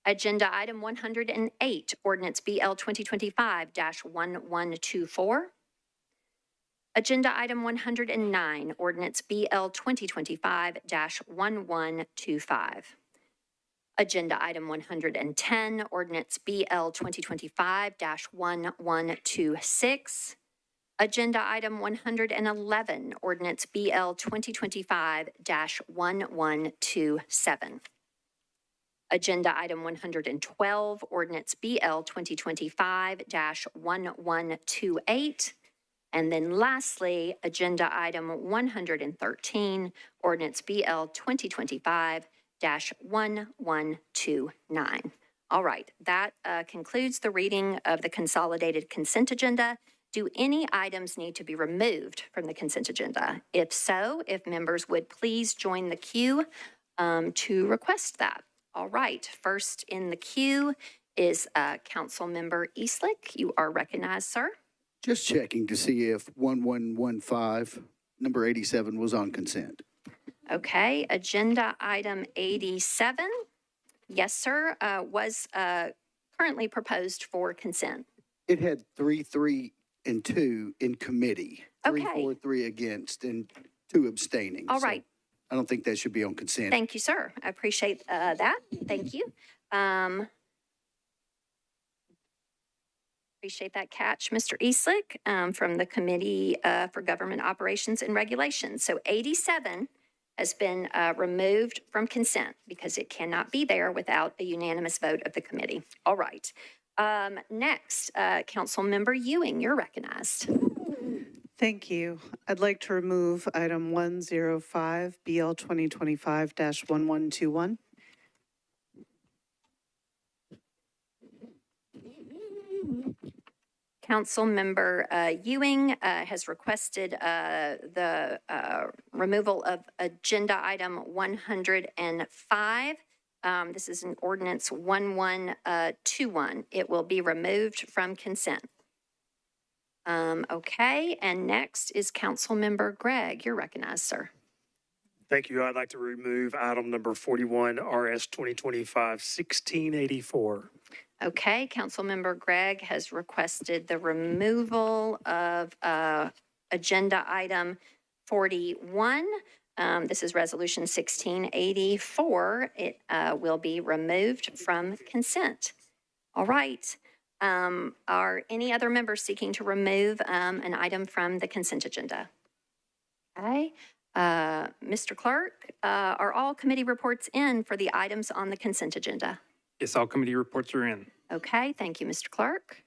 Agenda item 108, ordinance BL 2025-1124. Agenda item 109, ordinance BL 2025-1125. Agenda item 110, ordinance BL 2025-1126. Agenda item 111, ordinance BL 2025-1127. Agenda item 112, ordinance BL 2025-1128. And then lastly, agenda item 113, ordinance BL 2025-1129. All right, that concludes the reading of the consolidated consent agenda. Do any items need to be removed from the consent agenda? If so, if members would please join the queue to request that. All right, first in the queue is Councilmember Eastlick. You are recognized, sir. Just checking to see if 1115, number 87, was on consent. Okay, agenda item 87. Yes, sir, was currently proposed for consent. It had 3, 3, and 2 in committee. Okay. 3, 4, 3 against, and 2 abstaining. All So right. I don't think that should be on consent. Thank you, sir. I appreciate that. Thank you. Appreciate that catch, Mr. Eastlick, from the Committee for Government Operations and Regulations. So 87 has been removed from consent because it cannot be there without a unanimous vote of the committee. All right. Next, Councilmember Ewing, you're recognized. Thank you. I'd like to remove item 105, BL 2025-1121. Councilmember Ewing has requested the removal of agenda item 105. This is an ordinance 1121. It will be removed from consent. Okay, and next is Councilmember Gregg. You're recognized, sir. Thank you. I'd like to remove item number 41, RS 2025-1684. Okay, Councilmember Gregg has requested the removal of agenda item 41. This is Resolution 1684. It will be removed from consent. All right. Are any other members seeking to remove an item from the consent agenda? Okay. Mr. Clerk, are all committee reports in for the items on the consent agenda? Yes, all committee reports are in. Okay, thank you, Mr. Clerk.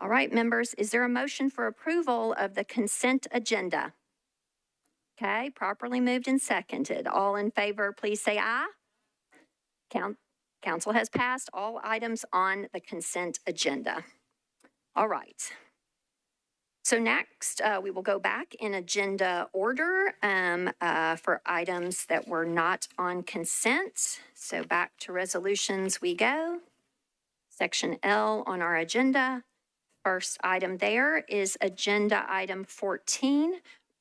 All right, members, is there a motion for approval of the consent agenda? Okay, properly moved and seconded. All in favor, please say aye. Council has passed all items on the consent agenda. All right. So next, we will go back in agenda order for items that were not on consent. So back to resolutions we go. Section L on our agenda. First item there is agenda item 14,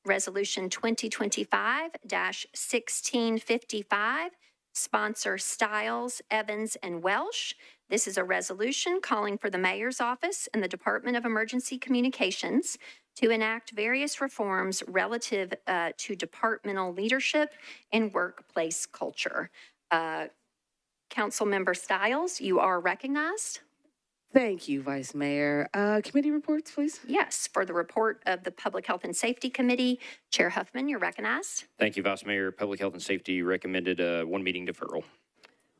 resolution 2025-1655, sponsor Stiles, Evans, and Welsh. This is a resolution calling for the mayor's office and the Department of Emergency Communications to enact various reforms relative to departmental leadership and workplace culture. Councilmember Stiles, you are recognized. Thank you, Vice Mayor. Committee reports, please. Yes, for the report of the Public Health and Safety Committee, Chair Huffman, you're recognized. Thank you, Vice Mayor. Public Health and Safety recommended a one meeting deferral.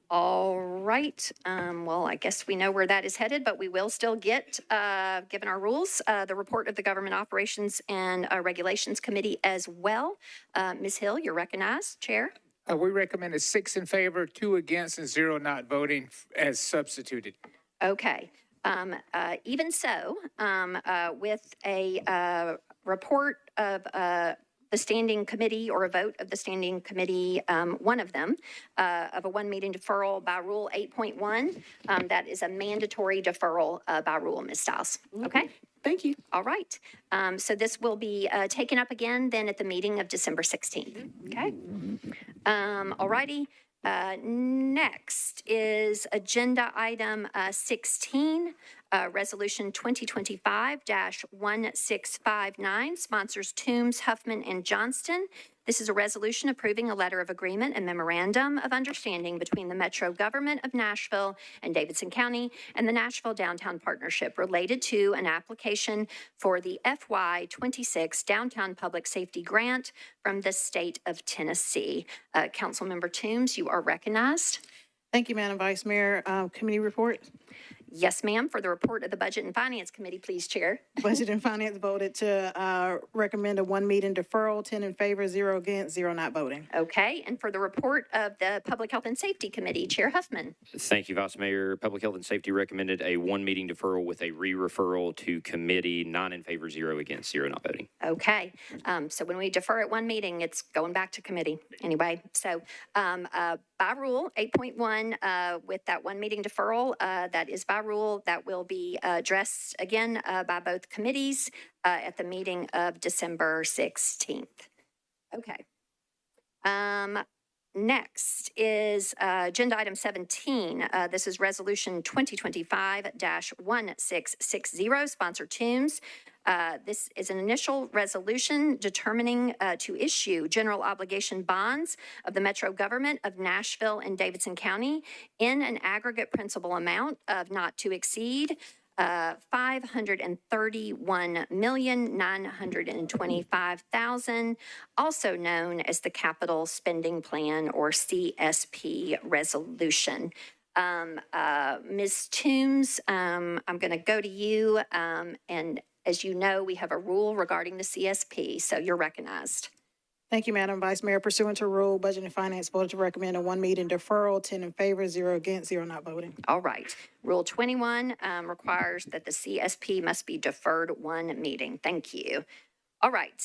All right. Well, I guess we know where that is headed, but we will still get, given our rules, the report of the Government Operations and Regulations Committee as well. Ms. Hill, you're recognized. Chair. We recommended 6 in favor, 2 against, and 0 not voting as substituted. Okay. Even so, with a report of the standing committee or a vote of the standing committee, one of them, of a one meeting deferral by rule 8.1, that is a mandatory deferral by rule, Ms. Stiles. Okay? Thank you. All right. So this will be taken up again then at the meeting of December 16th. Okay? All righty. Next is agenda item 16, resolution 2025-1659, sponsors Toombs, Huffman, and Johnston. This is a resolution approving a letter of agreement and memorandum of understanding between the Metro Government of Nashville and Davidson County and the Nashville Downtown Partnership related to an application for the FY26 Downtown Public Safety Grant from the state of Tennessee. Councilmember Toombs, you are recognized. Thank you, Madam Vice Mayor. Committee report. Yes, ma'am. For the report of the Budget and Finance Committee, please, Chair. Budget and Finance voted to recommend a one meeting deferral, 10 in favor, 0 against, 0 not voting. Okay. And for the report of the Public Health and Safety Committee, Chair Huffman. Thank you, Vice Mayor. Public Health and Safety recommended a one meeting deferral with a re-referral to committee, 9 in favor, 0 against, 0 not voting. Okay. So when we defer at one meeting, it's going back to committee anyway. So by rule 8.1, with that one meeting deferral, that is by rule, that will be addressed again by both committees at the meeting of December 16th. Okay. Next is agenda item 17. This is resolution 2025-1660, sponsor Toombs. This is an initial resolution determining to issue general obligation bonds of the Metro Government of Nashville and Davidson County in an aggregate principal amount of not to exceed $531,925,000, also known as the Capital Spending Plan or CSP resolution. Ms. Toombs, I'm going to go to you, and as you know, we have a rule regarding the CSP, so you're recognized. Thank you, Madam Vice Mayor. Pursuant to rule, Budget and Finance voted to recommend a one meeting deferral, 10 in favor, 0 against, 0 not voting. All right. Rule 21 requires that the CSP must be deferred one meeting. Thank you. All right.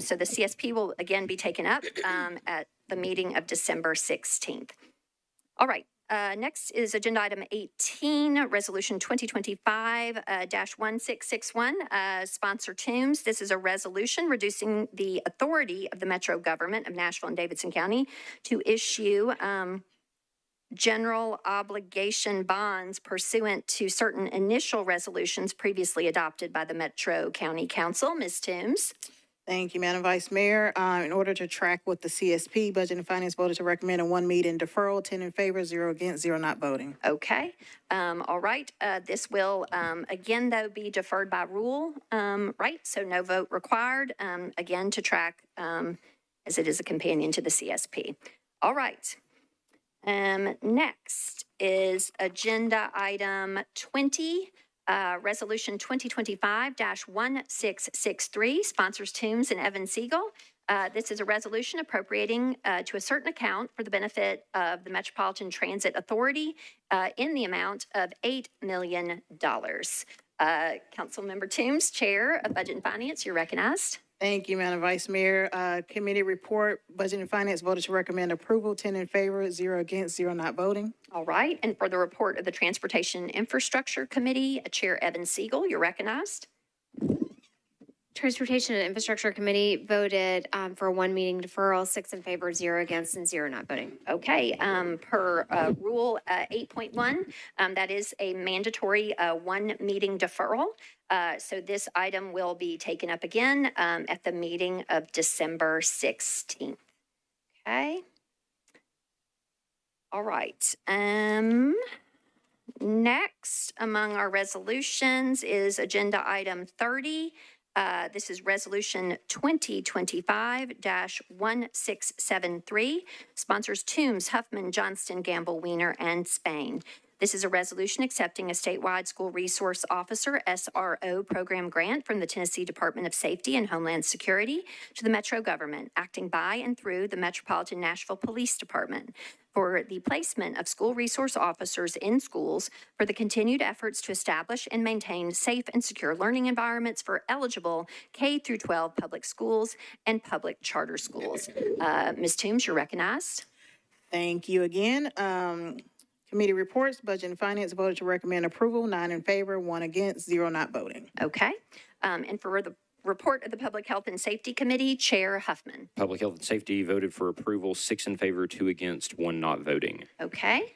So the CSP will again be taken up at the meeting of December 16th. All right. Next is agenda item 18, resolution 2025-1661, sponsor Toombs. This is a resolution reducing the authority of the Metro Government of Nashville and Davidson County to issue general obligation bonds pursuant to certain initial resolutions previously adopted by the Metro County Council. Ms. Toombs. Thank you, Madam Vice Mayor. In order to track with the CSP, Budget and Finance voted to recommend a one meeting deferral, 10 in favor, 0 against, 0 not voting. Okay, all right. This will, again, though, be deferred by rule, right? So no vote required, again, to track as it is a companion to the CSP. All right. Next is agenda item 20, Resolution 2025-1663, sponsors Toombs and Evan Siegel. This is a resolution appropriating to a certain account for the benefit of the Metropolitan Transit Authority in the amount of $8 million. Councilmember Toombs, Chair of Budget and Finance, you're recognized. Thank you, Madam Vice Mayor. Committee report, Budget and Finance voted to recommend approval, 10 in favor, 0 against, 0 not voting. All right, and for the report of the Transportation and Infrastructure Committee, Chair Evan Siegel, you're recognized. Transportation and Infrastructure Committee voted for a one meeting deferral, 6 in favor, 0 against, and 0 not voting. Okay, per Rule 8.1, that is a mandatory one meeting deferral. So this item will be taken up again at the meeting of December 16th. Okay. All right. Next among our resolutions is agenda item 30. This is Resolution 2025-1673, sponsors Toombs, Huffman, Johnston, Gamble, Weiner, and Spain. This is a resolution accepting a statewide school resource officer, SRO, program grant from the Tennessee Department of Safety and Homeland Security to the Metro government, acting by and through the Metropolitan Nashville Police Department for the placement of school resource officers in schools for the continued efforts to establish and maintain safe and secure learning environments for eligible K through 12 public schools and public charter schools. Ms. Toombs, you're recognized. Thank you again. Committee reports, Budget and Finance voted to recommend approval, 9 in favor, 1 against, 0 not voting. Okay. And for the report of the Public Health and Safety Committee, Chair Huffman. Public Health and Safety voted for approval, 6 in favor, 2 against, 1 not voting. Okay.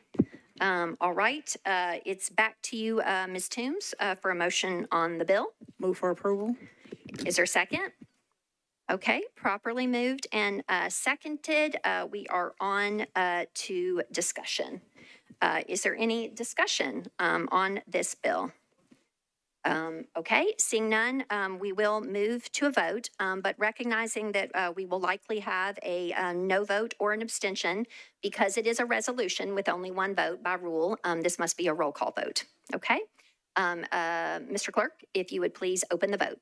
All right. It's back to you, Ms. Toombs, for a motion on the bill. Move for approval. Is there a second? Okay, properly moved and seconded. We are on to discussion. Is there any discussion on this bill? Okay, seeing none, we will move to a vote, but recognizing that we will likely have a no vote or an abstention because it is a resolution with only one vote by rule. This must be a roll call vote. Okay, Mr. Clerk, if you would please open the vote.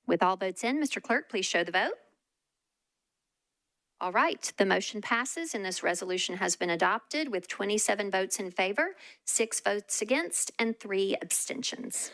With all votes in, Mr. Clerk, please show the vote. All right, the motion passes and this resolution has been adopted with 27 votes in favor, 6 votes against, and 3 abstentions.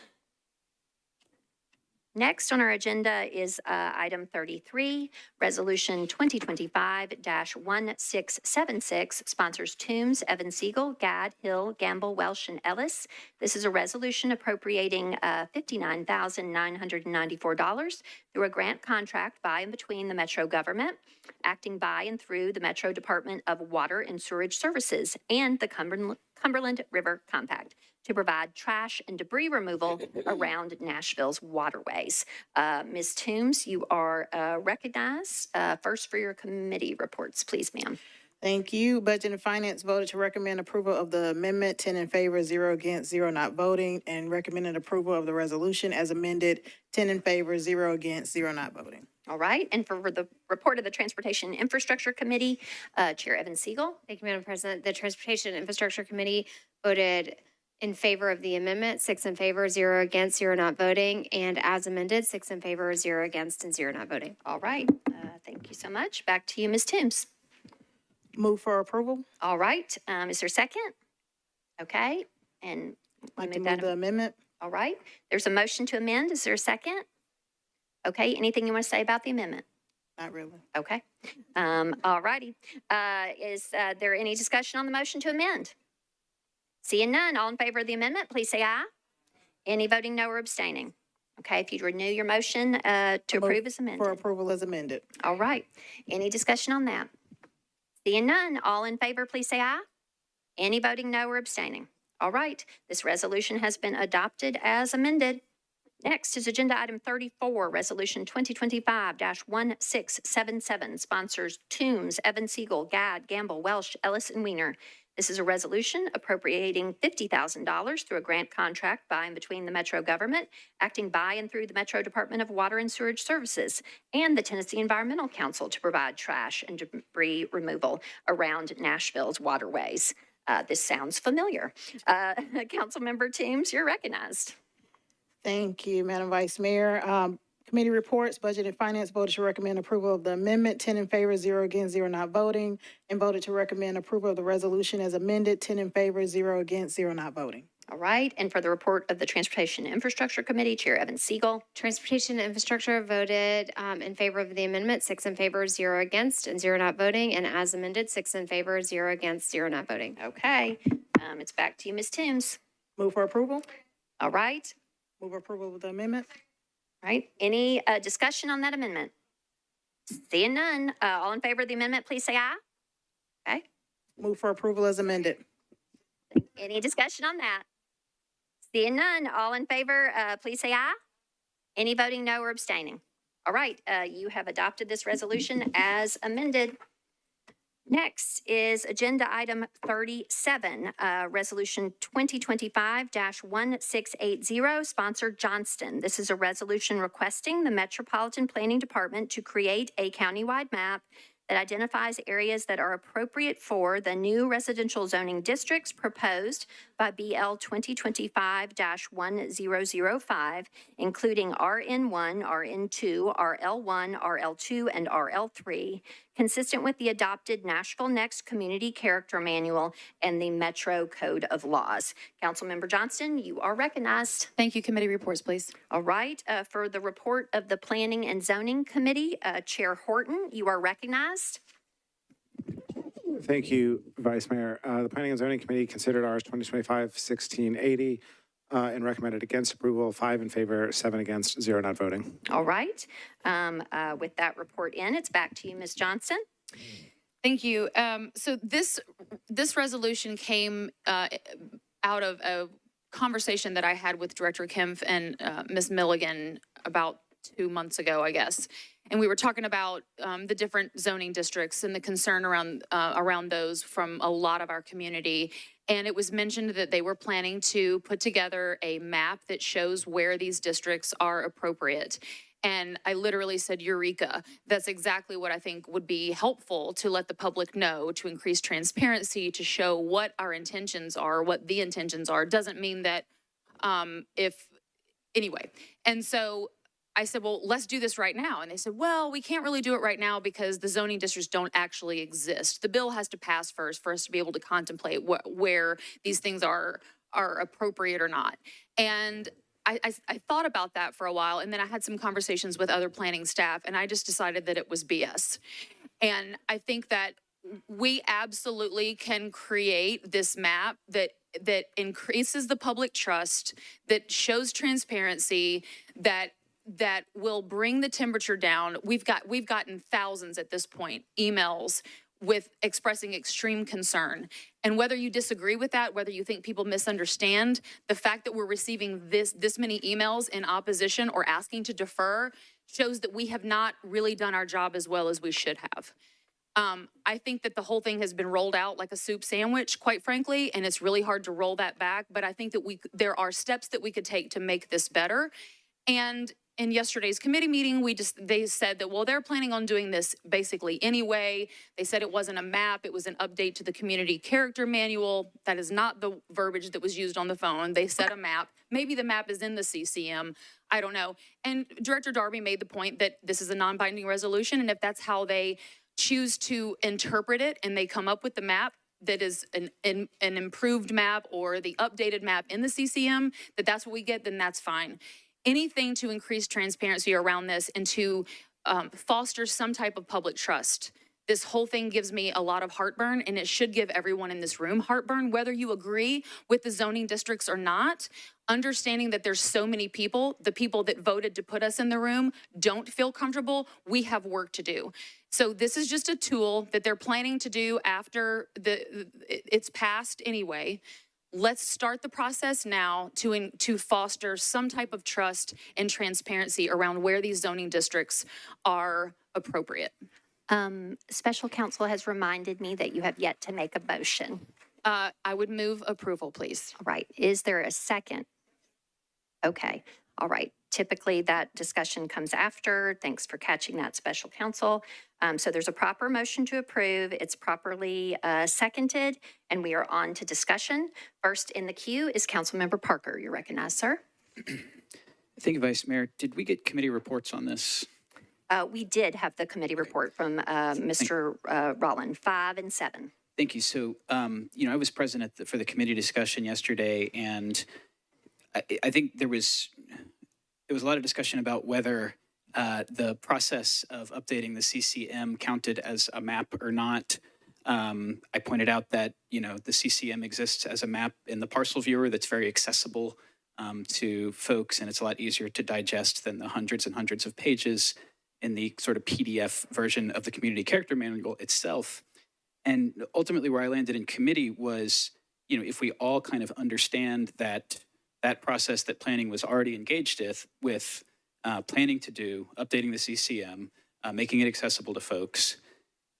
Next on our agenda is item 33, Resolution 2025-1676, sponsors Toombs, Evan Siegel, Gadd, Hill, Gamble, Welsh, and Ellis. This is a resolution appropriating $59,994 through a grant contract by and between the Metro government, acting by and through the Metro Department of Water and Sewerage Services and the Cumberland River Compact to provide trash and debris removal around Nashville's waterways. Ms. Toombs, you are recognized first for your committee reports, please, ma'am. Thank you. Budget and Finance voted to recommend approval of the amendment, 10 in favor, 0 against, 0 not voting, and recommended approval of the resolution as amended, 10 in favor, 0 against, 0 not voting. All right, and for the report of the Transportation and Infrastructure Committee, Chair Evan Siegel. Thank you, Madam President. The Transportation and Infrastructure Committee voted in favor of the amendment, 6 in favor, 0 against, 0 not voting, and as amended, 6 in favor, 0 against, and 0 not voting. All right, thank you so much. Back to you, Ms. Toombs. Move for approval. All right, is there a second? Okay, and Like to Made that move the amendment? All right. There's a motion to amend. Is there a second? Okay. Anything you want to say about the amendment? Not really. Okay. All righty. Is there any discussion on the motion to amend? Seeing none, all in favor of the amendment, please say aye. Any voting no or abstaining? Okay, if you'd renew your motion to approve as amended. For approval as amended. All right. Any discussion on that? Seeing none, all in favor, please say aye. Any voting no or abstaining? All right. This resolution has been adopted as amended. Next is Agenda Item 34, Resolution 2025-1677, sponsors Toombs, Evan Siegel, Gadd, Gamble, Welsh, Ellis, and Weiner. This is a resolution appropriating $50,000 through a grant contract by and between the Metro government, acting by and through the Metro Department of Water and Sewerage Services, and the Tennessee Environmental Council to provide trash and debris removal around Nashville's waterways. This sounds familiar. Councilmember Toombs, you're recognized. Thank you, Madam Vice Mayor. Committee reports, Budget and Finance voted to recommend approval of the amendment, 10 in favor, 0 against, 0 not voting, and voted to recommend approval of the resolution as amended, 10 in favor, 0 against, 0 not voting. All right, and for the report of the Transportation and Infrastructure Committee, Chair Evan Siegel. Transportation and Infrastructure voted in favor of the amendment, 6 in favor, 0 against, and 0 not voting. And as amended, 6 in favor, 0 against, 0 not voting. Okay, it's back to you, Ms. Toombs. Move for approval. All right. Move approval of the amendment. All right, any discussion on that amendment? Seeing none, all in favor of the amendment, please say aye. Okay, Move for approval as amended. any discussion on that? Seeing none, all in favor, please say aye. Any voting no or abstaining? All right, you have adopted this resolution as amended. Next is Agenda Item 37, Resolution 2025-1680, sponsored Johnston. This is a resolution requesting the Metropolitan Planning Department to create a countywide map that identifies areas that are appropriate for the new residential zoning districts proposed by BL 2025-1005, including RN1, RN2, RL1, RL2, and RL3, consistent with the adopted Nashville Next Community Character Manual and the Metro Code of Laws. Councilmember Johnston, you are recognized. Thank you. Committee reports, please. All right. For the report of the Planning and Zoning Committee, Chair Horton, you are recognized. Thank you, Vice Mayor. The Planning and Zoning Committee considered ours 2025-1680 and recommended against approval, 5 in favor, 7 against, 0 not voting. All right. With that report in, it's back to you, Ms. Johnson. Thank you. So this resolution came out of a conversation that I had with Director Kempf and Ms. Milligan about 2 months ago, I guess. And we were talking about the different zoning districts and the concern around those from a lot of our community. And it was mentioned that they were planning to put together a map that shows where these districts are appropriate. And I literally said, Eureka. That's exactly what I think would be helpful to let the public know, to increase transparency, to show what our intentions are, what the intentions are. Doesn't mean that anyway. And so I said, well, let's do this right now. And they said, well, we can't really do it right now because the zoning districts don't actually exist. The bill has to pass first for us to be able to contemplate where these things are appropriate or not. And I thought about that for a while, and then I had some conversations with other planning staff, and I just decided that it was BS. And I think that we absolutely can create this map that increases the public trust, that shows transparency, that will bring the temperature down. We've gotten thousands at this point, emails with expressing extreme concern. And whether you disagree with that, whether you think people misunderstand, the fact that we're receiving this many emails in opposition or asking to defer shows that we have not really done our job as well as we should have. I think that the whole thing has been rolled out like a soup sandwich, quite frankly, and it's really hard to roll that back. But I think that there are steps that we could take to make this better. And in yesterday's committee meeting, they said that, well, they're planning on doing this basically anyway. They said it wasn't a map, it was an update to the community character manual. That is not the verbiage that was used on the phone. They said a map. Maybe the map is in the CCM. I don't know. And Director Darby made the point that this is a non-binding resolution, and if that's how they choose to interpret it and they come up with the map, that is an improved map or the updated map in the CCM, that's what we get, then that's fine. Anything to increase transparency around this and to foster some type of public trust. This whole thing gives me a lot of heartburn, and it should give everyone in this room heartburn, whether you agree with the zoning districts or not. Understanding that there's so many people, the people that voted to put us in the room don't feel comfortable. We have work to do. So this is just a tool that they're planning to do after it's passed anyway. Let's start the process now to foster some type of trust and transparency around where these zoning districts are appropriate. Special counsel has reminded me that you have yet to make a motion. I would move approval, please. All right. Is there a second? Okay. All right. Typically, that discussion comes after. Thanks for catching that, special counsel. So there's a proper motion to approve. It's properly seconded, and we are on to discussion. First in the queue is Councilmember Parker. You're recognized, sir. Thank you, Vice Mayor. Did we get committee reports on this? We did have the committee report from Mr. Rollin, 5 and 7. Thank you. So, I was present for the committee discussion yesterday, and I think there was a lot of discussion about whether the process of updating the CCM counted as a map or not. I pointed out that, the CCM exists as a map in the parcel viewer that's very accessible to folks, and it's a lot easier to digest than the hundreds and hundreds of pages in the sort of PDF version of the community character manual itself. And ultimately where I landed in committee was, if we all kind of understand that process that planning was already engaged with planning to do, updating the CCM, making it accessible to folks,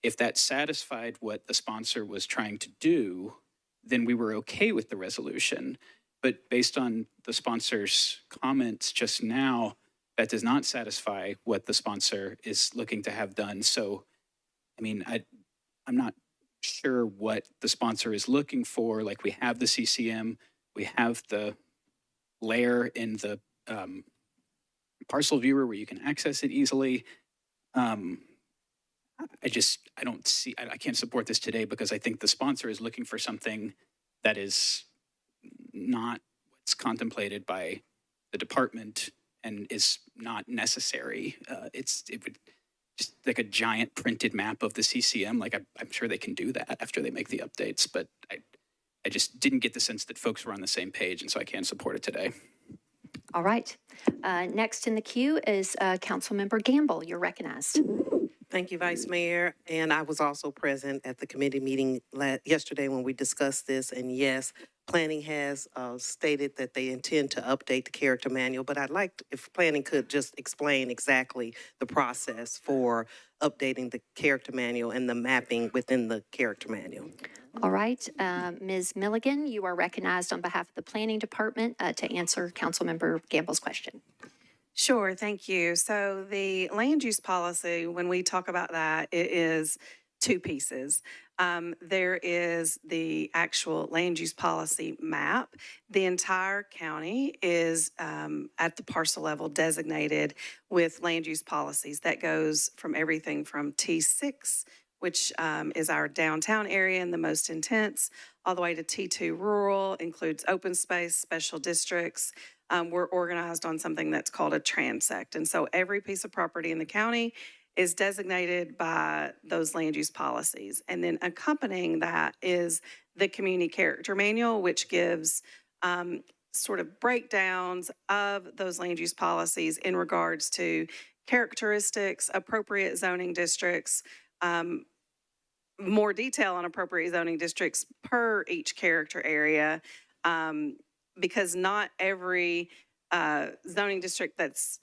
if that satisfied what the sponsor was trying to do, then we were okay with the resolution. But based on the sponsor's comments just now, that does not satisfy what the sponsor is looking to have done. So, I'm not sure what the sponsor is looking for. Like, we have the CCM, we have the layer in the parcel viewer where you can access it easily. I can't support this today because I think the sponsor is looking for something that is not what's contemplated by the department and is not necessary. It would just like a giant printed map of the CCM. Like, I'm sure they can do that after they make the updates, but I just didn't get the sense that folks were on the same page, and so I can't support it today. All right. Next in the queue is Councilmember Gamble. You're recognized. Thank you, Vice Mayor. And I was also present at the committee meeting yesterday when we discussed this. And yes, planning has stated that they intend to update the character manual, but I'd like if planning could just explain exactly the process for updating the character manual and the mapping within the character manual. All right. Ms. Milligan, you are recognized on behalf of the Planning Department to answer Councilmember Gamble's question. Sure, thank you. So the land use policy, when we talk about that, it is two pieces. There is the actual land use policy map. The entire county is at the parcel level designated with land use policies. That goes from everything from T6, which is our downtown area and the most intense, all the way to T2 rural, includes open space, special districts. We're organized on something that's called a transect. And so every piece of property in the county is designated by those land use policies. And then accompanying that is the community character manual, which gives sort of breakdowns of those land use policies in regards to characteristics, appropriate zoning districts, more detail on appropriate zoning districts per each character area. Because not every zoning district that's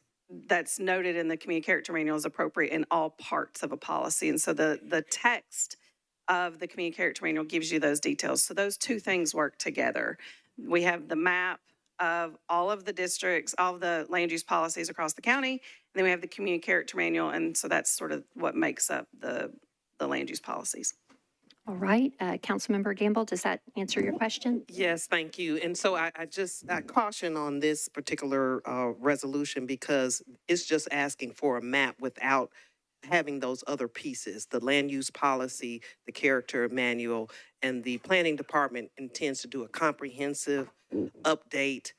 noted in the community character manual is appropriate in all parts of a policy. And so the text of the community character manual gives you those details. So those two things work together. We have the map of all of the districts, all of the land use policies across the county, and then we have the community character manual. And so that's sort of what makes up the land use policies. All right. Councilmember Gamble, does that answer your question? Yes, thank you. And so I caution on this particular resolution because it's just asking for a map without having those other pieces, the land use policy, the character manual, and the planning department intends to do a comprehensive update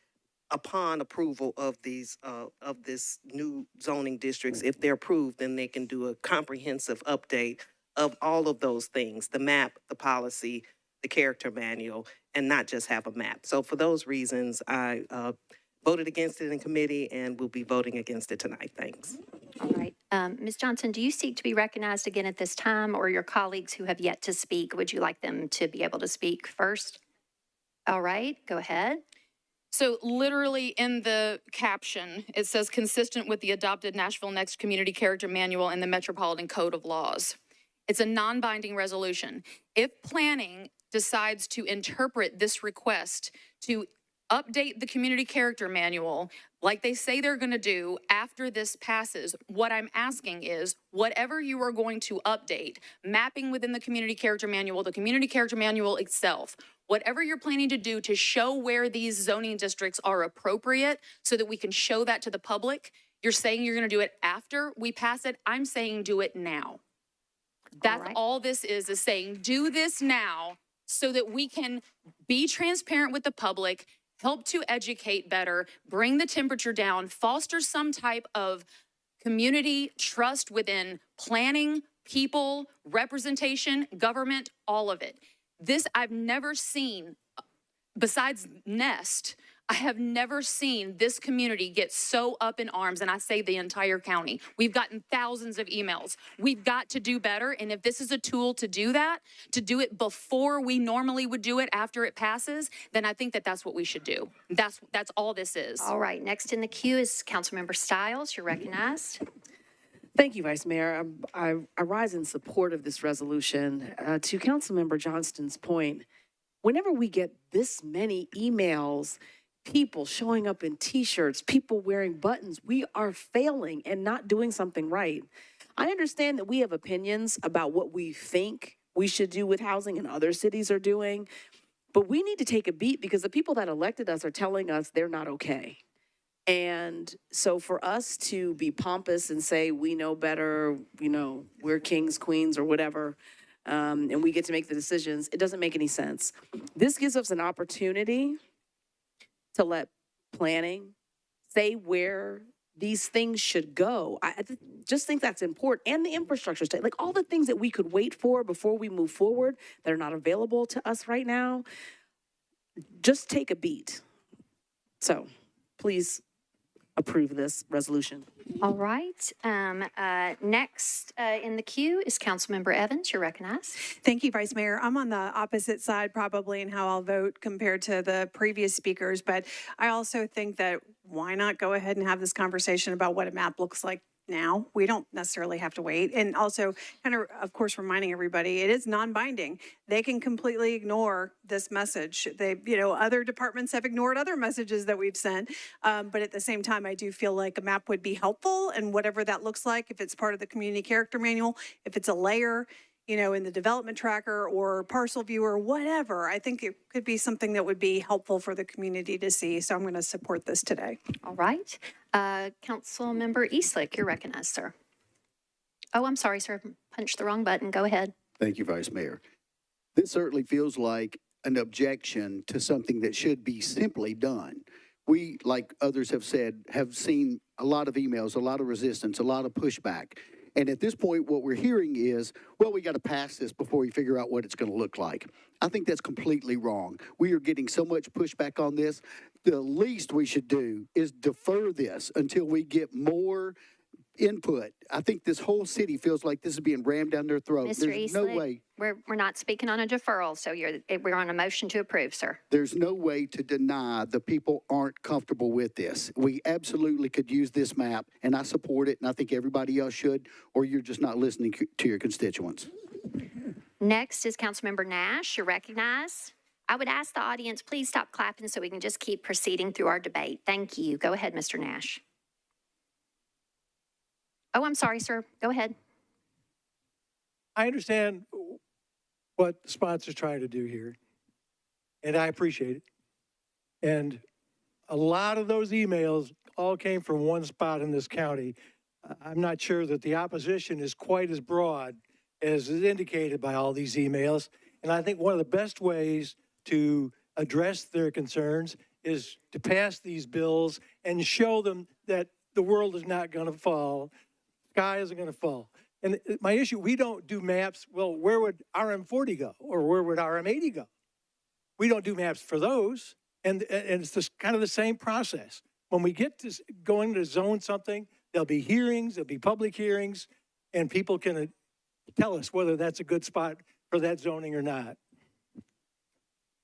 upon approval of these, of this new zoning districts. If they're approved, then they can do a comprehensive update of all of those things, the map, the policy, the character manual, and not just have a map. So for those reasons, I voted against it in committee and will be voting against it tonight. Thanks. All right. Ms. Johnson, do you seek to be recognized again at this time, or your colleagues who have yet to speak, would you like them to be able to speak first? All right, go ahead. So literally in the caption, it says consistent with the adopted Nashville Next Community Character Manual and the Metropolitan Code of Laws. It's a non-binding resolution. If planning decides to interpret this request to update the community character manual like they say they're going to do after this passes, what I'm asking is whatever you are going to update, mapping within the community character manual itself, whatever you're planning to do to show where these zoning districts are appropriate so that we can show that to the public. You're saying you're going to do it after we pass it. I'm saying do it now. That's all this is saying do this now so that we can be transparent with the public, help to educate better, bring the temperature down, foster some type of community trust within planning, people, representation, government, all of it. This I've never seen, besides Nest, I have never seen this community get so up in arms, and I say the entire county. We've gotten thousands of emails. We've got to do better, and if this is a tool to do that, to do it before we normally would do it after it passes, then I think that that's what we should do. That's all this is. All right, next in the queue is Councilmember Stiles. You're recognized. Thank you, Vice Mayor. I rise in support of this resolution. To Councilmember Johnston's point, whenever we get this many emails, people showing up in T-shirts, people wearing buttons, we are failing and not doing something right. I understand that we have opinions about what we think we should do with housing and other cities are doing, but we need to take a beat because the people that elected us are telling us they're not okay. And so for us to be pompous and say we know better, you know, we're kings, queens, or whatever, and we get to make the decisions, it doesn't make any sense. This gives us an opportunity to let planning say where these things should go. I just think that's important. And the infrastructure state, like all the things that we could wait for before we move forward that are not available to us right now, just take a beat. So please approve this resolution. All right. Next in the queue is Councilmember Evans. You're recognized. Thank you, Vice Mayor. I'm on the opposite side probably in how I'll vote compared to the previous speakers, but I also think that why not go ahead and have this conversation about what a map looks like now? We don't necessarily have to wait. And also kind of course, reminding everybody, it is non-binding. They can completely ignore this message. They, you know, other departments have ignored other messages that we've sent. But at the same time, I do feel like a map would be helpful, and whatever that looks like, if it's part of the community character manual, if it's a layer, you know, in the development tracker or parcel viewer, whatever, I think it could be something that would be helpful for the community to see. So I'm going to support this today. All right. Councilmember Eastlick, you're recognized, sir. Oh, I'm sorry, sir. Punched the wrong button. Go ahead. Thank you, Vice Mayor. This certainly feels like an objection to something that should be simply done. We, like others have said, have seen a lot of emails, a lot of resistance, a lot of pushback. And at this point, what we're hearing is, well, we got to pass this before we figure out what it's going to look like. I think that's completely wrong. We are getting so much pushback on this. The least we should do is defer this until we get more input. I think this whole city feels like this is being rammed down their throat. Mr. There's no Eastlick, way. we're not speaking on a deferral, so we're on a motion to approve, sir. There's no way to deny the people aren't comfortable with this. We absolutely could use this map, and I support it, and I think everybody else should, or you're just not listening to your constituents. Next is Councilmember Nash. You're recognized. I would ask the audience, please stop clapping so we can just keep proceeding through our debate. Thank you. Go ahead, Mr. Nash. Oh, I'm sorry, sir. Go ahead. I understand what the sponsor's trying to do here, and I appreciate it. And a lot of those emails all came from one spot in this county, I'm not sure that the opposition is quite as broad as is indicated by all these emails. And I think one of the best ways to address their concerns is to pass these bills and show them that the world is not going to fall, sky isn't going to fall. And my issue, we don't do maps. Well, where would RM40 go, or where would RM80 go? We don't do maps for those, and it's just kind of the same process. When we get to going to zone something, there'll be hearings, there'll be public hearings, and people can tell us whether that's a good spot for that zoning or not.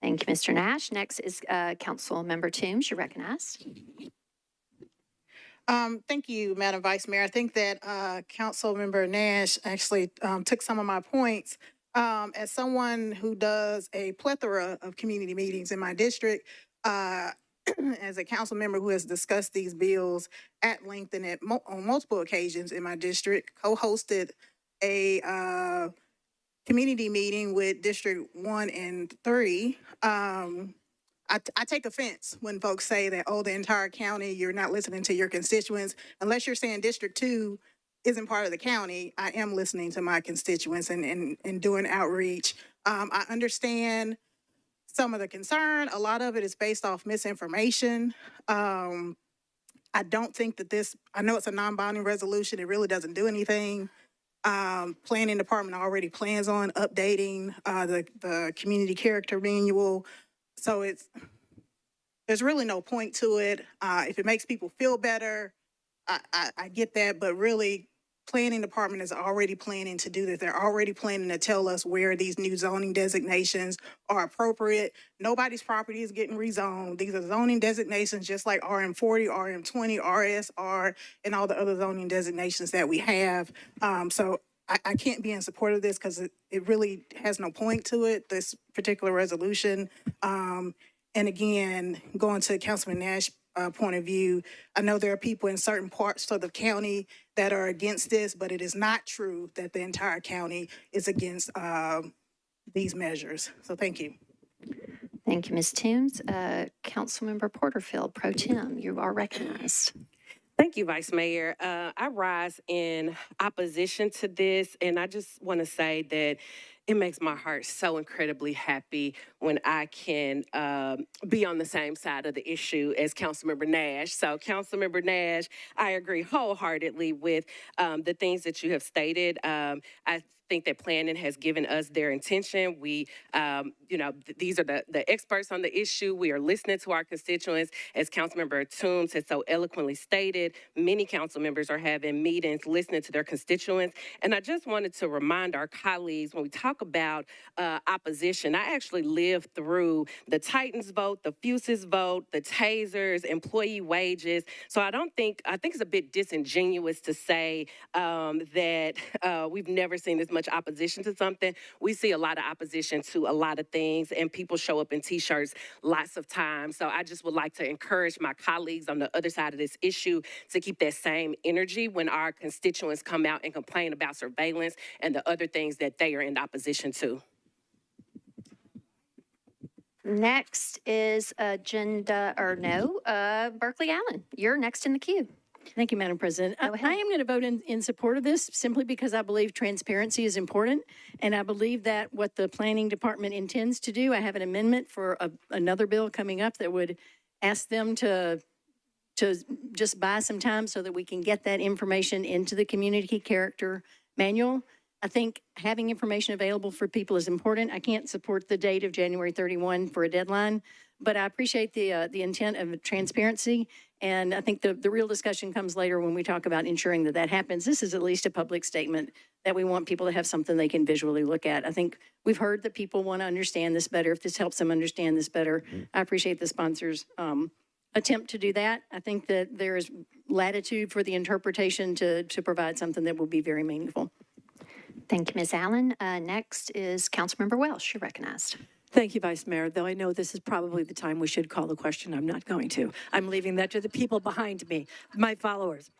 Thank you, Mr. Nash. Next is Council Member Toombs. You're recognized. Thank you, Madam Vice Mayor. I think that Councilmember Nash actually took some of my points. As someone who does a plethora of community meetings in my district, as a council member who has discussed these bills at length and on multiple occasions in my district, co-hosted a community meeting with District 1 and 3. I take offense when folks say that, oh, the entire county, you're not listening to your constituents. Unless you're saying District 2 isn't part of the county, I am listening to my constituents and doing outreach. I understand some of the concern. A lot of it is based off misinformation. I don't think that I know it's a non-binding resolution. It really doesn't do anything. Planning department already plans on updating the community character manual. So there's really no point to it. If it makes people feel better, I get that, but really planning department is already planning to do this. They're already planning to tell us where these new zoning designations are appropriate. Nobody's property is getting rezoned. These are zoning designations just like RM40, RM20, RSR, and all the other zoning designations that we have. So I can't be in support of this because it really has no point to it, this particular resolution. And again, going to Councilman Nash's point of view, I know there are people in certain parts of the county that are against this, but it is not true that the entire county is against these measures. So thank you. Thank you, Ms. Toombs. Councilmember Porterfield, Pro Tem, you are recognized. Thank you, Vice Mayor. I rise in opposition to this, and I just want to say that it makes my heart so incredibly happy when I can be on the same side of the issue as Councilmember Nash. So, Councilmember Nash, I agree wholeheartedly with the things that you have stated. I think that planning has given us their intention. We, these are the experts on the issue. We are listening to our constituents. As Councilmember Toombs has so eloquently stated, many council members are having meetings, listening to their constituents. And I just wanted to remind our colleagues, when we talk about opposition, I actually lived through the Titans vote, the Fuses vote, the tasers, employee wages. So I think it's a bit disingenuous to say that we've never seen this much opposition to something. We see a lot of opposition to a lot of things, and people show up in t-shirts lots of times. So I just would like to encourage my colleagues on the other side of this issue to keep that same energy when our constituents come out and complain about surveillance and the other things that they are in opposition to. Next is Berkeley Allen. You're next in the queue. Thank you, Madam President. I am going to vote in support of this simply because I believe transparency is important, and I believe that what the planning department intends to do, I have an amendment for another bill coming up that would ask them to just buy some time so that we can get that information into the community character manual. I think having information available for people is important. I can't support the date of January 31 for a deadline, but I appreciate the intent of transparency. And I think the real discussion comes later when we talk about ensuring that that happens. This is at least a public statement that we want people to have something they can visually look at. I think we've heard that people want to understand this better. If this helps them understand this better, I appreciate the sponsors' attempt to do that. I think that there is latitude for the interpretation to provide something that will be very meaningful. Thank you, Ms. Allen. Next is Councilmember Welsh. You're recognized. Thank you, Vice Mayor. Though I know this is probably the time we should call the question, I'm not going to. I'm leaving that to the people behind me, my followers.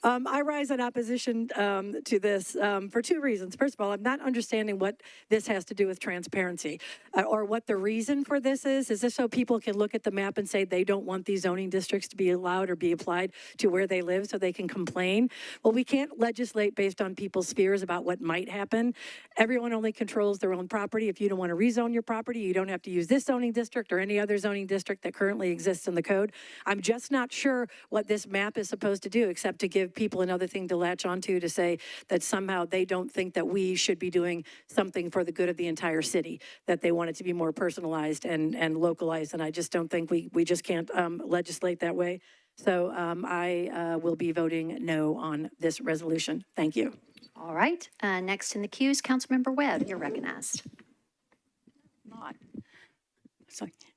I rise in opposition to this for two reasons. First of all, I'm not understanding what this has to do with transparency or what the reason for this is. Is this so people can look at the map and say they don't want these zoning districts to be allowed or be applied to where they live so they can complain? Well, we can't legislate based on people's fears about what might happen. Everyone only controls their own property. If you don't want to rezone your property, you don't have to use this zoning district or any other zoning district that currently exists in the code. I'm just not sure what this map is supposed to do except to give people another thing to latch onto to say that somehow they don't think that we should be doing something for the good of the entire city, that they want it to be more personalized and localized. And I just don't think we just can't legislate that way. So I will be voting no on this resolution. Thank you. All right. Next in the queue is Councilmember Webb. You're recognized.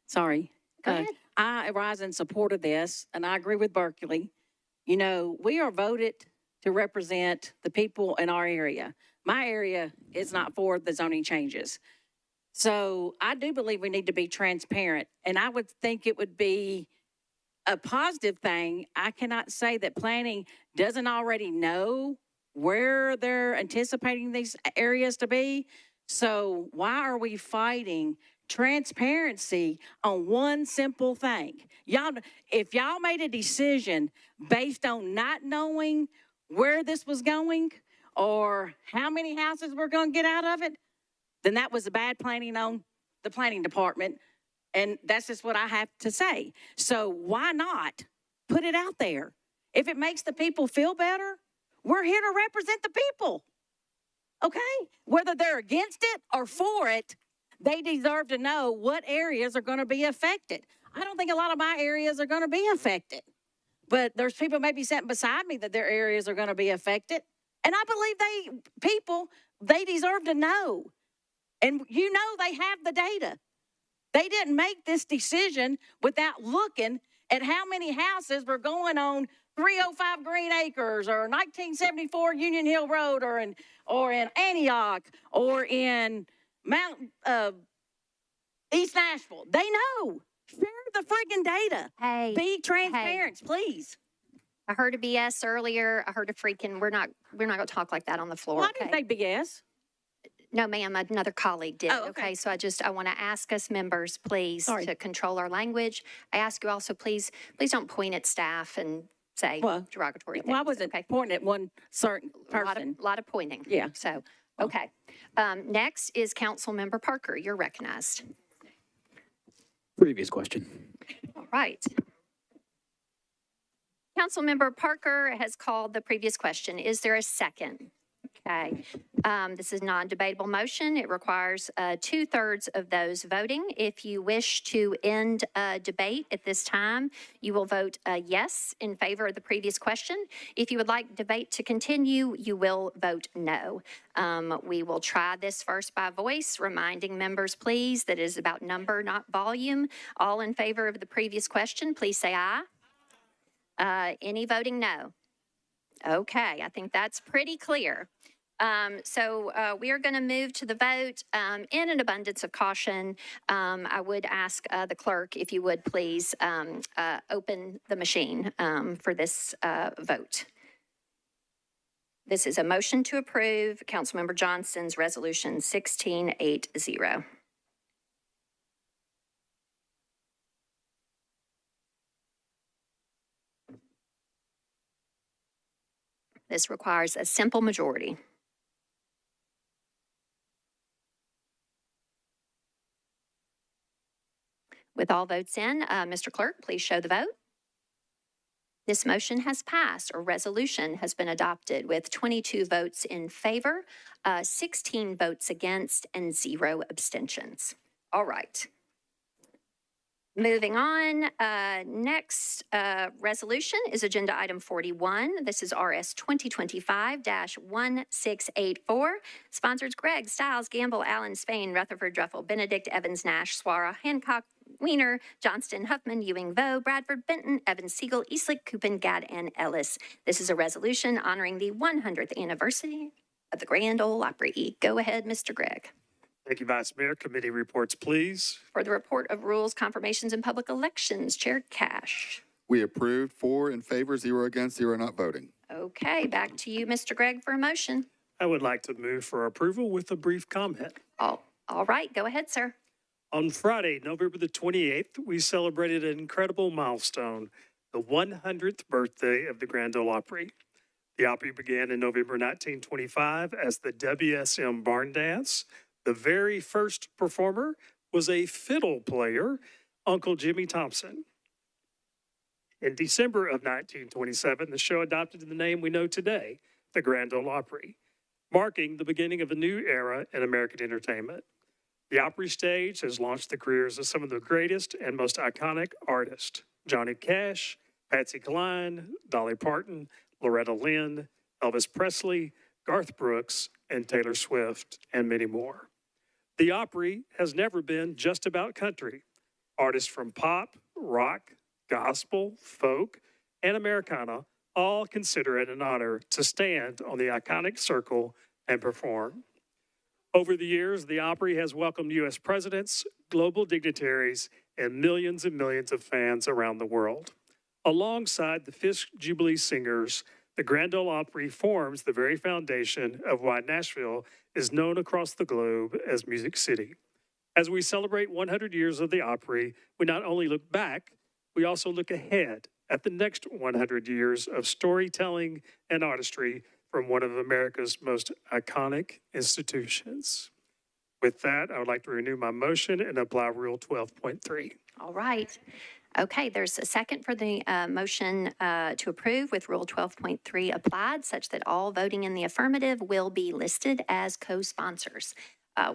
Sorry. Go ahead. I rise in support of this, and I agree with Berkeley. You know, we are voted to represent the people in our area. My area is not for the zoning changes. So I do believe we need to be transparent, and I would think it would be a positive thing. I cannot say that planning doesn't already know where they're anticipating these areas to be. So why are we fighting transparency on one simple thing? Y'all, if y'all made a decision based on not knowing where this was going or how many houses we're going to get out of it, then that was bad planning on the planning department. And that's just what I have to say. So why not put it out there? If it makes the people feel better, we're here to represent the people. Okay? Whether they're against it or for it, they deserve to know what areas are going to be affected. I don't think a lot of my areas are going to be affected. But there's people maybe sitting beside me that their areas are going to be affected. And I believe they deserve to know. And you know they have the data. They didn't make this decision without looking at how many houses were going on 305 Green Acres or 1974 Union Hill Road or in Antioch or in East Nashville. They know. Share the friggin' data. Hey. Be transparent, please. I heard a BS earlier. I heard a freaking, we're not going to talk like that on the floor. Well, I didn't say BS. No, ma'am, another colleague did. Oh, okay. So I want to ask us members, please, to control our language. I ask you also, please don't point at staff and say derogatory things. Well, I wasn't pointing at one certain person. A lot of pointing. Yeah. So, okay. Next is Councilmember Parker. You're recognized. Previous question. All right. Councilmember Parker has called the previous question. Is there a second? Okay. This is non-debatable motion. It requires 2/3 of those voting. If you wish to end debate at this time, you will vote yes in favor of the previous question. If you would like debate to continue, you will vote no. We will try this first by voice, reminding members, please, that it is about number, not volume. All in favor of the previous question, please say aye. Any voting no? Okay, I think that's pretty clear. So we are going to move to the vote. In an abundance of caution, I would ask the clerk, if you would please open the machine for this vote. This is a motion to approve Councilmember Johnson's resolution 1680. This requires a simple majority. With all votes in, Mr. Clerk, please show the vote. This motion has passed, or resolution has been adopted with 22 votes in favor, 16 votes against, and 0 abstentions. All right. Moving on, next resolution is agenda item 41. This is RS 2025-1684. Sponsors Gregg, Stiles, Gamble, Allen, Spain, Rutherford, Druffel, Benedict, Evans, Nash, Swara, Hancock, Wiener, Johnston, Huffman, Ewing, Vo, Bradford, Benton, Evans, Siegel, Eastlick, Coopin, Gadd, and Ellis. This is a resolution honoring the 100th anniversary of the Grand Ole Opry. Go ahead, Mr. Gregg. Thank you, Vice Mayor. Committee reports, please. For the report of rules, confirmations, and public elections, Chair Cash. We approved 4 in favor, 0 against, 0 not voting. Okay, back to you, Mr. Gregg, for a motion. I would like to move for approval with a brief comment. All right, go ahead, sir. On Friday, November the 28th, we celebrated an incredible milestone, the 100th birthday of the Grand Ole Opry. The Opry began in November 1925 as the WSM Barn Dance. The very first performer was a fiddle player, Uncle Jimmy Thompson. In December of 1927, the show adopted the name we know today, the Grand Ole Opry, marking the beginning of a new era in American entertainment. The Opry stage has launched the careers of some of the greatest and most iconic artists: Johnny Cash, Patsy Cline, Dolly Parton, Loretta Lynn, Elvis Presley, Garth Brooks, and Taylor Swift, and many more. The Opry has never been just about country. Artists from pop, rock, gospel, folk, and Americana all consider it an honor to stand on the iconic circle and perform. Over the years, the Opry has welcomed U.S. presidents, global dignitaries, and millions of fans around the world. Alongside the Fisk Jubilee Singers, the Grand Ole Opry forms the very foundation of why Nashville is known across the globe as Music City. As we celebrate 100 years of the Opry, we not only look back, we also look ahead at the next 100 years of storytelling and artistry from one of America's most iconic institutions. With that, I would like to renew my motion and apply Rule 12.3. All right. Okay, there's a second for the motion to approve with Rule 12.3 applied, such that all voting in the affirmative will be listed as co-sponsors.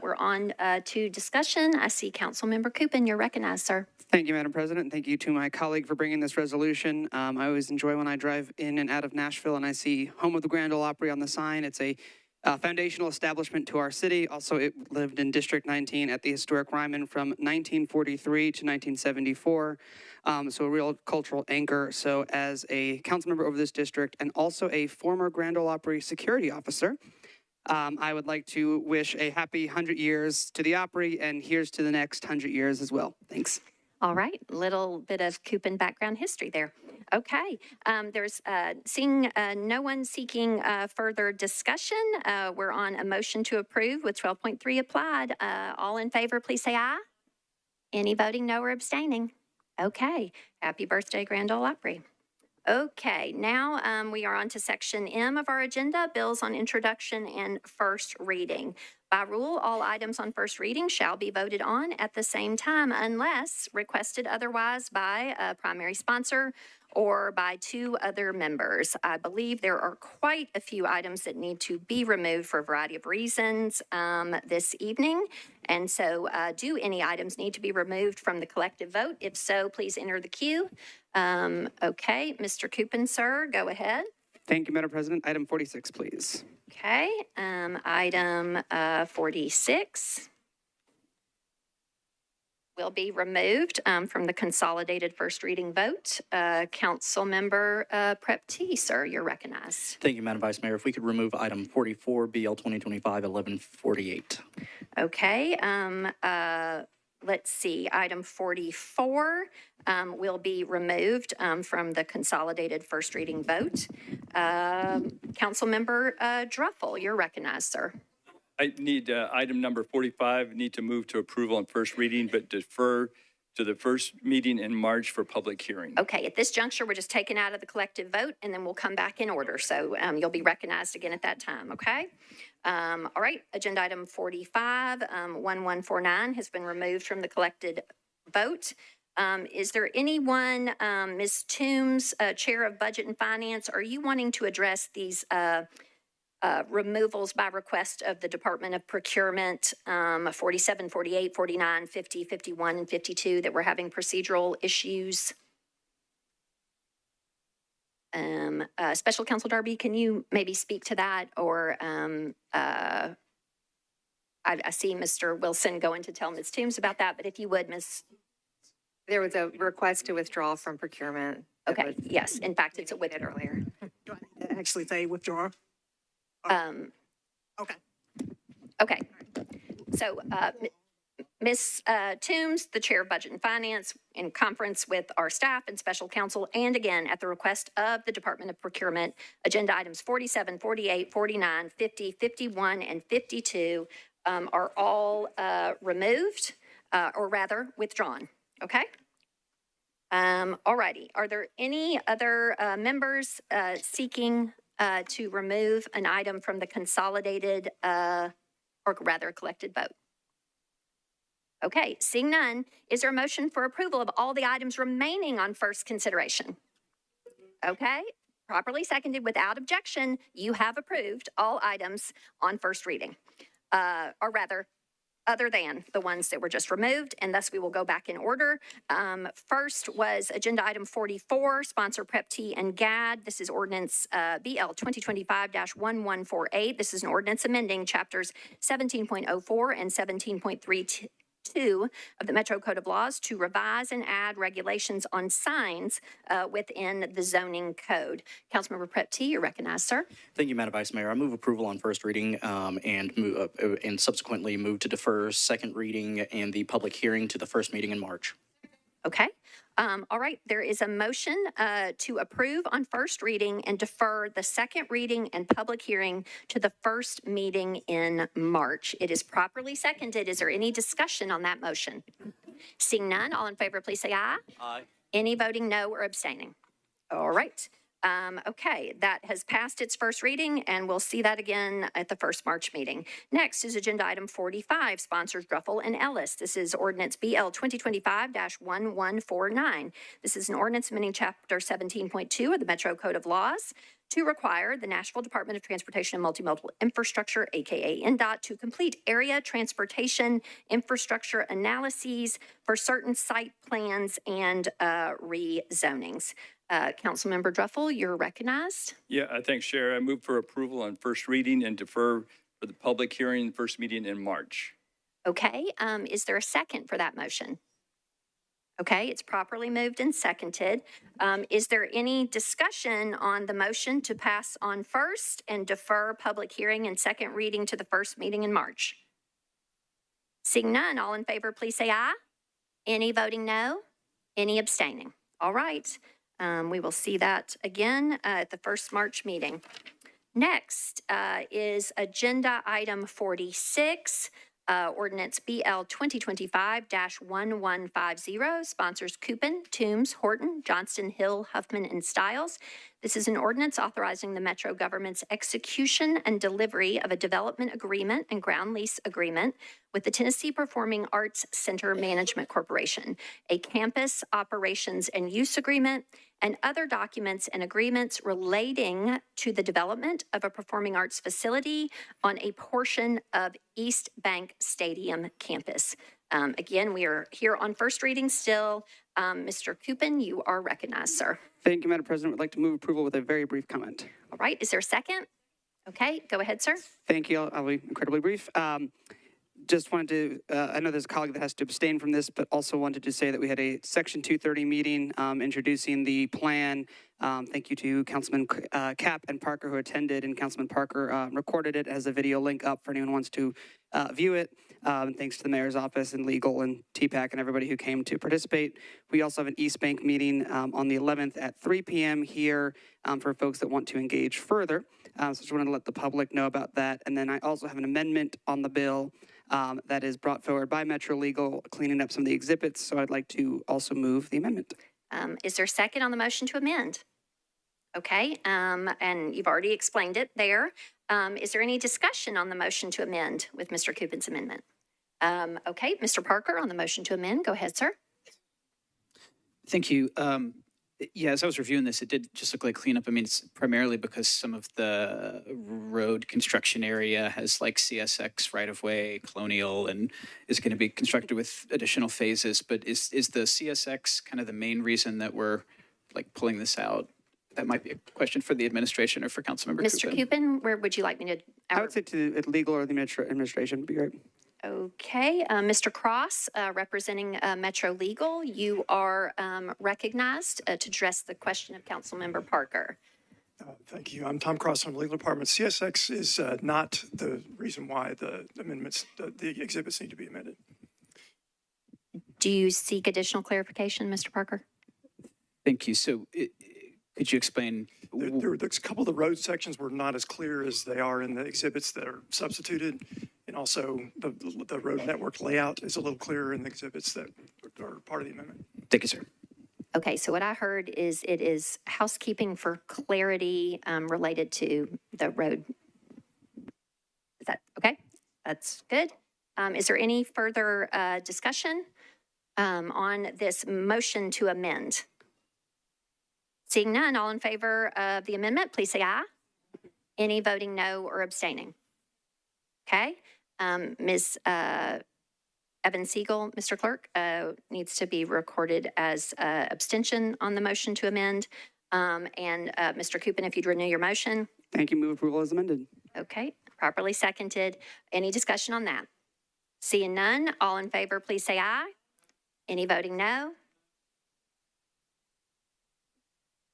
We're on to discussion. I see Councilmember Coopin. You're recognized, sir. Thank you, Madam President, and thank you to my colleague for bringing this resolution. I always enjoy when I drive in and out of Nashville and I see Home of the Grand Ole Opry on the sign. It's a foundational establishment to our city. Also, it lived in District 19 at the historic Ryman from 1943 to 1974. So a real cultural anchor. So as a council member over this district and also a former Grand Ole Opry security officer, I would like to wish a happy 100 years to the Opry, and here's to the next 100 years as well. Thanks. All right, little bit of Coopin background history there. Okay, there's seeing no one seeking further discussion. We're on a motion to approve with 12.3 applied. All in favor, please say aye. Any voting no or abstaining? Okay, happy birthday, Grand Ole Opry. Okay, now we are on to section M of our agenda, bills on introduction and first reading. By rule, all items on first reading shall be voted on at the same time unless requested otherwise by a primary sponsor or by two other members. I believe there are quite a few items that need to be removed for a variety of reasons this evening. And so do any items need to be removed from the collective vote? If so, please enter the queue. Okay, Mr. Coopin, sir, go ahead. Thank you, Madam President. Item 46, please. Okay, item 46 will be removed from the consolidated first reading vote. Councilmember Prep-T, sir, you're recognized. Thank you, Madam Vice Mayor. If we could remove item 44, BL 2025-1148. Okay, let's see, item 44 will be removed from the consolidated first reading vote. Councilmember Druffel, you're recognized, sir. I need item number 45, need to move to approval on first reading, but defer to the first meeting in March for public hearing. Okay, at this juncture, we're just taking out of the collective vote and then we'll come back in order. So you'll be recognized again at that time, okay? All right, agenda item 45, 1149 has been removed from the collected vote. Is there anyone, Ms. Toombs, Chair of Budget and Finance, are you wanting to address these removals by request of the Department of Procurement, 47, 48, 49, 50, 51, and 52 that we're having procedural issues? Special Counsel Darby, can you maybe speak to that? Or I see Mr. Wilson going to tell Ms. Toombs about that, but if you would, Ms. There was a request to withdraw from procurement. Okay, yes, in fact, it's a with earlier. Do I need to actually say withdraw? Okay. Okay. So, Ms. Toombs, the Chair of Budget and Finance, in conference with our staff and special counsel, and again, at the request of the Department of Procurement, agenda items 47, 48, 49, 50, 51, and 52 are all removed, or rather withdrawn, okay? All righty. Are there any other members seeking to remove an item from the consolidated, or rather collected vote? Okay, seeing none, is there a motion for approval of all the items remaining on first consideration? Okay, properly seconded without objection, you have approved all items on first reading. Or rather, other than the ones that were just removed, and thus we will go back in order. First was agenda item 44, sponsor Prep T and GAD. This is ordinance BL 2025-1148. This is an ordinance amending chapters 17.04 and 17.32 of the Metro Code of Laws to revise and add regulations on signs within the zoning code. Councilmember Prep T, you're recognized, sir. Thank you, Madam Vice Mayor. I move approval on first reading and subsequently move to defer second reading and the public hearing to the first meeting in March. Okay. All right. There is a motion to approve on first reading and defer the second reading and public hearing to the first meeting in March. It is properly seconded. Is there any discussion on that motion? Seeing none, all in favor, please say aye. Aye. Any voting no or abstaining? All right. Okay, that has passed its first reading, and we'll see that again at the first March meeting. Next is agenda item 45, sponsors Druffel and Ellis. This is ordinance BL 2025-1149. This is an ordinance amending chapter 17.2 of the Metro Code of Laws to require the Nashville Department of Transportation and Multimodal Infrastructure, aka NDOT, to complete area transportation infrastructure analyses for certain site plans and rezonings. Councilmember Druffel, you're recognized. Yeah, thanks, Chair. I move for approval on first reading and defer for the public hearing, first meeting in March. Okay, is there a second for that motion? Okay, it's properly moved and seconded. Is there any discussion on the motion to pass on first and defer public hearing and second reading to the first meeting in March? Seeing none, all in favor, please say aye. Any voting no? Any abstaining? All right. We will see that again at the first March meeting. Next is agenda item 46, ordinance BL 2025-1150, sponsors Coopin, Toombs, Horton, Johnston, Hill, Huffman, and Stiles. This is an ordinance authorizing the Metro government's execution and delivery of a development agreement and ground lease agreement with the Tennessee Performing Arts Center Management Corporation, a campus operations and use agreement, and other documents and agreements relating to the development of a performing arts facility on a portion of East Bank Stadium campus. Again, we are here on first reading still. Mr. Coopin, you are recognized, sir. Thank you, Madam President. I'd like to move approval with a very brief comment. All right, is there a second? Okay, go ahead, sir. Thank you. I'll be incredibly brief. Just wanted to, I know there's a colleague that has to abstain from this, but also wanted to say that we had a Section 230 meeting introducing the plan. Thank you to Councilman Cap and Parker who attended, and Councilman Parker recorded it as a video link up for anyone who wants to view it. And thanks to the mayor's office and legal and TPAC and everybody who came to participate. We also have an East Bank meeting on the 11th at 3 p.m. here for folks that want to engage further. So just wanted to let the public know about that. And then I also have an amendment on the bill that is brought forward by Metro Legal, cleaning up some of the exhibits. So I'd like to also move the amendment. Is there a second on the motion to amend? Okay, and you've already explained it there. Is there any discussion on the motion to amend with Mr. Coopin's amendment? Okay, Mr. Parker on the motion to amend. Go ahead, sir. Thank you. Yeah, as I was reviewing this, it did just look like cleanup. I mean, it's primarily because some of the road construction area has like CSX right-of-way, Colonial, and is going to be constructed with additional phases. But is the CSX kind of the main reason that we're like pulling this out? That might be a question for the administration or for Councilmember Mr. Coopin, where would you like me to? I would say to legal or the administration would be great. Okay, Mr. Cross, representing Metro Legal, you are recognized to address the question of Councilmember Parker. Thank you. I'm Tom Cross from the Legal Department. CSX is not the reason why the amendments, the exhibits need to be amended. Do you seek additional clarification, Mr. Parker? Thank you. So could you explain? There's a couple of the road sections were not as clear as they are in the exhibits that are substituted. And also the road network layout is a little clearer in the exhibits that are part of the amendment. Thank you, sir. Okay, so what I heard is it is housekeeping for clarity related to the road. Is that okay? That's good. Is there any further discussion on this motion to amend? Seeing none, all in favor of the amendment, please say aye. Any voting no or abstaining? Okay. Ms. Evan Siegel, Mr. Clerk, needs to be recorded as abstention on the motion to amend. And Mr. Coupin, if you'd renew your motion. Thank you. Move approval as amended. Okay, properly seconded. Any discussion on that? Seeing none, all in favor, please say aye. Any voting no?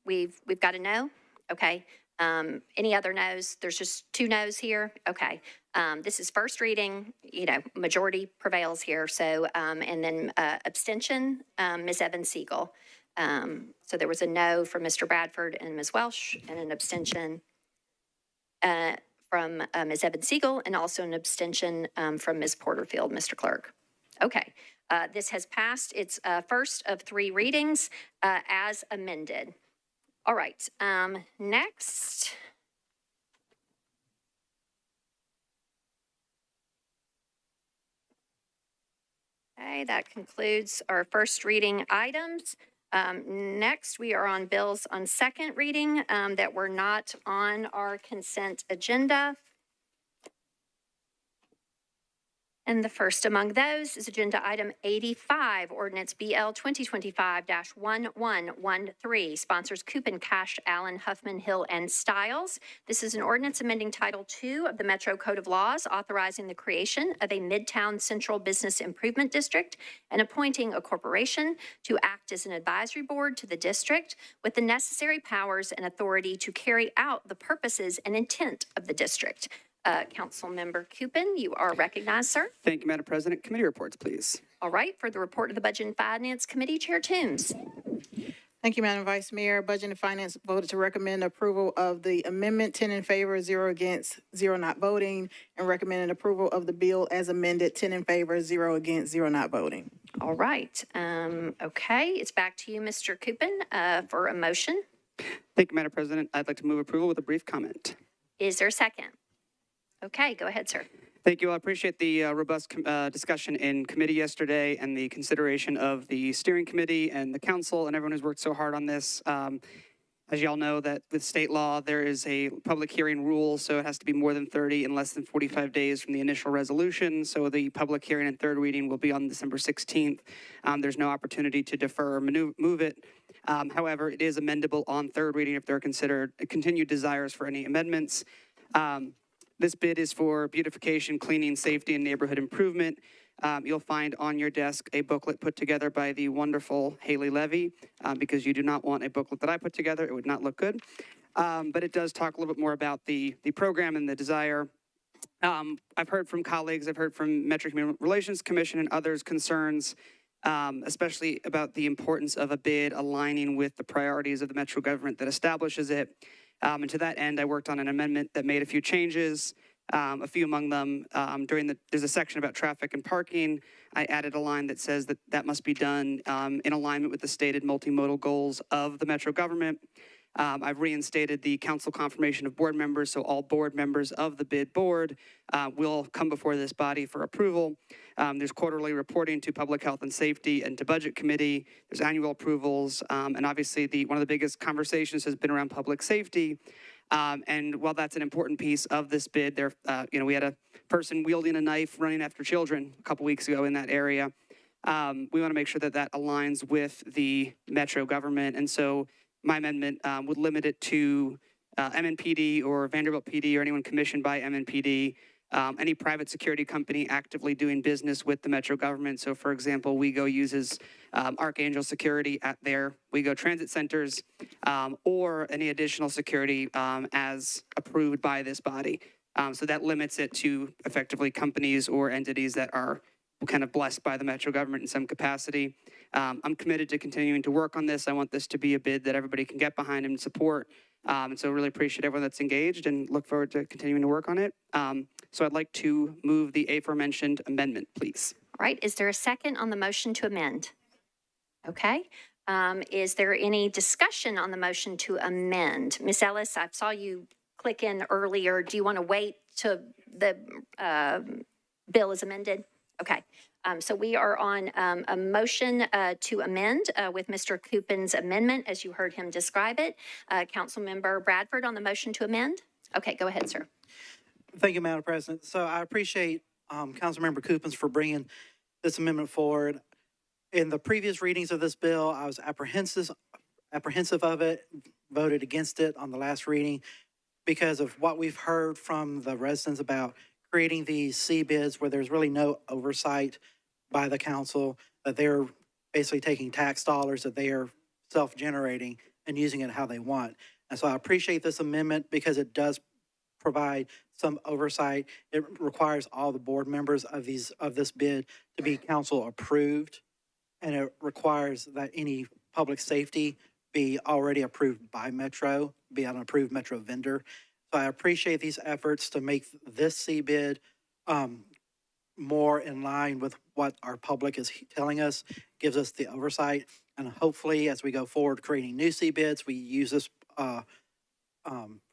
We've got a no? Okay. Any other no's? There's just 2 no's here? Okay. This is first reading, majority prevails here. So, and then abstention, Ms. Evan Siegel. So there was a no from Mr. Bradford and Ms. Welsh, and an abstention from Ms. Evan Siegel, and also an abstention from Ms. Porterfield, Mr. Clerk. Okay. This has passed its first of 3 readings as amended. All right, next. Okay, that concludes our first reading items. Next, we are on bills on second reading that were not on our consent agenda. And the first among those is agenda item 85, ordinance BL 2025-1113, sponsors Coupin, Cash, Allen, Huffman, Hill, and Stiles. This is an ordinance amending Title II of the Metro Code of Laws, authorizing the creation of a Midtown Central Business Improvement District and appointing a corporation to act as an advisory board to the district with the necessary powers and authority to carry out the purposes and intent of the district. Councilmember Coupin, you are recognized, sir. Thank you, Madam President. Committee reports, please. All right, for the report of the Budget and Finance Committee, Chair Toombs. Thank you, Madam Vice Mayor. Budget and Finance voted to recommend approval of the amendment, 10 in favor, 0 against, 0 not voting, and recommended approval of the bill as amended, 10 in favor, 0 against, 0 not voting. All right. Okay, it's back to you, Mr. Coupin, for a motion. Thank you, Madam President. I'd like to move approval with a brief comment. Is there a second? Okay, go ahead, sir. Thank you. I appreciate the robust discussion in committee yesterday and the consideration of the steering committee and the council and everyone who's worked so hard on this. As y'all know, that with state law, there is a public hearing rule, so it has to be more than 30 in less than 45 days from the initial resolution. So the public hearing and third reading will be on December 16th. There's no opportunity to defer or move it. However, it is amendable on third reading if there are considered continued desires for any amendments. This bid is for beautification, cleaning, safety, and neighborhood improvement. You'll find on your desk a booklet put together by the wonderful Haley Levy, because you do not want a booklet that I put together. It would not look good. But it does talk a little bit more about the program and the desire. I've heard from colleagues, I've heard from Metro Human Relations Commission and others concerns, especially about the importance of a bid aligning with the priorities of the Metro government that establishes it. And to that end, I worked on an amendment that made a few changes. A few among them, there's a section about traffic and parking. I added a line that says that must be done in alignment with the stated multimodal goals of the Metro government. I've reinstated the council confirmation of board members, so all board members of the bid board will come before this body for approval. There's quarterly reporting to Public Health and Safety and to Budget Committee. There's annual approvals, and obviously one of the biggest conversations has been around public safety. And while that's an important piece of this bid, we had a person wielding a knife running after children a couple weeks ago in that area. We want to make sure that that aligns with the Metro government, and so my amendment would limit it to MNPD or Vanderbilt PD or anyone commissioned by MNPD, any private security company actively doing business with the Metro government. So for example, WeGo uses Archangel Security at their WeGo transit centers, or any additional security as approved by this body. So that limits it to effectively companies or entities that are kind of blessed by the Metro government in some capacity. I'm committed to continuing to work on this. I want this to be a bid that everybody can get behind and support. And so really appreciate everyone that's engaged and look forward to continuing to work on it. So I'd like to move the aforementioned amendment, please. All right, is there a second on the motion to amend? Okay. Is there any discussion on the motion to amend? Ms. Ellis, I saw you click in earlier. Do you want to wait till the bill is amended? Okay. So we are on a motion to amend with Mr. Coopin's amendment, as you heard him describe it. Councilmember Bradford on the motion to amend? Okay, go ahead, sir. Thank you, Madam President. So I appreciate Councilmember Coopins for bringing this amendment forward. In the previous readings of this bill, I was apprehensive of it, voted against it on the last reading because of what we've heard from the residents about creating these C bids where there's really no oversight by the council, that they're basically taking tax dollars that they are self-generating and using it how they want. And so I appreciate this amendment because it does provide some oversight. It requires all the board members of this bid to be council approved. And it requires that any public safety be already approved by Metro, be an approved Metro vendor. So I appreciate these efforts to make this C bid more in line with what our public is telling us, gives us the oversight. And hopefully, as we go forward creating new C bids, we use this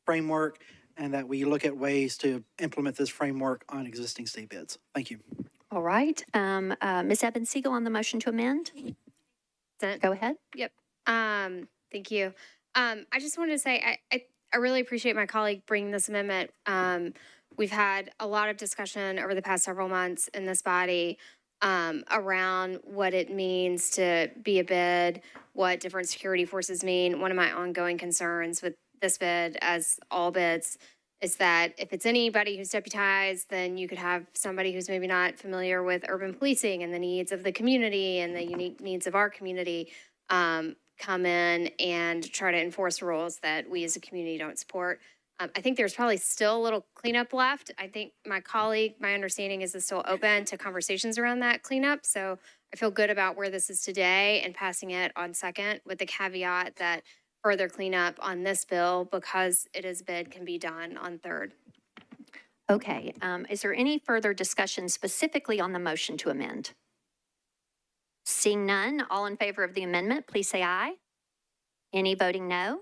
framework and that we look at ways to implement this framework on existing C bids. Thank you. All right. Ms. Evans Siegel on the motion to amend? Go ahead. Yep. Thank you. I just wanted to say, I really appreciate my colleague bringing this amendment. We've had a lot of discussion over the past several months in this body around what it means to be a bid, what different security forces mean. One of my ongoing concerns with this bid, as all bids, is that if it's anybody who's deputized, then you could have somebody who's maybe not familiar with urban policing and the needs of the community and the unique needs of our community come in and try to enforce rules that we as a community don't support. I think there's probably still a little cleanup left. I think my understanding is still open to conversations around that cleanup. So I feel good about where this is today and passing it on second with the caveat that further cleanup on this bill, because it is bid, can be done on third. Okay. Is there any further discussion specifically on the motion to amend? Seeing none, all in favor of the amendment, please say aye. Any voting no?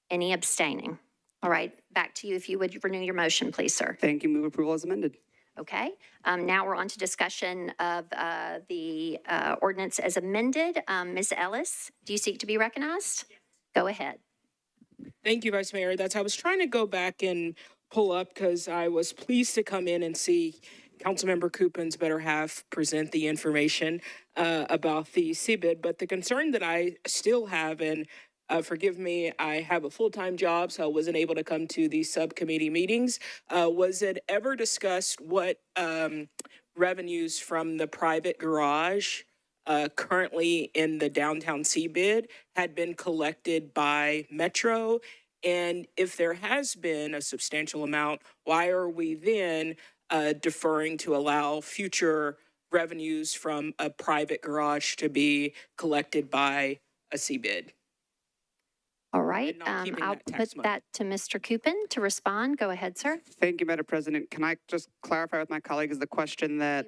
Any abstaining? All right, back to you if you would renew your motion, please, sir. Thank you. Move approval as amended. Okay. Now we're on to discussion of the ordinance as amended. Ms. Ellis, do you seek to be recognized? Yes. Go ahead. Thank you, Vice Mayor. I was trying to go back and pull up because I was pleased to come in and see Councilmember Coopin's better half present the information about the CBID. But the concern that I still have, and forgive me, I have a full-time job, so I wasn't able to come to these subcommittee meetings. Was it ever discussed what revenues from the private garage currently in the downtown CBID had been collected by Metro? And if there has been a substantial amount, why are we then deferring to allow future revenues from a private garage to be collected by a CBID? All right, I'll put that to Mr. Coopin to respond. Go ahead, sir. Thank you, Madam President. Can I just clarify with my colleague is the question that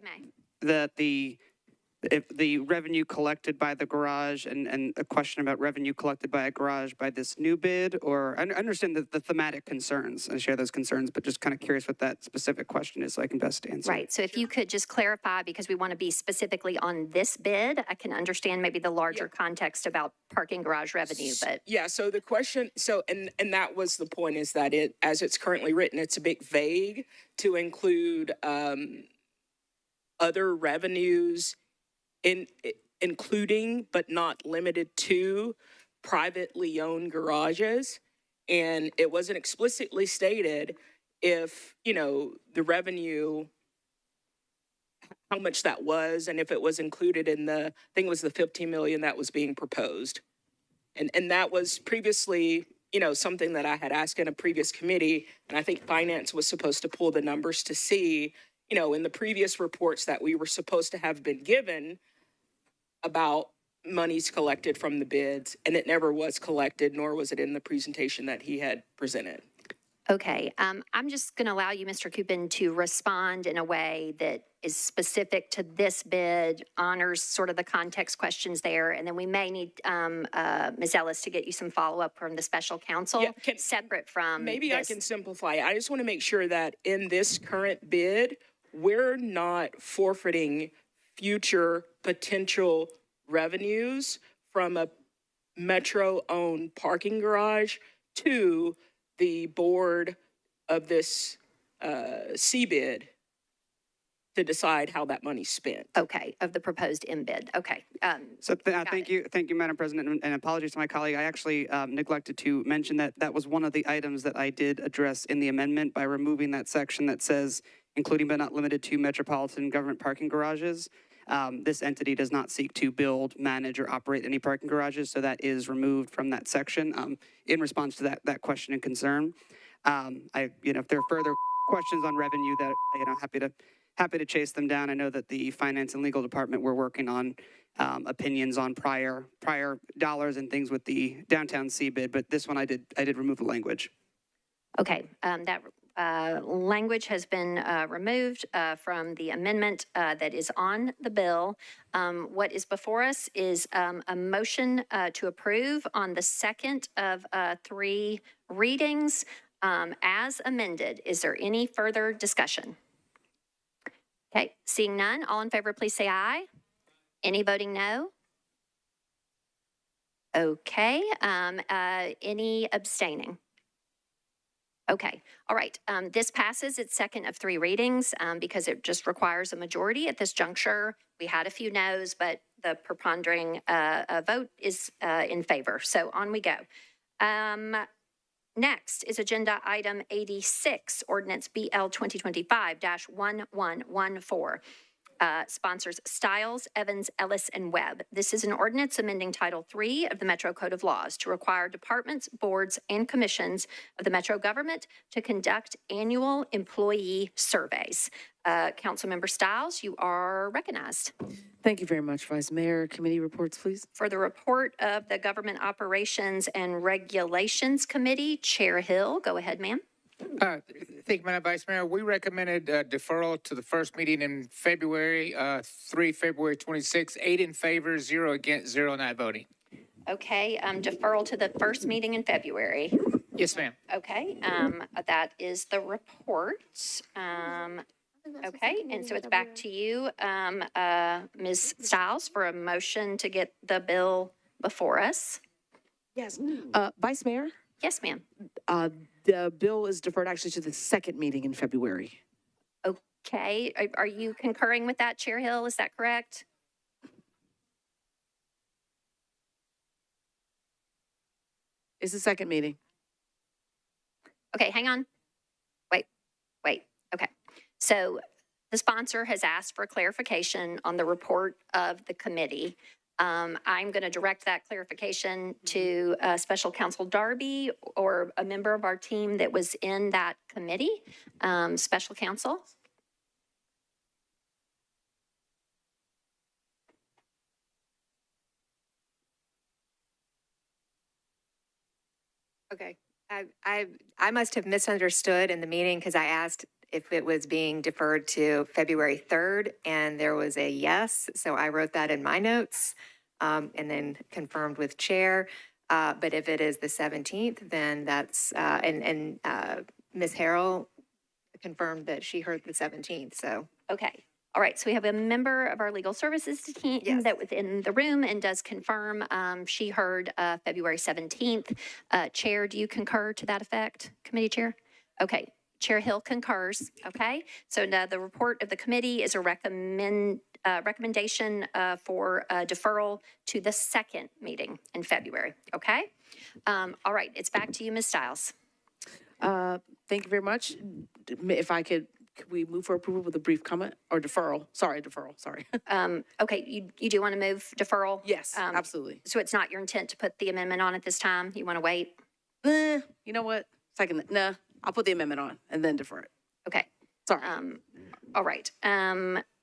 if the revenue collected by the garage and a question about revenue collected by a garage by this new bid, or I understand the thematic concerns, I share those concerns, but just kind of curious what that specific question is so I can best answer. Right, so if you could just clarify, because we want to be specifically on this bid, I can understand maybe the larger context about parking garage revenue, but. Yeah, so the question, and that was the point, is that as it's currently written, it's a bit vague to include other revenues including but not limited to privately owned garages. And it wasn't explicitly stated if, the revenue, how much that was, and if it was included in I think it was the 15 million that was being proposed. And that was previously, something that I had asked in a previous committee, and I think finance was supposed to pull the numbers to see in the previous reports that we were supposed to have been given about monies collected from the bids, and it never was collected, nor was it in the presentation that he had presented. Okay, I'm just going to allow you, Mr. Coupin, to respond in a way that is specific to this bid, honors sort of the context questions there, and then we may need Ms. Ellis to get you some follow-up from the special counsel, separate from Maybe this. I can simplify it. I just want to make sure that in this current bid, we're not forfeiting future potential revenues from a Metro-owned parking garage to the board of this CBID to decide how that money's spent. Okay, of the proposed bid. Okay. Thank you, Madam President, and apologies to my colleague. I actually neglected to mention that that was one of the items that I did address in the amendment by removing that section that says, including but not limited to metropolitan government parking garages. This entity does not seek to build, manage, or operate any parking garages, so that is removed from that section in response to that question and concern. If there are further questions on revenue, that happy to chase them down. I know that the finance and legal department were working on opinions on prior dollars and things with the downtown C bid, but this one I did remove the language. Okay, that language has been removed from the amendment that is on the bill. What is before us is a motion to approve on the second of 3 readings as amended. Is there any further discussion? Okay, seeing none, all in favor, please say aye. Any voting no? Okay, any abstaining? Okay, all right. This passes its second of 3 readings because it just requires a majority at this juncture. We had a few no's, but the preponderating vote is in favor. So on we go. Next is agenda item 86, ordinance BL 2025-1114. Sponsors Stiles, Evans, Ellis, and Webb. This is an ordinance amending Title III of the Metro Code of Laws to require departments, boards, and commissions of the Metro government to conduct annual employee surveys. Councilmember Stiles, you are recognized. Thank you very much, Vice Mayor. Committee reports, please. For the report of the Government Operations and Regulations Committee, Chair Hill, go ahead, ma'am. Thank you, Madam Vice Mayor. We recommended deferral to the first meeting in February, February 26, 8 in favor, 0 against, 0 not voting. Okay, deferral to the first meeting in February. Yes, ma'am. Okay, that is the report. Okay, and so it's back to you, Ms. Stiles, for a motion to get the bill before us. Yes. Vice Mayor? Yes, ma'am. The bill is deferred actually to the second meeting in February. Okay, are you concurring with that, Chair Hill? Is that correct? It's the second meeting. Okay, hang on. Wait. Okay. So the sponsor has asked for clarification on the report of the committee. I'm going to direct that clarification to Special Counsel Darby or a member of our team that was in that committee. Special Counsel. Okay, I must have misunderstood in the meeting because I asked if it was being deferred to February 3rd, and there was a yes, so I wrote that in my notes and then confirmed with Chair. But if it is the 17th, then that's, and Ms. Harrell confirmed that she heard the 17th, so. Okay. All right, so we have a member of our legal services team that was in the room and does confirm she heard February 17th. Chair, do you concur to that effect, committee chair? Okay, Chair Hill concurs, okay? So now the report of the committee is a recommendation for deferral to the second meeting in February, okay? All right, it's back to you, Ms. Stiles. Thank you very much. If I could we move for approval with a brief comment or deferral? Sorry. Okay, you do want to move deferral? Yes, absolutely. So it's not your intent to put the amendment on at this time? You want to wait? You know what? Second, I'll put the amendment on and then defer it. Okay. Sorry. All right.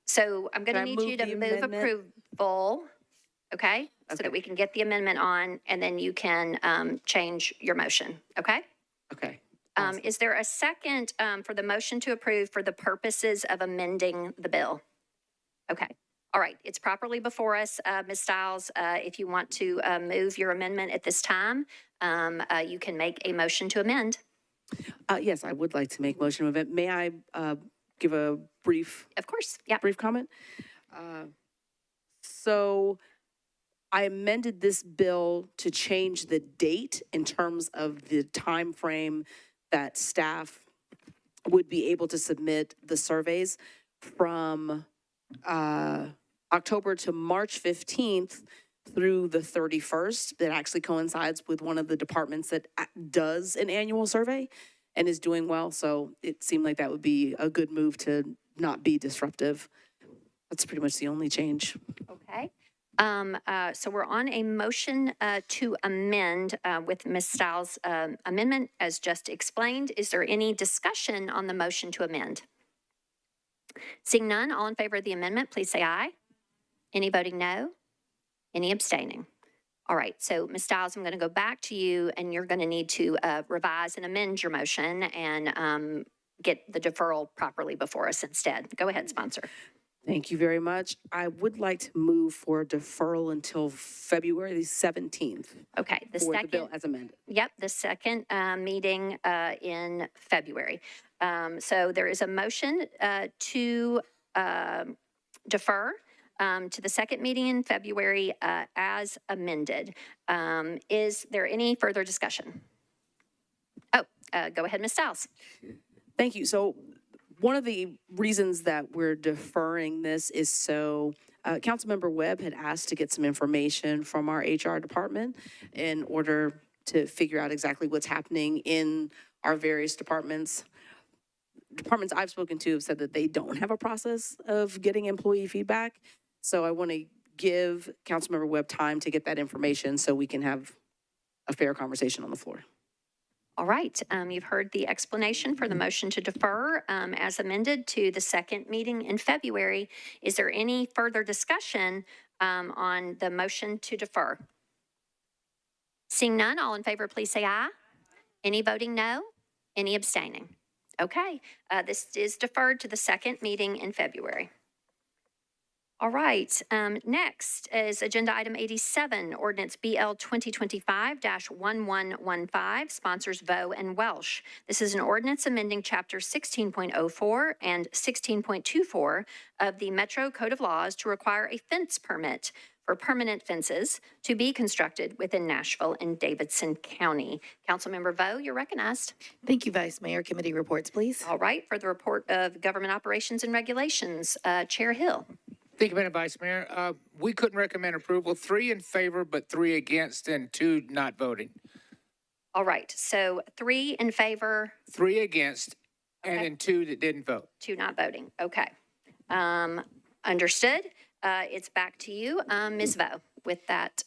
So I'm going Can to I need move you to the move amendment? approval, okay? So that we can get the amendment on, and then you can change your motion, okay? Okay. Is there a second for the motion to approve for the purposes of amending the bill? Okay. All right. It's properly before us. Ms. Stiles, if you want to move your amendment at this time, you can make a motion to amend. Yes, I would like to make motion of it. May I give a brief? Of course. Yeah. Brief comment? So I amended this bill to change the date in terms of the time frame that staff would be able to submit the surveys from October to March 15th through the 31st. That actually coincides with one of the departments that does an annual survey and is doing well. So it seemed like that would be a good move to not be disruptive. That's pretty much the only change. Okay. So we're on a motion to amend with Ms. Stiles' amendment as just explained. Is there any discussion on the motion to amend? Seeing none, all in favor of the amendment, please say aye. Any voting no? Any abstaining? All right, so Ms. Stiles, I'm going to go back to you, and you're going to need to revise and amend your motion and get the deferral properly before us instead. Go ahead, sponsor. Thank you very much. I would like to move for deferral until February the 17th. Okay, the for second. the bill as amended. Yep, the second meeting in February. So there is a motion to defer to the second meeting in February as amended. Is there any further discussion? Oh, go ahead, Ms. Stiles. Thank you. So one of the reasons that we're deferring this is so Councilmember Webb had asked to get some information from our HR department in order to figure out exactly what's happening in our various departments. Departments I've spoken to have said that they don't have a process of getting employee feedback. So I want to give Councilmember Webb time to get that information so we can have a fair conversation on the floor. All right, you've heard the explanation for the motion to defer as amended to the second meeting in February. Is there any further discussion on the motion to defer? Seeing none, all in favor, please say aye. Any voting no? Any abstaining? Okay, this is deferred to the second meeting in February. All right, next is Agenda Item 87, Ordinance BL 2025-1115, sponsors Vo and Welsh. This is an ordinance amending Chapter 16.04 and 16.24 of the Metro Code of Laws to require a fence permit for permanent fences to be constructed within Nashville and Davidson County. Councilmember Vo, you're recognized. Thank you, Vice Mayor. Committee reports, please. All right, for the report of Government Operations and Regulations, Chair Hill. Thank you, Madam Vice Mayor. We couldn't recommend approval. 3 in favor, but 3 against, and 2 not voting. All right, so 3 in favor. 3 against, and Okay. then 2 that didn't vote. 2 not voting. Okay. Understood. It's back to you, Ms. Vo, with that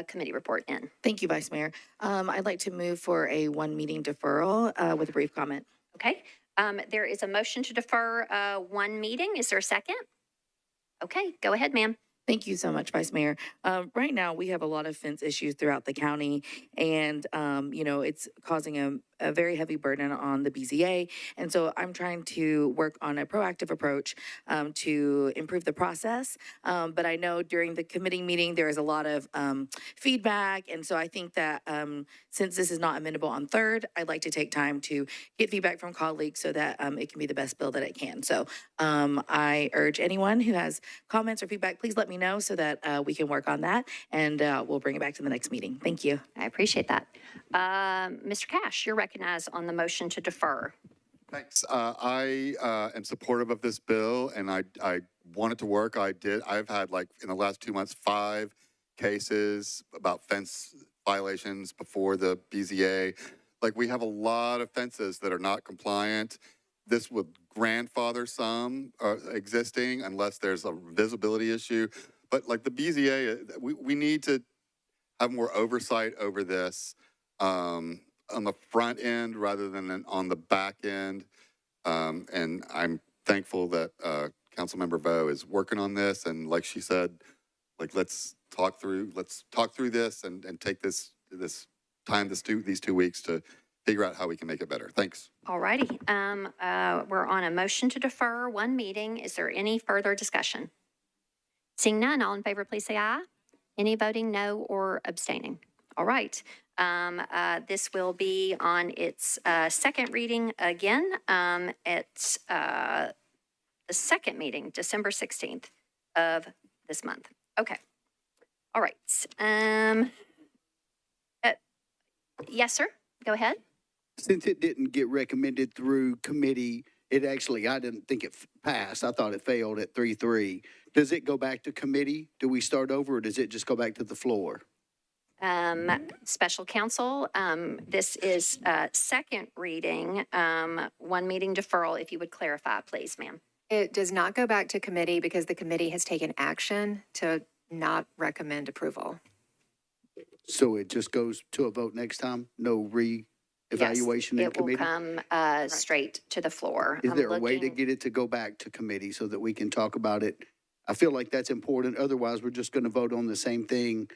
committee report in. Thank you, Vice Mayor. I'd like to move for a one-meeting deferral with a brief comment. Okay. There is a motion to defer 1 meeting. Is there a second? Okay, go ahead, ma'am. Thank you so much, Vice Mayor. Right now, we have a lot of fence issues throughout the county, and, it's causing a very heavy burden on the BZA. And so I'm trying to work on a proactive approach to improve the process. But I know during the committee meeting, there is a lot of feedback. And so I think that since this is not amendable on third, I'd like to take time to get feedback from colleagues so that it can be the best bill that it can. So I urge anyone who has comments or feedback, please let me know so that we can work on that, and we'll bring it back to the next meeting. Thank you. I appreciate that. Mr. Cash, you're recognized on the motion to defer. Thanks. I am supportive of this bill, and I want it to work. I've had, like, in the last 2 months, 5 cases about fence violations before the BZA. Like, we have a lot of fences that are not compliant. This would grandfather some existing unless there's a visibility issue. But like the BZA, we need to have more oversight over this on the front end rather than on the back end. And I'm thankful that Councilmember Vo is working on this. And like she said, like, let's talk through this and take this time, these 2 weeks to figure out how we can make it better. Thanks. All righty. We're on a motion to defer one meeting. Is there any further discussion? Seeing none, all in favor, please say aye. Any voting no or abstaining? All right. This will be on its second reading again at the second meeting, December 16th of this month. Okay. All right. Yes, sir. Go ahead. Since it didn't get recommended through committee, I didn't think it passed. I thought it failed at 3-3. Does it go back to committee? Do we start over, or does it just go back to the floor? Special counsel, this is second reading, one meeting deferral. If you would clarify, please, ma'am. It does not go back to committee because the committee has taken action to not recommend approval. So it just goes to a vote next time? No re-evaluation in committee? It will come straight to the floor. Is there a way to get it to go back to committee so that we can talk about it? I feel like that's important. Otherwise, we're just going to vote on the same thing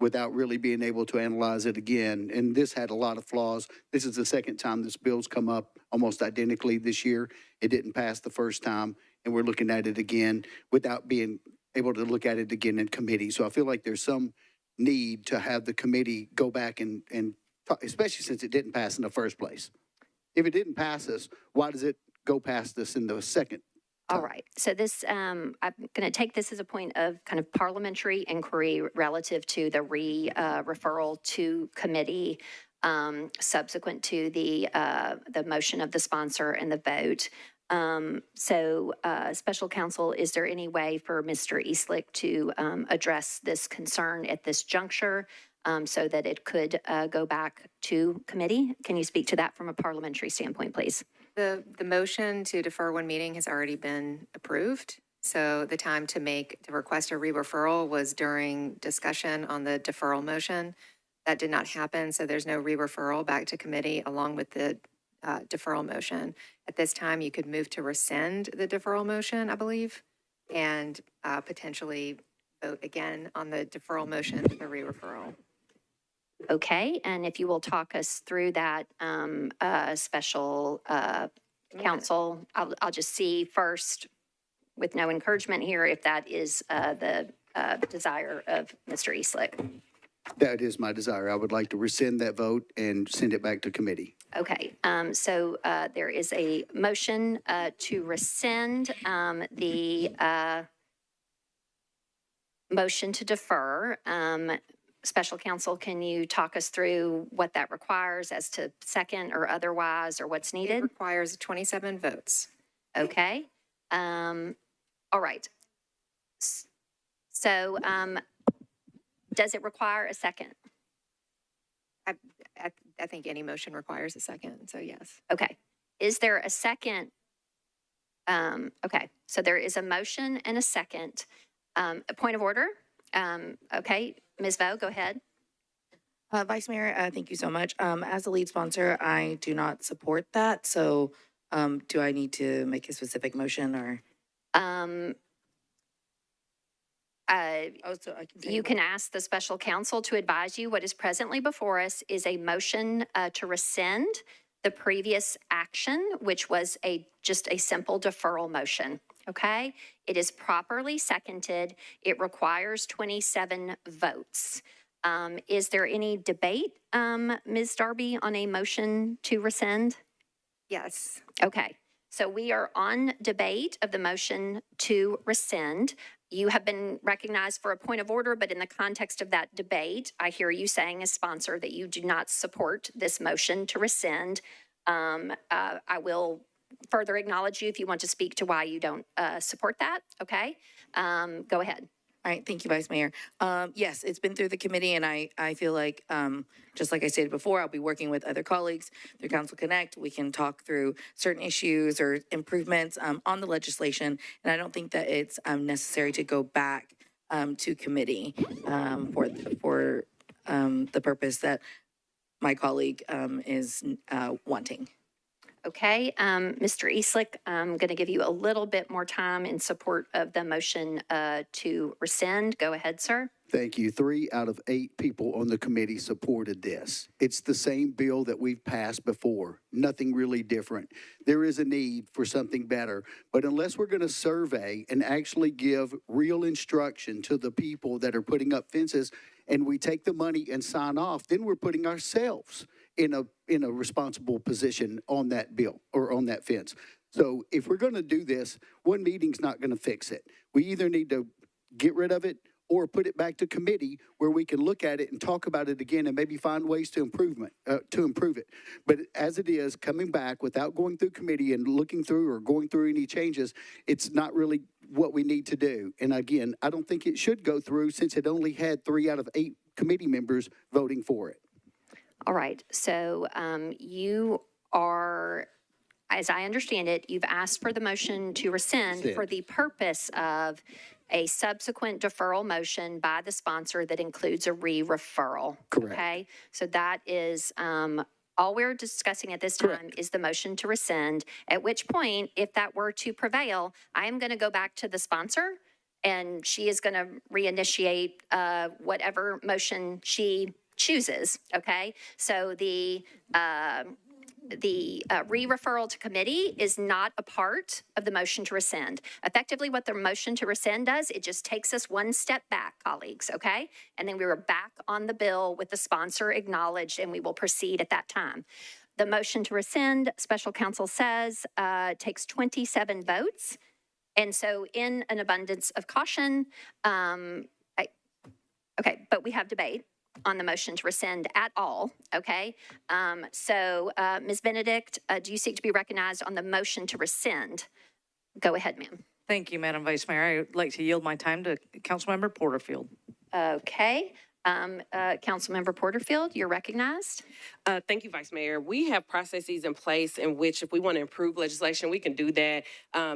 without really being able to analyze it again. And this had a lot of flaws. This is the second time this bill's come up almost identically this year. It didn't pass the first time, and we're looking at it again without being able to look at it again in committee. So I feel like there's some need to have the committee go back and talk, especially since it didn't pass in the first place. If it didn't pass us, why does it go past us in the second? All right. So this, I'm going to take this as a point of kind of parliamentary inquiry relative to the referral to committee subsequent to the motion of the sponsor and the vote. Special counsel, is there any way for Mr. Eastlick to address this concern at this juncture so that it could go back to committee? Can you speak to that from a parliamentary standpoint, please? The motion to defer one meeting has already been approved. So the time to request a re-referral was during discussion on the deferral motion. That did not happen, so there's no re-referral back to committee along with the deferral motion. At this time, you could move to rescind the deferral motion, I believe, and potentially vote again on the deferral motion for the re-referral. Okay, and if you will talk us through that, special counsel, I'll just see first, with no encouragement here, if that is the desire of Mr. Eastlick. That is my desire. I would like to rescind that vote and send it back to committee. Okay, so there is a motion to rescind the motion to defer. Special counsel, can you talk us through what that requires as to second or otherwise, or what's needed? It requires 27 votes. Okay. All right. So does it require a second? I think any motion requires a second, so yes. Okay. Is there a second? Okay, so there is a motion and a second. A point of order? Okay, Ms. Vo, go ahead. Vice Mayor, thank you so much. As a lead sponsor, I do not support that. So do I need to make a specific motion or? You can ask the special counsel to advise you. What is presently before us is a motion to rescind the previous action, which was just a simple deferral motion. Okay, it is properly seconded. It requires 27 votes. Is there any debate, Ms. Darby, on a motion to rescind? Yes. Okay, so we are on debate of the motion to rescind. You have been recognized for a point of order, but in the context of that debate, I hear you saying as sponsor that you do not support this motion to rescind. I will further acknowledge you if you want to speak to why you don't support that. Okay, go ahead. All right, thank you, Vice Mayor. Yes, it's been through the committee, and I feel like, just like I stated before, I'll be working with other colleagues through Council Connect. We can talk through certain issues or improvements on the legislation, and I don't think that it's necessary to go back to committee for the purpose that my colleague is wanting. Okay, Mr. Eastlick, I'm going to give you a little bit more time in support of the motion to rescind. Go ahead, sir. Thank you. 3 out of 8 people on the committee supported this. It's the same bill that we've passed before. Nothing really different. There is a need for something better. But unless we're going to survey and actually give real instruction to the people that are putting up fences, and we take the money and sign off, then we're putting ourselves in a responsible position on that bill or on that fence. So if we're going to do this, one meeting's not going to fix it. We either need to get rid of it or put it back to committee where we can look at it and talk about it again and maybe find ways to improve it. But as it is, coming back without going through committee and looking through or going through any changes, it's not really what we need to do. And again, I don't think it should go through since it only had 3 out of 8 committee members voting for it. All right, so you are, as I understand it, you've asked for the motion to rescind for the purpose of a subsequent deferral motion by the sponsor that includes a re-referral. Correct. Okay, so that is all we're discussing at this time is the motion to rescind, at which point, if that were to prevail, I am going to go back to the sponsor and she is going to reinitiate whatever motion she chooses, okay? So the re-referral to committee is not a part of the motion to rescind. Effectively, what the motion to rescind does, it just takes us one step back, colleagues, okay? And then we were back on the bill with the sponsor acknowledged, and we will proceed at that time. The motion to rescind, special counsel says, takes 27 votes. And so in an abundance of caution, okay, but we have debate on the motion to rescind at all, okay? Ms. Benedict, do you seek to be recognized on the motion to rescind? Go ahead, ma'am. Thank you, Madam Vice Mayor. I would like to yield my time to Councilmember Porterfield. Okay. Councilmember Porterfield, you're recognized. Thank you, Vice Mayor. We have processes in place in which if we want to improve legislation, we can do that.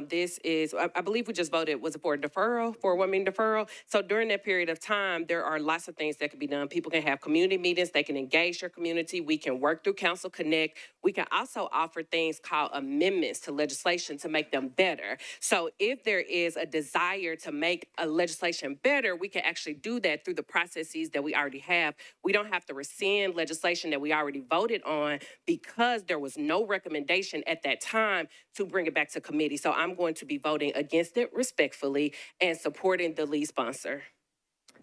This is, I believe we just voted, was it for a deferral, for a 1 meeting deferral? So during that period of time, there are lots of things that can be done. People can have community meetings. They can engage their community. We can work through Council Connect. We can also offer things called amendments to legislation to make them better. So if there is a desire to make a legislation better, we can actually do that through the processes that we already have. We don't have to rescind legislation that we already voted on because there was no recommendation at that time to bring it back to committee. So I'm going to be voting against it respectfully and supporting the lead sponsor.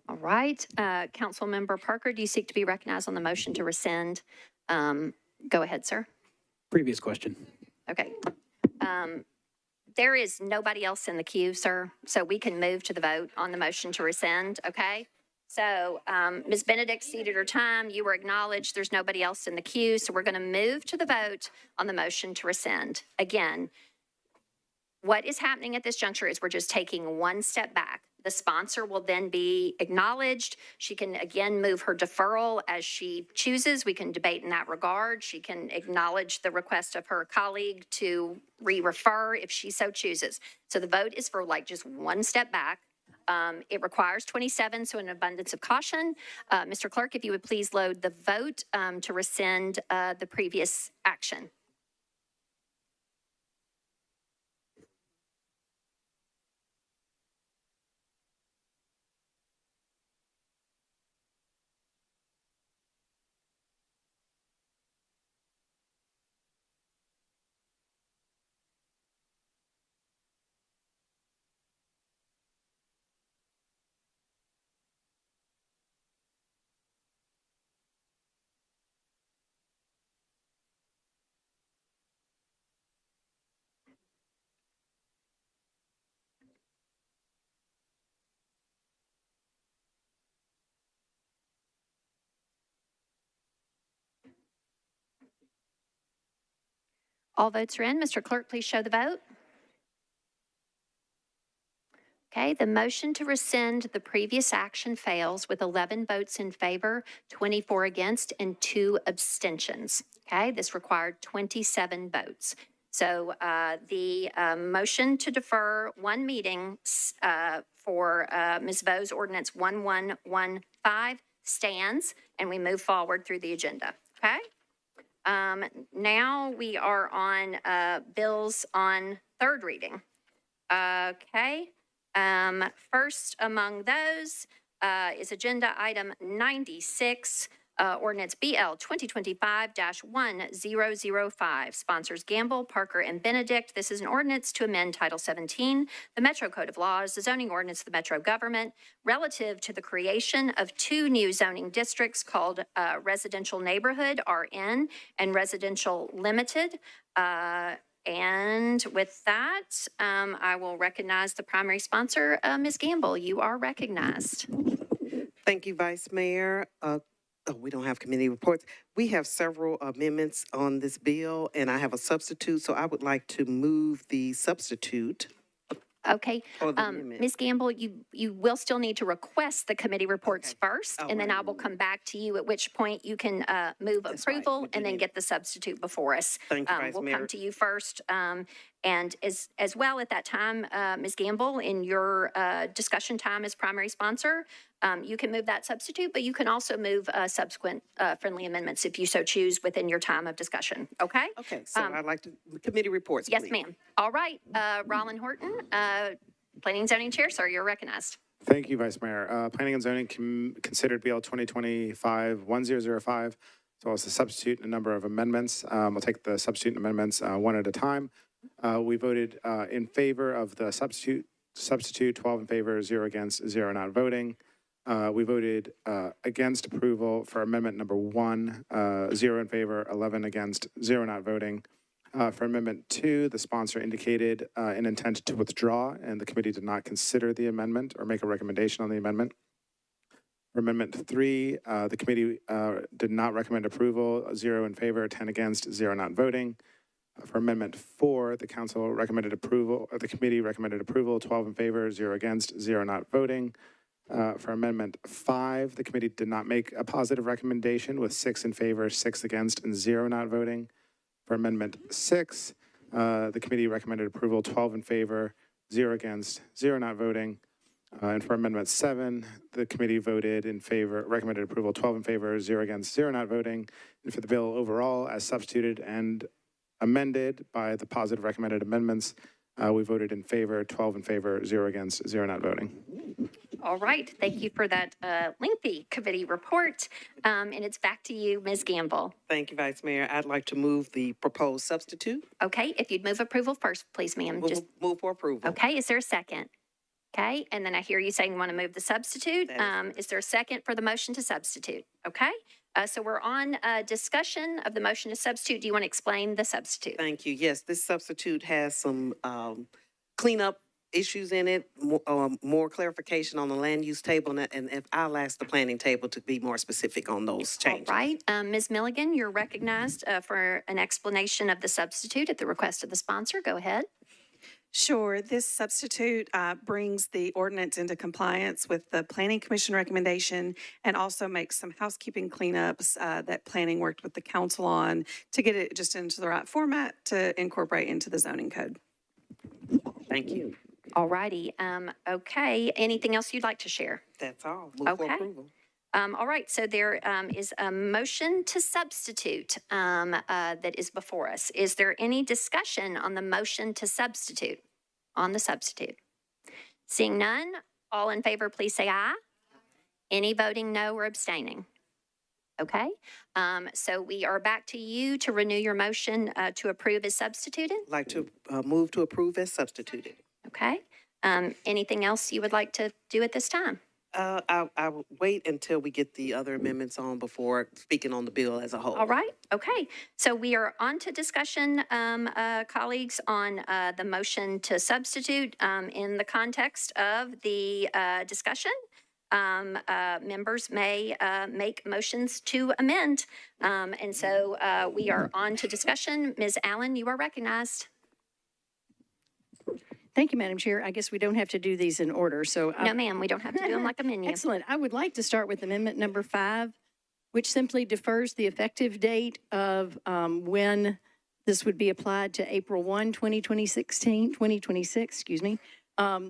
All right. Councilmember Parker, do you seek to be recognized on the motion to rescind? Go ahead, sir. Previous question. Okay. There is nobody else in the queue, sir, so we can move to the vote on the motion to rescind, okay? So Ms. Benedict ceded her time. You were acknowledged. There's nobody else in the queue, so we're going to move to the vote on the motion to rescind. Again, what is happening at this juncture is we're just taking one step back. The sponsor will then be acknowledged. She can again move her deferral as she chooses. We can debate in that regard. She can acknowledge the request of her colleague to re-refer if she so chooses. So the vote is for like just one step back. It requires 27, so an abundance of caution. Mr. Clerk, if you would please load the vote to rescind the previous action. All votes are in. Mr. Clerk, please show the vote. Okay, the motion to rescind the previous action fails with 11 votes in favor, 24 against, and 2 abstentions. Okay, this required 27 votes. So the motion to defer one meeting for Ms. Vo's ordinance 1115 stands, and we move forward through the agenda. Okay? Now we are on bills on third reading. Okay. First among those is agenda item 96, ordinance BL 2025-1005. Sponsors Gamble, Parker, and Benedict. This is an ordinance to amend Title 17, the Metro Code of Laws, the zoning ordinance of the Metro government, relative to the creation of two new zoning districts called Residential Neighborhood, RN, and Residential Limited. And with that, I will recognize the primary sponsor, Ms. Gamble. You are recognized. Thank you, Vice Mayor. We don't have committee reports. We have several amendments on this bill, and I have a substitute, so I would like to move the substitute. Okay. For the amendment. Ms. Gamble, you will still need to request the committee reports first, and then I will come back to you, at which point you can move approval and then get the substitute before us. Thank you, Vice We'll Mayor. come to you first. And as well at that time, Ms. Gamble, in your discussion time as primary sponsor, you can move that substitute, but you can also move subsequent friendly amendments if you so choose within your time of discussion. Okay? Okay, so I'd like to, committee reports, Yes, please. ma'am. All right. Rollin Horton, Planning and Zoning Chair, sir, you're recognized. Thank you, Vice Mayor. Planning and Zoning considered BL 2025-1005, as well as the substitute and a number of amendments. We'll take the substitute amendments one at a time. We voted in favor of the substitute, 12 in favor, 0 against, 0 not voting. We voted against approval for amendment number 1, 0 in favor, 11 against, 0 not voting. For amendment 2, the sponsor indicated an intent to withdraw, and the committee did not consider the amendment or make a recommendation on the amendment. For amendment 3, the committee did not recommend approval, 0 in favor, 10 against, 0 not voting. For amendment 4, the council recommended approval, or the committee recommended approval, 12 in favor, 0 against, 0 not voting. For amendment 5, the committee did not make a positive recommendation with 6 in favor, 6 against, and 0 not voting. For amendment 6, the committee recommended approval, 12 in favor, 0 against, 0 not voting. And for amendment 7, the committee voted in favor, recommended approval, 12 in favor, 0 against, 0 not voting. And for the bill overall, as substituted and amended by the positive recommended amendments, we voted in favor, 12 in favor, 0 against, 0 not voting. All right. Thank you for that lengthy committee report. And it's back to you, Ms. Gamble. Thank you, Vice Mayor. I'd like to move the proposed substitute. Okay. If you'd move approval first, please, ma'am. Just Move for approval. okay. Is there a second? Okay. And then I hear you saying you want to move the substitute. Is there a second for the motion to substitute? Okay. So we're on discussion of the motion to substitute. Do you want to explain the substitute? Thank you. Yes, this substitute has some cleanup issues in it, more clarification on the land use table, and if I'll ask the planning table to be more specific on those changes. All right. Ms. Milligan, you're recognized for an explanation of the substitute at the request of the sponsor. Go ahead. Sure. This substitute brings the ordinance into compliance with the Planning Commission recommendation and also makes some housekeeping cleanups that planning worked with the council on to get it just into the right format to incorporate into the zoning code. Thank you. All righty. Okay. Anything else you'd like to share? That's all. Move for Okay. approval. All right, so there is a motion to substitute that is before us. Is there any discussion on the motion to substitute? On the substitute? Seeing none, all in favor, please say aye. Any voting no or abstaining? Okay, so we are back to you to renew your motion to approve as substituted. I'd like to move to approve as substituted. Okay, anything else you would like to do at this time? I will wait until we get the other amendments on before speaking on the bill as a whole. All right, okay. So we are on to discussion, colleagues, on the motion to substitute in the context of the discussion. Members may make motions to amend. And so we are on to discussion. Ms. Allen, you are recognized. Thank you, Madam Chair. I guess we don't have to do these in order, so. No, ma'am, we don't have to do them like a menu. Excellent. I would like to start with Amendment Number 5, which simply defers the effective date of when this would be applied to April 1, 2026, excuse me.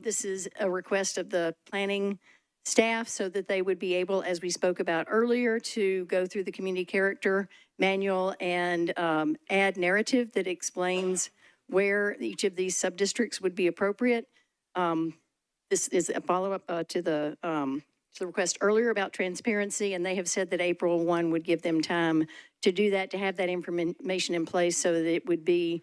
This is a request of the planning staff so that they would be able, as we spoke about earlier, to go through the community character manual and add narrative that explains where each of these sub-districts would be appropriate. This is a follow-up to the request earlier about transparency, and they have said that April 1 would give them time to do that, to have that information in place so that it would be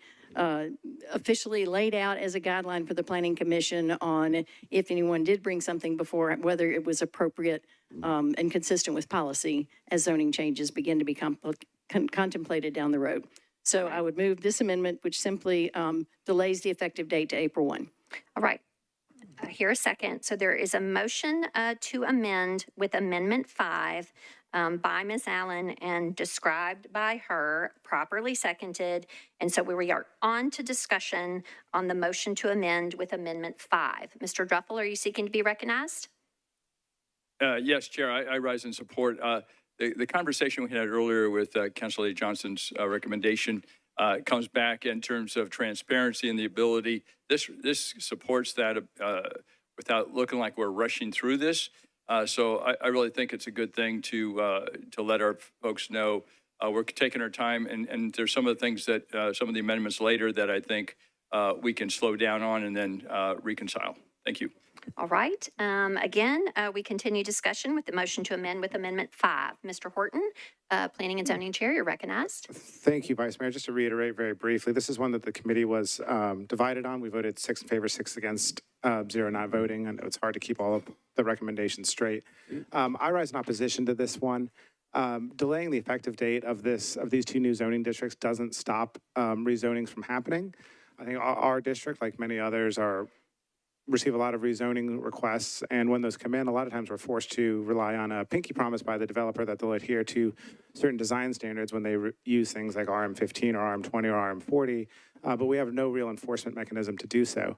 officially laid out as a guideline for the Planning Commission on if anyone did bring something before, whether it was appropriate and consistent with policy as zoning changes begin to be contemplated down the road. So I would move this amendment, which simply delays the effective date to April 1. All right. Here a second. So there is a motion to amend with Amendment 5 by Ms. Allen and described by her, properly seconded. And so we are on to discussion on the motion to amend with Amendment 5. Mr. Druffel, are you seeking to be recognized? Yes, Chair, I rise in support. The conversation we had earlier with Councilor Lady Johnson's recommendation comes back in terms of transparency and the ability. This supports that without looking like we're rushing through this. So I really think it's a good thing to let our folks know we're taking our time, and there's some of the things that some of the amendments later that I think we can slow down on and then reconcile. Thank you. All right. Again, we continue discussion with the motion to amend with Amendment 5. Mr. Horton, Planning and Zoning Chair, you're recognized. Thank you, Vice Mayor. Just to reiterate very briefly, this is one that the committee was divided on. We voted 6 in favor, 6 against, 0 not voting. I know it's hard to keep all of the recommendations straight. I rise in opposition to this one. Delaying the effective date of these 2 new zoning districts doesn't stop rezonings from happening. I think our district, like many others, receive a lot of rezoning requests, and when those come in, a lot of times we're forced to rely on a pinky promise by the developer that they'll adhere to certain design standards when they use things like RM15 or RM20 or RM40, but we have no real enforcement mechanism to do so.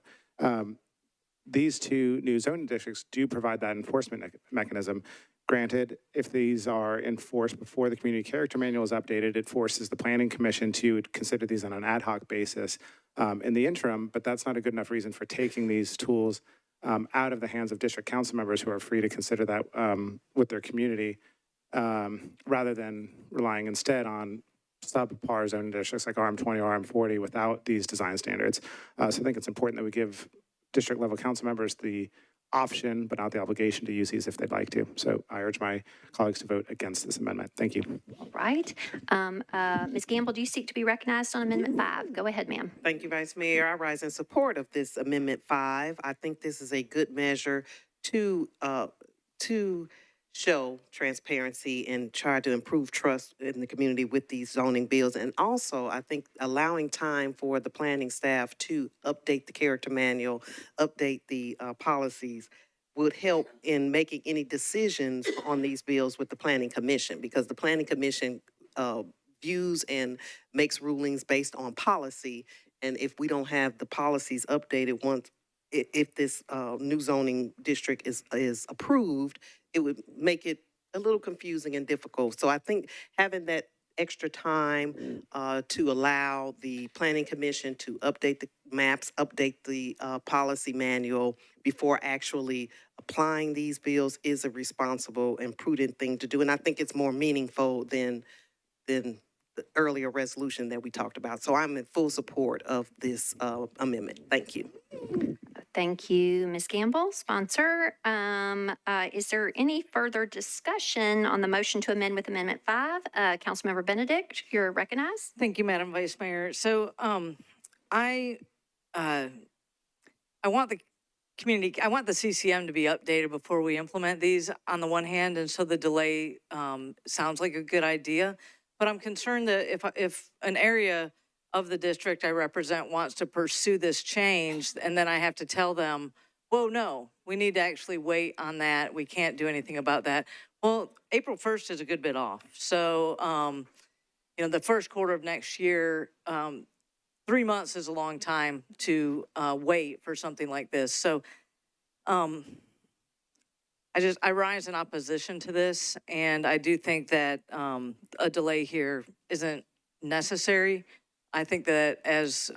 These 2 new zoning districts do provide that enforcement mechanism. Granted, if these are enforced before the community character manual is updated, it forces the Planning Commission to consider these on an ad hoc basis in the interim, but that's not a good enough reason for taking these tools out of the hands of district council members who are free to consider that with their community, rather than relying instead on subpar zoning districts like RM20 or RM40 without these design standards. So I think it's important that we give district level council members the option, but not the obligation to use these if they'd like to. So I urge my colleagues to vote against this amendment. Thank you. All right. Ms. Gamble, do you seek to be recognized on Amendment 5? Go ahead, ma'am. Thank you, Vice Mayor. I rise in support of this Amendment 5. I think this is a good measure to show transparency and try to improve trust in the community with these zoning bills. And also, I think allowing time for the planning staff to update the character manual, update the policies would help in making any decisions on these bills with the Planning Commission, because the Planning Commission views and makes rulings based on policy. And if we don't have the policies updated if this new zoning district is approved, it would make it a little confusing and difficult. So I think having that extra time to allow the Planning Commission to update the maps, update the policy manual before actually applying these bills is a responsible and prudent thing to do. And I think it's more meaningful than the earlier resolution that we talked about. So I'm in full support of this amendment. Thank you. Thank you, Ms. Gamble, sponsor. Is there any further discussion on the motion to amend with Amendment 5? Councilmember Benedict, you're recognized. Thank you, Madam Vice Mayor. So I want the community, I want the CCM to be updated before we implement these on the one hand, and so the delay sounds like a good idea. But I'm concerned that if an area of the district I represent wants to pursue this change, and then I have to tell them, whoa, no, we need to actually wait on that. We can't do anything about that. Well, April 1st is a good bit off. So, the first quarter of next year, 3 months is a long time to wait for something like this. So, I rise in opposition to this, and I do think that a delay here isn't necessary. I think that as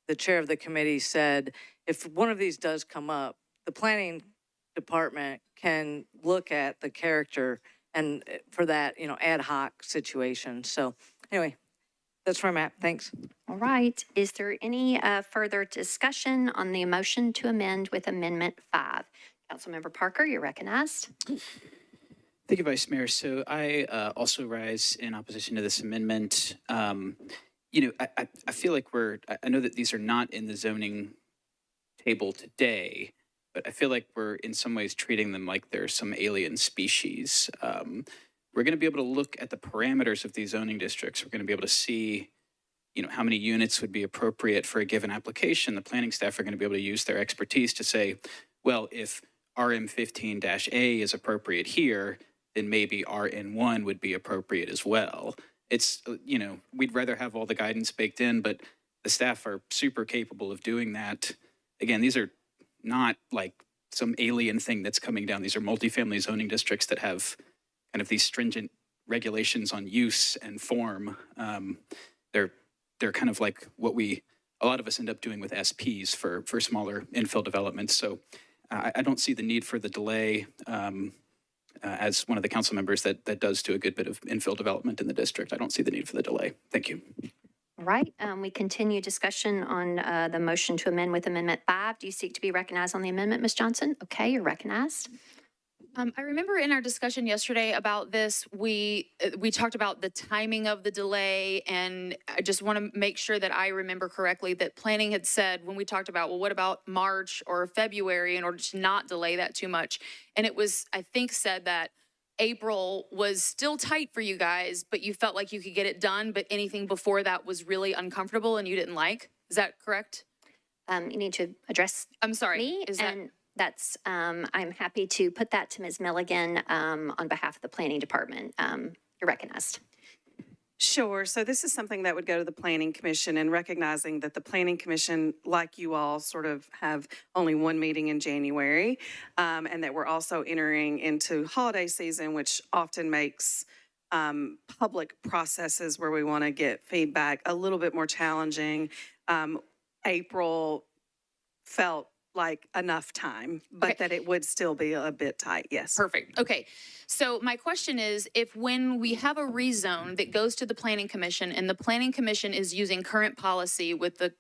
the chair of the committee said, if one of these does come up, the planning department can look at the character and for that, ad hoc situation. So anyway, that's where I'm at. Thanks. All right. Is there any further discussion on the motion to amend with Amendment 5? Councilmember Parker, you're recognized. Thank you, Vice Mayor. So I also rise in opposition to this amendment. I feel like I know that these are not in the zoning table today, but I feel like we're in some ways treating them like they're some alien species. We're going to be able to look at the parameters of these zoning districts. We're going to be able to see, how many units would be appropriate for a given application. The planning staff are going to be able to use their expertise to say, well, if RM15-A is appropriate here, then maybe RN1 would be appropriate as well. It's, we'd rather have all the guidance baked in, but the staff are super capable of doing that. Again, these are not like some alien thing that's coming down. These are multifamily zoning districts that have kind of these stringent regulations on use and form. They're kind of like what a lot of us end up doing with SPs for smaller infill developments. So I don't see the need for the delay as one of the council members that does do a good bit of infill development in the district. I don't see the need for the delay. Thank you. All right. We continue discussion on the motion to amend with Amendment 5. Do you seek to be recognized on the amendment, Ms. Johnson? Okay, you're recognized. I remember in our discussion yesterday about this, we talked about the timing of the delay, and I just want to make sure that I remember correctly that planning had said when we talked about, well, what about March or February in order to not delay that too much? And it was, I think, said that April was still tight for you guys, but you felt like you could get it done, but anything before that was really uncomfortable and you didn't like. Is that correct? You need to address I'm sorry. me, and that's, I'm happy to put that to Ms. Milligan on behalf of the Planning Department. You're recognized. Sure. So this is something that would go to the Planning Commission, and recognizing that the Planning Commission, like you all, sort of have only one meeting in January, and that we're also entering into holiday season, which often makes public processes where we want to get feedback a little bit more challenging. April felt like enough time, but that it would still be a bit tight. Yes. Perfect. Okay. So my question is, if when we have a rezone that goes to the Planning Commission and the Planning Commission is using current policy with the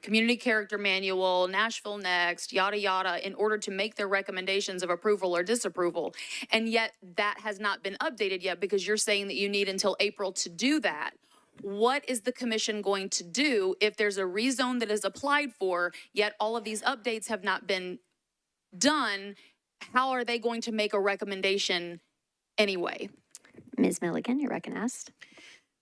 Community Character Manual, Nashville Next, yada, yada, in order to make their recommendations of approval or disapproval, and yet that has not been updated yet because you're saying that you need until April to do that, what is the commission going to do if there's a rezone that is applied for, yet all of these updates have not been done? How are they going to make a recommendation anyway? Ms. Milligan, you're recognized.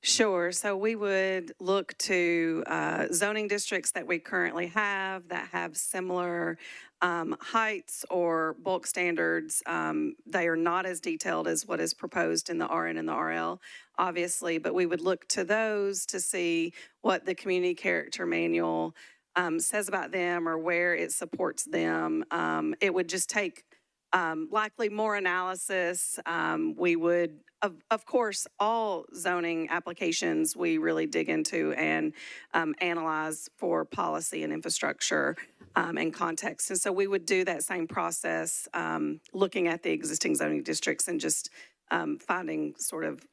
Sure. So we would look to zoning districts that we currently have that have similar heights or bulk standards. They are not as detailed as what is proposed in the RN and the RL, obviously, but we would look to those to see what the Community Character Manual says about them or where it supports them. It would just take likely more analysis. We would, of course, all zoning applications we really dig into and analyze for policy and infrastructure and context. And so we would do that same process, looking at the existing zoning districts and just finding sort of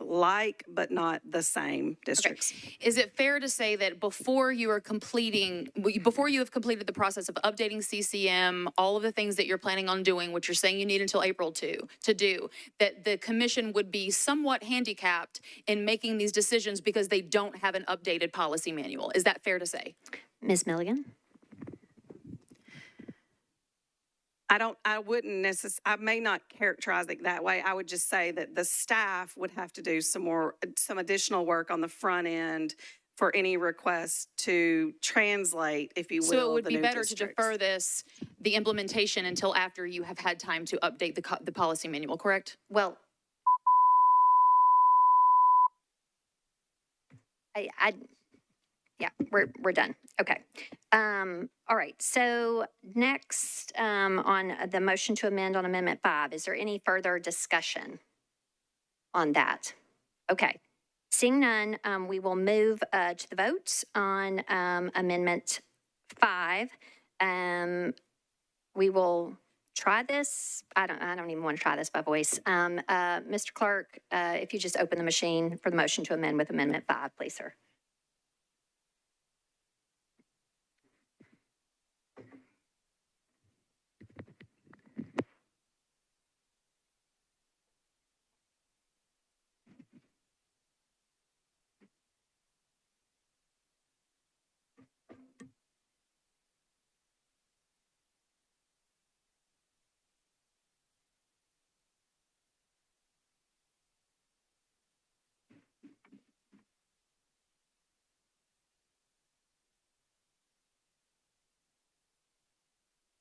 like, but not the same districts. Okay. Is it fair to say that before you have completed the process of updating CCM, all of the things that you're planning on doing, which you're saying you need until April to do, that the commission would be somewhat handicapped in making these decisions because they don't have an updated policy manual? Is that fair to say? Ms. Milligan? I wouldn't necessarily, I may not characterize it that way. I would just say that the staff would have to do some additional work on the front end for any request to translate, if you will. So it would be better to defer the implementation until after you have had time to update the policy manual, correct? Well, yeah, we're done. Okay. All right. So next on the motion to amend on Amendment 5, is there any further discussion on that? Okay. Seeing none, we will move to the vote on Amendment 5. We will try this. I don't even want to try this by voice. Mr. Clerk, if you just open the machine for the motion to amend with Amendment 5, please, sir.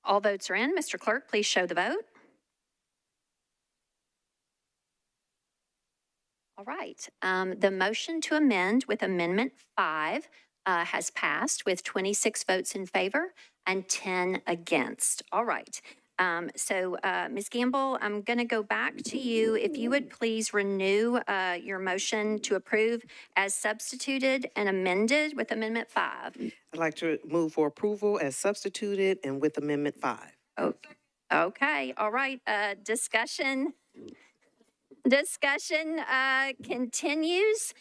All votes are in. Mr. Clerk, please show the vote. All right. The motion to amend with Amendment 5 has passed with 26 votes in favor and 10 against. All right. Ms. Gamble, I'm going to go back to you. If you would please renew your motion to approve as substituted and amended with Amendment 5. I'd like to move for approval as substituted and with Amendment 5. Okay. All right. Discussion continues.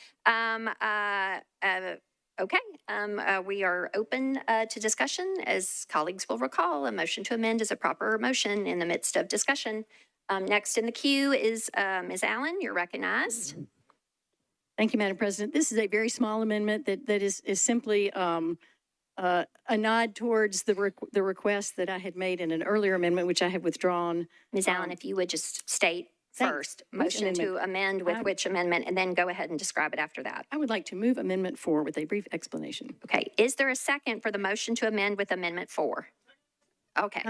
We are open to discussion. As colleagues will recall, a motion to amend is a proper motion in the midst of discussion. Next in the queue is Ms. Allen. You're recognized. Thank you, Madam President. This is a very small amendment that is simply a nod towards the request that I had made in an earlier amendment, which I have withdrawn. Ms. Allen, if you would just state first, motion to amend with which amendment, and then go ahead and describe it after that. I would like to move Amendment 4 with a brief explanation. Okay. Is there a second for the motion to amend with Amendment 4? Okay.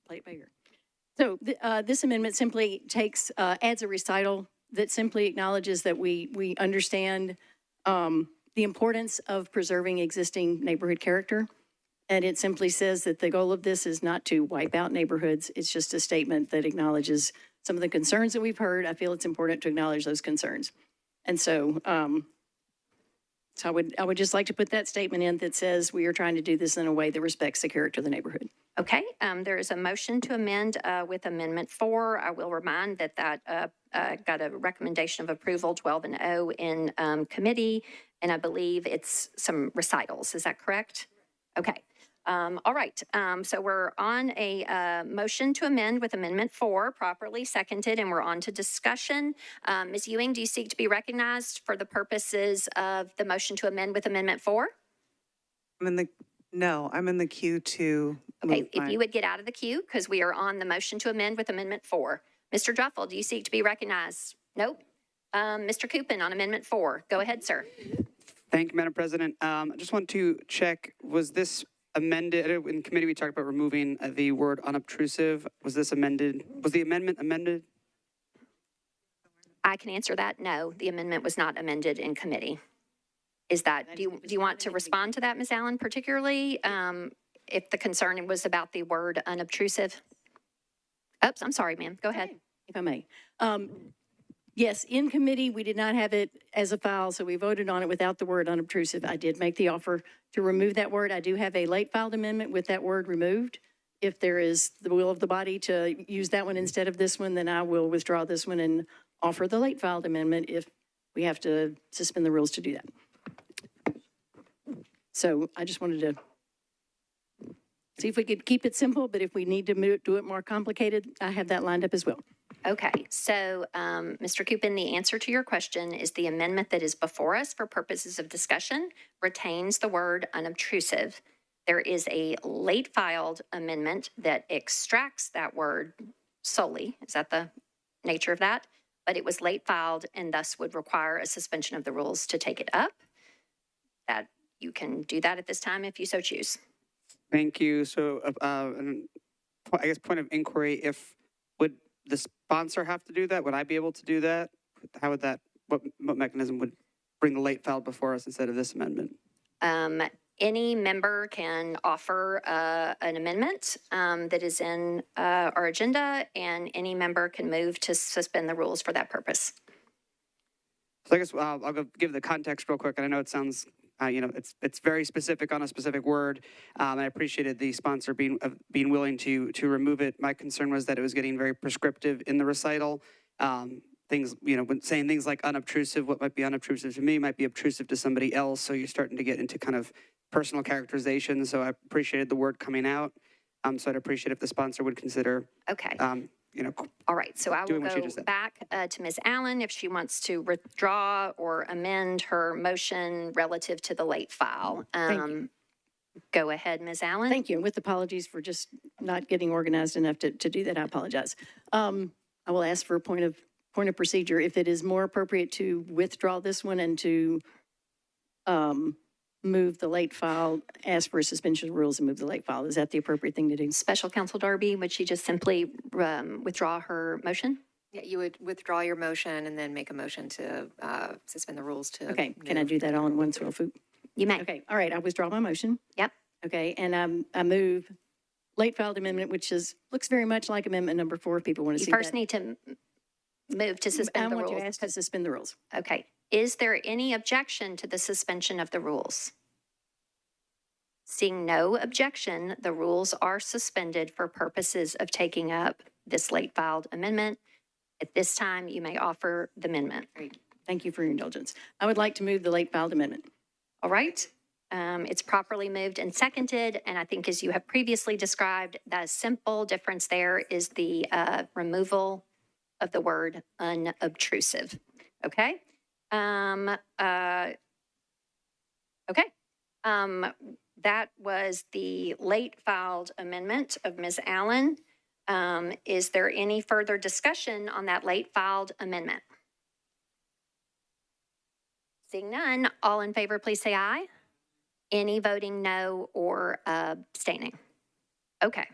Play it by ear. So this amendment simply adds a recital that simply acknowledges that we understand the importance of preserving existing neighborhood character. And it simply says that the goal of this is not to wipe out neighborhoods. It's just a statement that acknowledges some of the concerns that we've heard. I feel it's important to acknowledge those concerns. And so, I would just like to put that statement in that says we are trying to do this in a way that respects the character of the neighborhood. Okay. There is a motion to amend with Amendment 4. I will remind that got a recommendation of approval 12-0 in committee, and I believe it's some recitals. Is that correct? Okay. All right. So we're on a motion to amend with Amendment 4, properly seconded, and we're on to discussion. Ms. Ewing, do you seek to be recognized for the purposes of the motion to amend with Amendment 4? I'm in the queue to. Okay, if you would get out of the queue, because we are on the motion to amend with Amendment 4. Mr. Druffel, do you seek to be recognized? Nope. Mr. Coopin on Amendment 4. Go ahead, sir. Thank you, Madam President. I just want to check, was this amended? In committee, we talked about removing the word unobtrusive. Was this amended? Was the amendment amended? I can answer that. No, the amendment was not amended in committee. Is that, do you want to respond to that, Ms. Allen, particularly if the concern was about the word unobtrusive? Oops, I'm sorry, ma'am. Go ahead. If I may. Yes, in committee, we did not have it as a file, so we voted on it without the word unobtrusive. I did make the offer to remove that word. I do have a late filed amendment with that word removed. If there is the will of the body to use that one instead of this one, then I will withdraw this one and offer the late filed amendment if we have to suspend the rules to do that. So I just wanted to see if we could keep it simple, but if we need to do it more complicated, I have that lined up as well. Okay, so Mr. Coopin, the answer to your question is the amendment that is before us for purposes of discussion retains the word unobtrusive. There is a late filed amendment that extracts that word solely. Is that the nature of that? But it was late filed and thus would require a suspension of the rules to take it up. That you can do that at this time if you so choose. Thank you. So I guess point of inquiry, would the sponsor have to do that? Would I be able to do that? How would that, what mechanism would bring the late file before us instead of this amendment? Any member can offer an amendment that is in our agenda, and any member can move to suspend the rules for that purpose. So I guess I'll give the context real quick, and I know it sounds it's very specific on a specific word. And I appreciated the sponsor being willing to remove it. My concern was that it was getting very prescriptive in the recital. Things, when saying things like unobtrusive, what might be unobtrusive to me might be obtrusive to somebody else. So you're starting to get into kind of personal characterization. So I appreciated the word coming out. So I'd appreciate if the sponsor would consider, Okay. All right, so I will doing what you go just said. back to Ms. Allen if she wants to withdraw or amend her motion relative to the late file. Go ahead, Ms. Allen. Thank you. And with apologies for just not getting organized enough to do that, I apologize. I will ask for a point of procedure. If it is more appropriate to withdraw this one and to move the late file, ask for a suspension of rules and move the late file. Is that the appropriate thing to do? Special Counsel Darby, would she just simply withdraw her motion? Yeah, you would withdraw your motion and then make a motion to suspend the rules to. Okay, can I do that all in one swoop? You may. Okay, all right, I withdraw my motion. Yep. Okay, and I move late filed amendment, which looks very much like amendment number 4, if people want to You see first that. need to move to suspend the I rules. want to ask to suspend the rules. Okay. Is there any objection to the suspension of the rules? Seeing no objection, the rules are suspended for purposes of taking up this late filed amendment. At this time, you may offer the amendment. Great. Thank you for your indulgence. I would like to move the late filed amendment. All right. It's properly moved and seconded, and I think as you have previously described, the simple difference there is the removal of the word unobtrusive. Okay? That was the late filed amendment of Ms. Allen. Is there any further discussion on that late filed amendment? Seeing none, all in favor, please say aye. Any voting no or abstaining? Okay.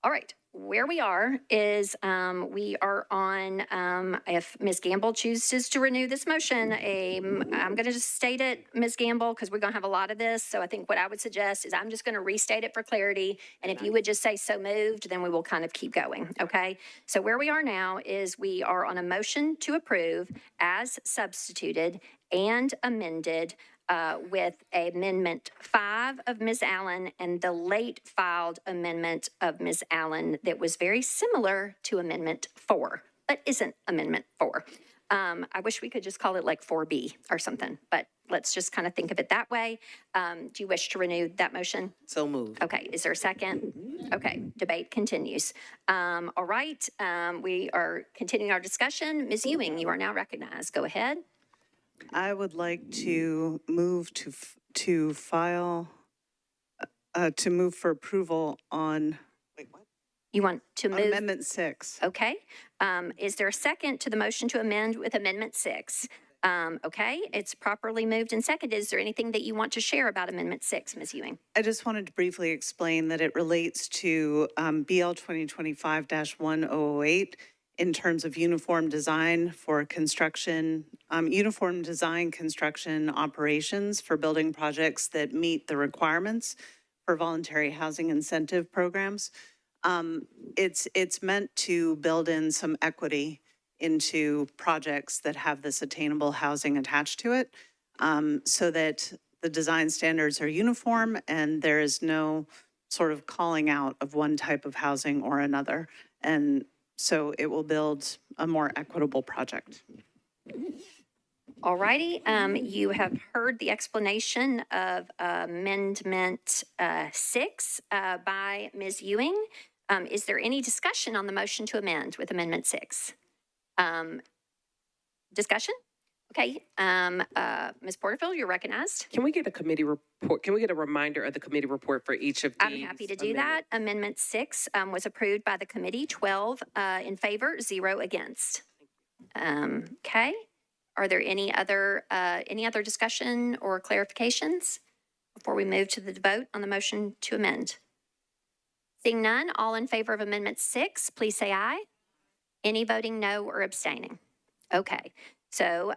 All right. Where we are is we are on, if Ms. Gamble chooses to renew this motion, I'm going to just state it, Ms. Gamble, because we're going to have a lot of this. So I think what I would suggest is I'm just going to restate it for clarity. And if you would just say so moved, then we will kind of keep going. Okay. So where we are now is we are on a motion to approve as substituted and amended with Amendment 5 of Ms. Allen and the late filed amendment of Ms. Allen that was very similar to Amendment 4, but isn't Amendment 4. I wish we could just call it like 4B or something, but let's just kind of think of it that way. Do you wish to renew that motion? So moved. Okay, is there a second? Okay, debate continues. All right, we are continuing our discussion. Ms. Ewing, you are now recognized. Go ahead. I would like to move to file, to move for approval on, wait, what? You want to On move? Amendment 6. Okay. Is there a second to the motion to amend with Amendment 6? Okay, it's properly moved and seconded. Is there anything that you want to share about Amendment 6, Ms. Ewing? I just wanted to briefly explain that it relates to BL 2025-1008 in terms of uniform design for construction, uniform design construction operations for building projects that meet the requirements for voluntary housing incentive programs. It's meant to build in some equity into projects that have this attainable housing attached to it, so that the design standards are uniform and there is no sort of calling out of one type of housing or another. And so it will build a more equitable project. All righty, you have heard the explanation of Amendment 6 by Ms. Ewing. Is there any discussion on the motion to amend with Amendment 6? Discussion? Okay, Ms. Porterfield, you're recognized. Can we get a committee report? Can we get a reminder of the committee report for each of these? I'm happy to do that. Amendment 6 was approved by the committee, 12 in favor, 0 against. Okay. Are there any other discussion or clarifications before we move to the vote on the motion to amend? Seeing none, all in favor of Amendment 6, please say aye. Any voting no or abstaining? Okay. So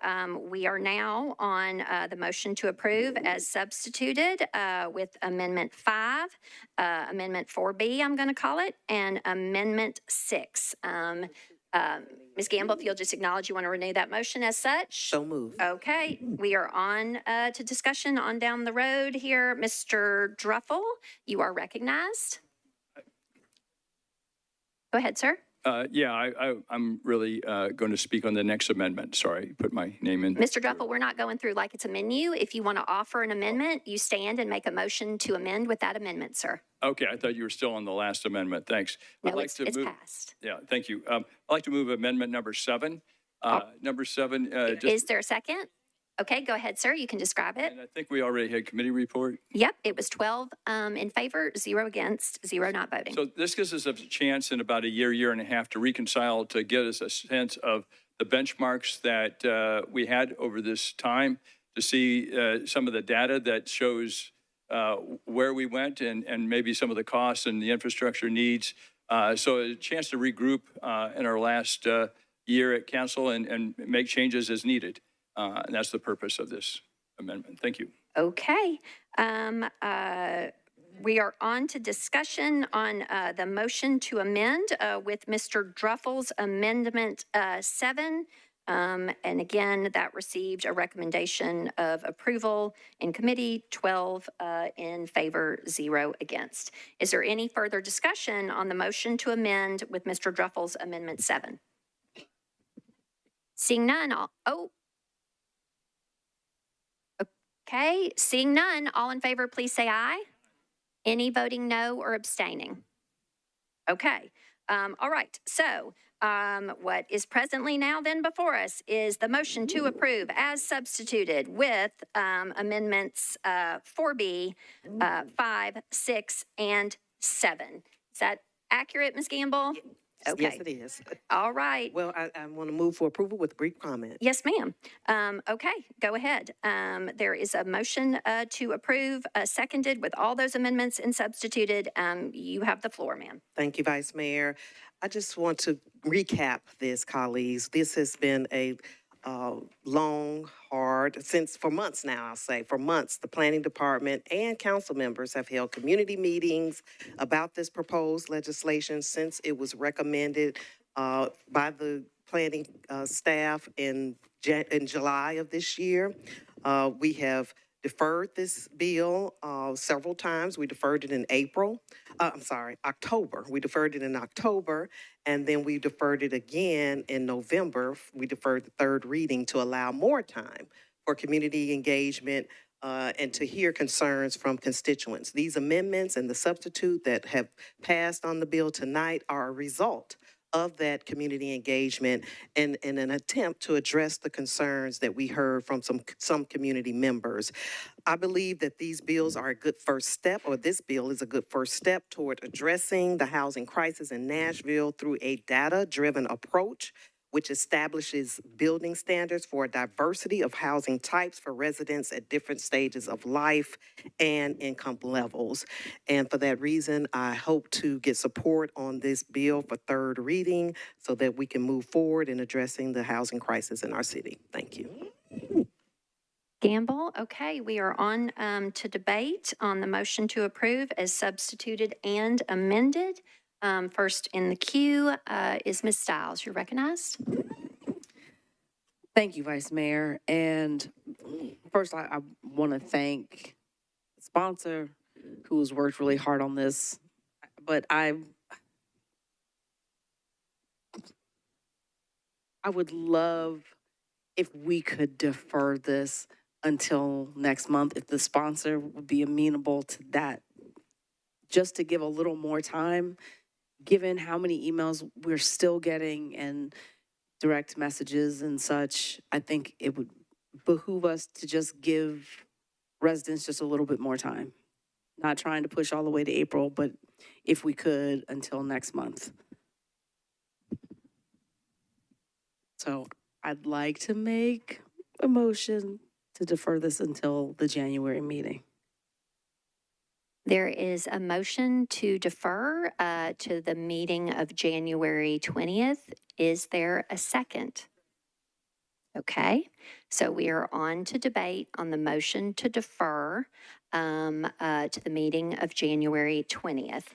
we are now on the motion to approve as substituted with Amendment 5, Amendment 4B, I'm going to call it, and Amendment 6. Ms. Gamble, if you'll just acknowledge you want to renew that motion as such. So moved. Okay, we are on to discussion on down the road here. Mr. Druffel, you are recognized. Go ahead, sir. I'm really going to speak on the next amendment. Sorry, put my name in. Mr. Druffel, we're not going through like it's a menu. If you want to offer an amendment, you stand and make a motion to amend with that amendment, sir. Okay, I thought you were still on the last amendment. Thanks. No, it's passed. Yeah, thank you. I'd like to move amendment number 7. Number 7. Is there a second? Okay, go ahead, sir. You can describe it. And I think we already had committee report. Yep, it was 12 in favor, 0 against, 0 not voting. So this gives us a chance in about a year and a half to reconcile, to get us a sense of the benchmarks that we had over this time, to see some of the data that shows where we went and maybe some of the costs and the infrastructure needs. So a chance to regroup in our last year at council and make changes as needed. And that's the purpose of this amendment. Thank you. Okay. We are on to discussion on the motion to amend with Mr. Druffel's amendment 7. And again, that received a recommendation of approval in committee, 12 in favor, 0 against. Is there any further discussion on the motion to amend with Mr. Druffel's amendment 7? Seeing none, okay, seeing none, all in favor, please say aye. Any voting no or abstaining? Okay, all right. So what is presently now then before us is the motion to approve as substituted with amendments 4B, 5, 6, and 7. Is that accurate, Ms. Gamble? Okay. Yes, it is. All right. Well, I want to move for approval with a brief comment. Yes, ma'am. Okay, go ahead. There is a motion to approve, seconded with all those amendments and substituted. You have the floor, ma'am. Thank you, Vice Mayor. I just want to recap this, colleagues. This has been a long, hard, for months now, I'll say, for months, the planning department and council members have held community meetings about this proposed legislation since it was recommended by the planning staff in July of this year. We have deferred this bill several times. We deferred it in October. We deferred it in October, and then we deferred it again in November. We deferred the third reading to allow more time for community engagement and to hear concerns from constituents. These amendments and the substitute that have passed on the bill tonight are a result of that community engagement and an attempt to address the concerns that we heard from some community members. I believe that these bills are a good first step, or this bill is a good first step toward addressing the housing crisis in Nashville through a data-driven approach, which establishes building standards for a diversity of housing types for residents at different stages of life and income levels. And for that reason, I hope to get support on this bill for third reading so that we can move forward in addressing the housing crisis in our city. Thank you. Gamble, okay, we are on to debate on the motion to approve as substituted and amended. First in the queue is Ms. Stiles. You're recognized. Thank you, Vice Mayor. And first, I want to thank the sponsor who has worked really hard on this. But I would love if we could defer this until next month, if the sponsor would be amenable to that, just to give a little more time, given how many emails we're still getting and direct messages and such. I think it would behoove us to just give residents just a little bit more time. Not trying to push all the way to April, but if we could, until next month. So I'd like to make a motion to defer this until the January meeting. There is a motion to defer to the meeting of January 20th. Is there a second? Okay, so we are on to debate on the motion to defer to the meeting of January 20th.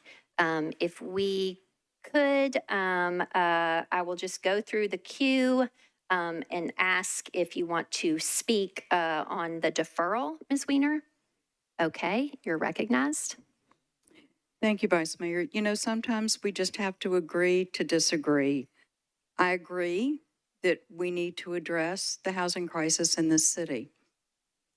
If we could, I will just go through the queue and ask if you want to speak on the deferral, Ms. Weiner. Okay, you're recognized. Thank you, Vice Mayor. You know, sometimes we just have to agree to disagree. I agree that we need to address the housing crisis in this city.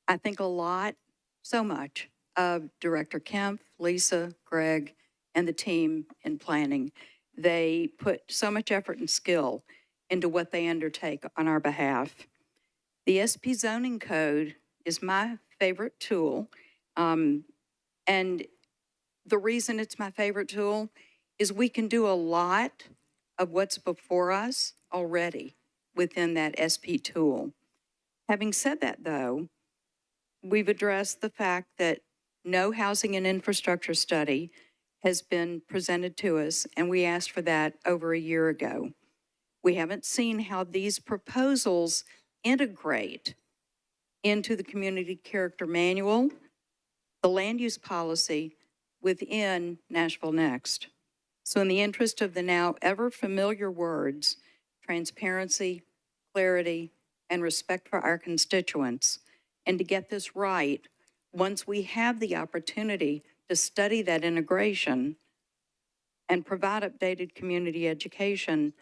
I think a lot, so much, of Director Kemp, Lisa, Greg, and the team in planning. They put so much effort and skill into what they undertake on our behalf. The SP zoning code is my favorite tool. And the reason it's my favorite tool is we can do a lot of what's before us already within that SP tool. Having said that, though, we've addressed the fact that no housing and infrastructure study has been presented to us, and we asked for that over a year ago. We haven't seen how these proposals integrate into the community character manual, the land use policy within Nashville Next. So in the interest of the now ever familiar words, transparency, clarity, and respect for our constituents, and to get this right, once we have the opportunity to study that integration and provide updated community education,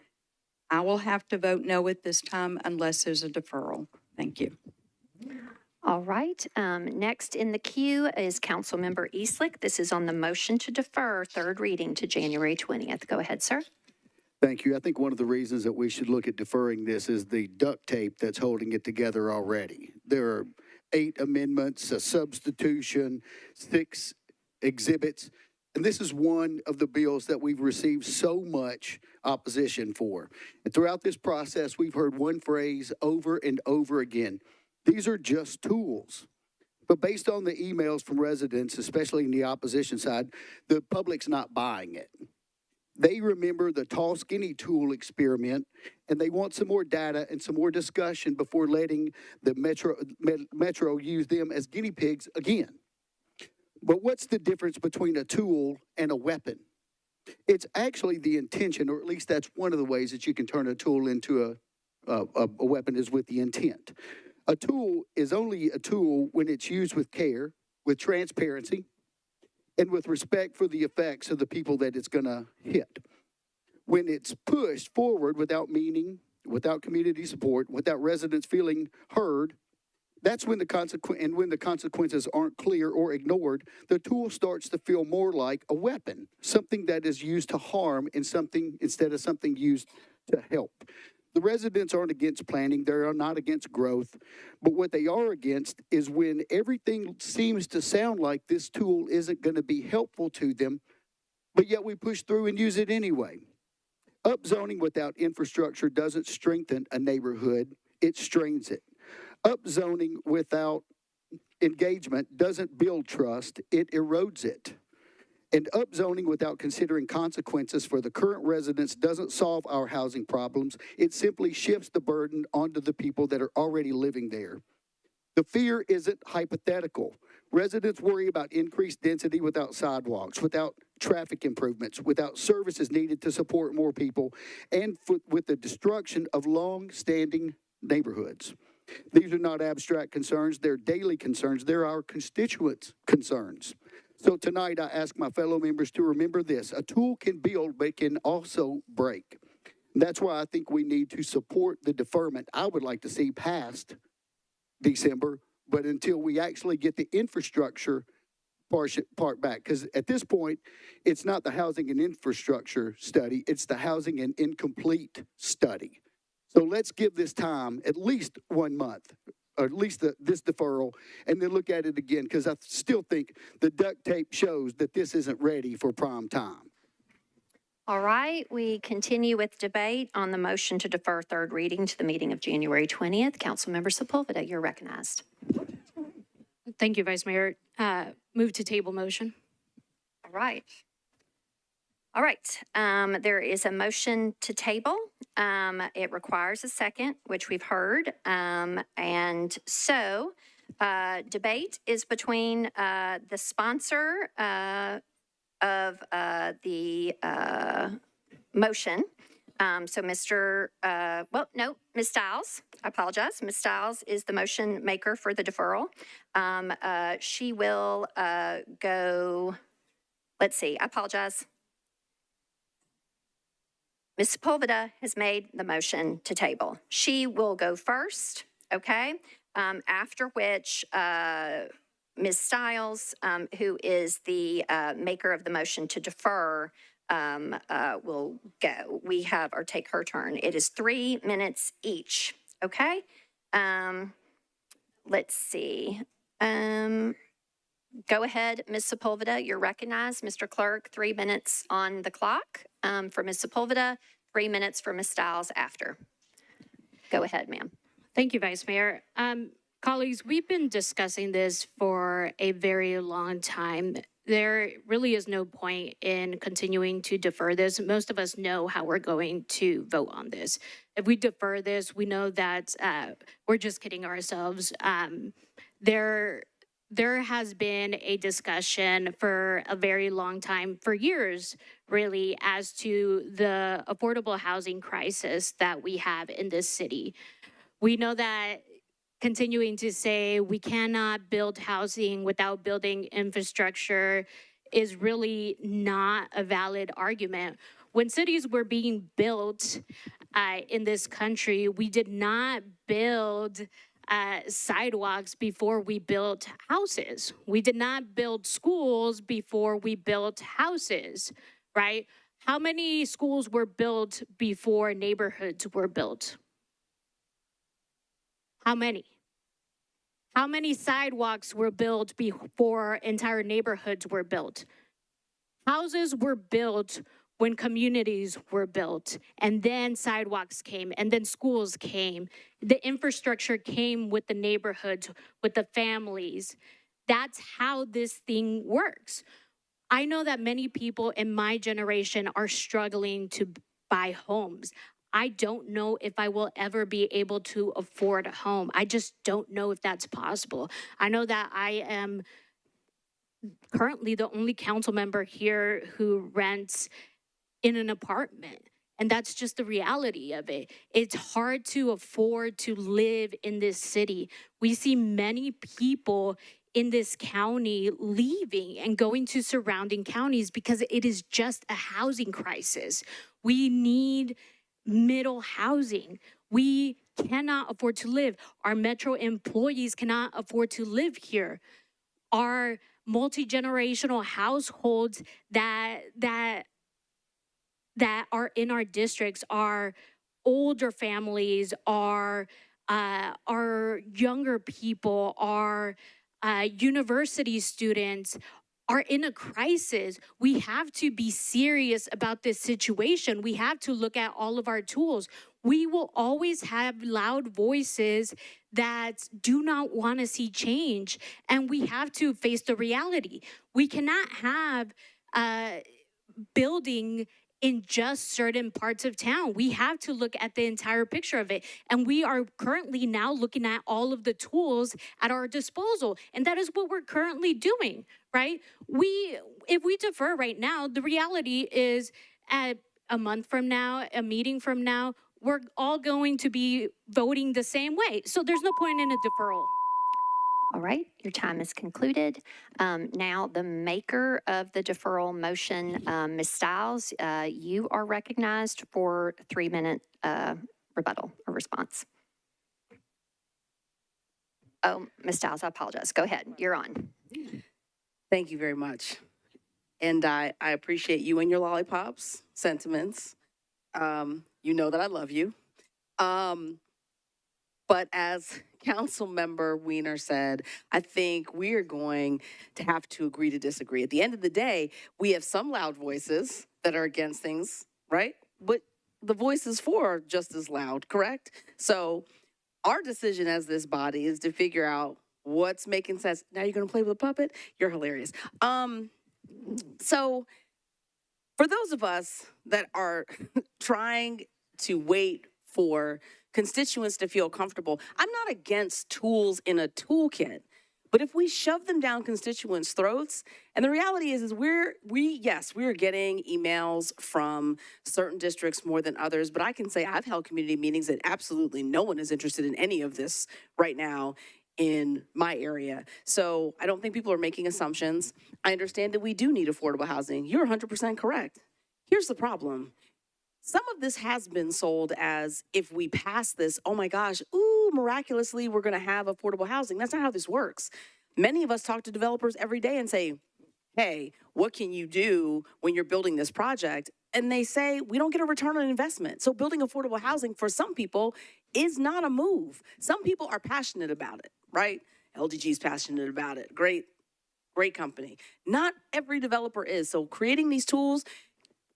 I will have to vote no at this time unless there's a deferral. Thank you. All right. Next in the queue is Councilmember Eastlick. This is on the motion to defer third reading to January 20th. Go ahead, sir. Thank you. I think one of the reasons that we should look at deferring this is the duct tape that's holding it together already. There are 8 amendments, a substitution, 6 exhibits, and this is one of the bills that we've received so much opposition for. And throughout this process, we've heard one phrase over and over again. These are just tools. But based on the emails from residents, especially in the opposition side, the public's not buying it. They remember the tall, skinny tool experiment, and they want some more data and some more discussion before letting the Metro use them as guinea pigs again. But what's the difference between a tool and a weapon? It's actually the intention, or at least that's one of the ways that you can turn a tool into a weapon, is with the intent. A tool is only a tool when it's used with care, with transparency, and with respect for the effects of the people that it's going to hit. When it's pushed forward without meaning, without community support, without residents feeling heard, that's when the consequences aren't clear or ignored, the tool starts to feel more like a weapon, something that is used to harm instead of something used to help. The residents aren't against planning, they are not against growth, but what they are against is when everything seems to sound like this tool isn't going to be helpful to them, but yet we push through and use it anyway. Upzoning without infrastructure doesn't strengthen a neighborhood, it strains it. Upzoning without engagement doesn't build trust, it erodes it. And upzoning without considering consequences for the current residents doesn't solve our housing problems. It simply shifts the burden onto the people that are already living there. The fear isn't hypothetical. Residents worry about increased density without sidewalks, without traffic improvements, without services needed to support more people, and with the destruction of long-standing neighborhoods. These are not abstract concerns, they're daily concerns, they're our constituents' concerns. So tonight, I ask my fellow members to remember this. A tool can build, but it can also break. That's why I think we need to support the deferment I would like to see past December, but until we actually get the infrastructure part back. Because at this point, it's not the housing and infrastructure study, it's the housing and incomplete study. So let's give this time at least 1 month, or at least this deferral, and then look at it again, because I still think the duct tape shows that this isn't ready for prime time. All right, we continue with debate on the motion to defer third reading to the meeting of January 20th. Councilmember Sepulveda, you're recognized. Thank you, Vice Mayor. Move to table motion. All right. All right, there is a motion to table. It requires a second, which we've heard. And so debate is between the sponsor of the motion. So Ms. Stiles, I apologize. Ms. Stiles is the motion maker for the deferral. She will go, let's see, I apologize. Ms. Sepulveda has made the motion to table. She will go first, okay? After which, Ms. Stiles, who is the maker of the motion to defer, will go. We have, or take her turn. It is 3 minutes each, okay? Let's see. Go ahead, Ms. Sepulveda, you're recognized. Mr. Clerk, 3 minutes on the clock for Ms. Sepulveda, 3 minutes for Ms. Stiles after. Go ahead, ma'am. Thank you, Vice Mayor. Colleagues, we've been discussing this for a very long time. There really is no point in continuing to defer this. Most of us know how we're going to vote on this. If we defer this, we know that we're just kidding ourselves. There has been a discussion for a very long time, for years really, as to the affordable housing crisis that we have in this city. We know that continuing to say we cannot build housing without building infrastructure is really not a valid argument. When cities were being built in this country, we did not build sidewalks before we built houses. We did not build schools before we built houses, right? How many schools were built before neighborhoods were built? How many? How many sidewalks were built before entire neighborhoods were built? Houses were built when communities were built, and then sidewalks came, and then schools came. The infrastructure came with the neighborhoods, with the families. That's how this thing works. I know that many people in my generation are struggling to buy homes. I don't know if I will ever be able to afford a home. I just don't know if that's possible. I know that I am currently the only council member here who rents in an apartment. And that's just the reality of it. It's hard to afford to live in this city. We see many people in this county leaving and going to surrounding counties because it is just a housing crisis. We need middle housing. We cannot afford to live. Our Metro employees cannot afford to live here. Our multi-generational households that are in our districts are older families, are younger people, are university students, are in a crisis. We have to be serious about this situation. We have to look at all of our tools. We will always have loud voices that do not want to see change, and we have to face the reality. We cannot have building in just certain parts of town. We have to look at the entire picture of it. And we are currently now looking at all of the tools at our disposal. And that is what we're currently doing, right? If we defer right now, the reality is at a month from now, a meeting from now, we're all going to be voting the same way. So there's no point in a deferral. All right, your time is concluded. Now, the maker of the deferral motion, Ms. Stiles, you are recognized for 3-minute rebuttal or response. Oh, Ms. Stiles, I apologize. Go ahead, you're on. Thank you very much. And I appreciate you and your lollipops sentiments. You know that I love you. But as Council Member Wiener said, I think we are going to have to agree to disagree. At the end of the day, we have some loud voices that are against things, right? But the voices for are just as loud, correct? So our decision as this body is to figure out what's making sense. Now you're going to play with a puppet? You're hilarious. So for those of us that are trying to wait for constituents to feel comfortable, I'm not against tools in a toolkit, But if we shove them down constituents' throats, and the reality is we're getting emails from certain districts more than others, but I can say I've held community meetings and absolutely no one is interested in any of this right now in my area. So I don't think people are making assumptions. I understand that we do need affordable housing. You're 100% correct. Here's the problem. Some of this has been sold as if we pass this, oh my gosh, ooh, miraculously, we're going to have affordable housing. That's not how this works. Many of us talk to developers every day and say, hey, what can you do when you're building this project? And they say, we don't get a return on investment. So building affordable housing for some people is not a move. Some people are passionate about it, right? LDG is passionate about it. Great company. Not every developer is. So creating these tools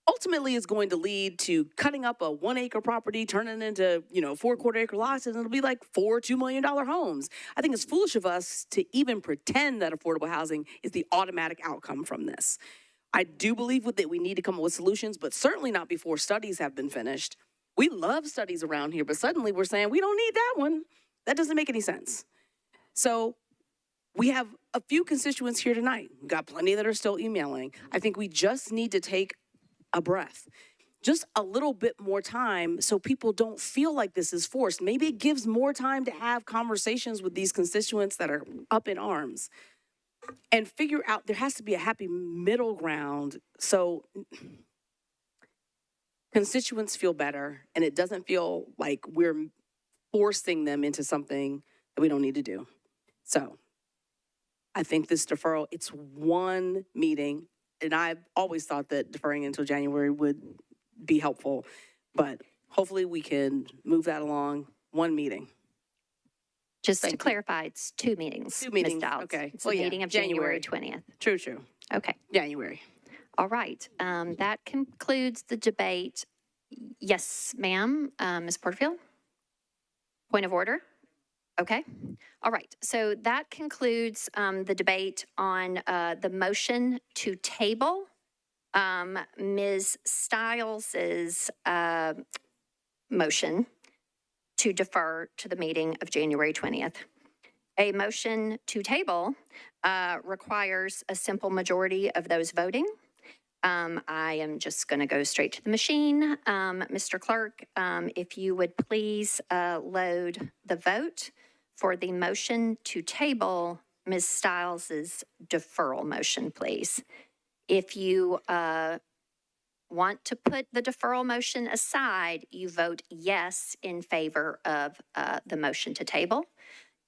ultimately is going to lead to cutting up a 1 acre property, turning it into, 4 quarter-acre lots, and it'll be like $2 million homes. I think it's foolish of us to even pretend that affordable housing is the automatic outcome from this. I do believe that we need to come up with solutions, but certainly not before studies have been finished. We love studies around here, but suddenly we're saying we don't need that one. That doesn't make any sense. So we have a few constituents here tonight. We've got plenty that are still emailing. I think we just need to take a breath, just a little bit more time so people don't feel like this is forced. Maybe it gives more time to have conversations with these constituents that are up in arms and figure out there has to be a happy middle ground so constituents feel better and it doesn't feel like we're forcing them into something that we don't need to do. So I think this deferral, it's one meeting. And I've always thought that deferring until January would be helpful, but hopefully we can move that along one meeting. Just to clarify, it's 2 meetings. 2 meetings, Ms. Dowds. okay. It's a meeting of January 20th. True. Okay. January. All right. That concludes the debate. Yes, ma'am. Ms. Porterfield? Point of order? Okay. All right. So that concludes the debate on the motion to table Ms. Stiles's motion to defer to the meeting of January 20th. A motion to table requires a simple majority of those voting. I am just going to go straight to the machine. Mr. Clerk, if you would please load the vote for the motion to table Ms. Stiles's deferral motion, please. If you want to put the deferral motion aside, you vote yes in favor of the motion to table.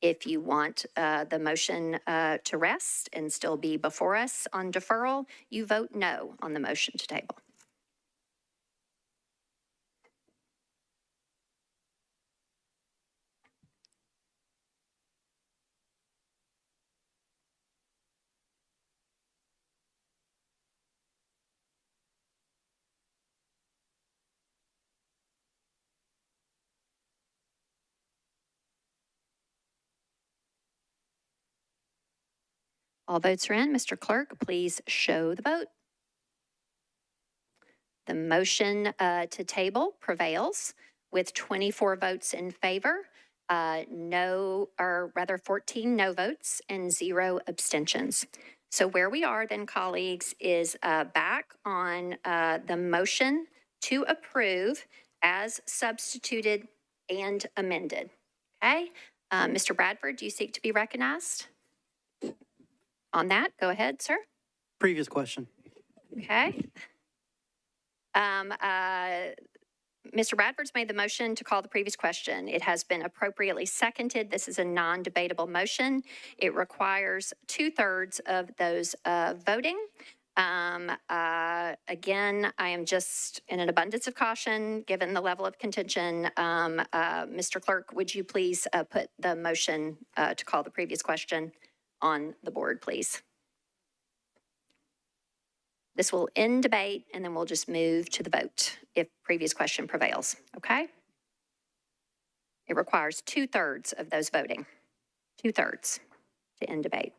If you want the motion to rest and still be before us on deferral, you vote no on the motion to table. All votes are in. Mr. Clerk, please show the vote. The motion to table prevails with 24 votes in favor, 14 no votes and 0 abstentions. So where we are then, colleagues, is back on the motion to approve as substituted and amended. Okay. Mr. Bradford, do you seek to be recognized? On that, go ahead, sir. Previous question. Okay. Mr. Bradford's made the motion to call the previous question. It has been appropriately seconded. This is a non-debatable motion. It requires 2/3 of those voting. Again, I am just in an abundance of caution, given the level of contention. Mr. Clerk, would you please put the motion to call the previous question on the board, please? This will end debate, and then we'll just move to the vote if previous question prevails, okay? It requires 2/3 of those voting, 2/3 to end debate.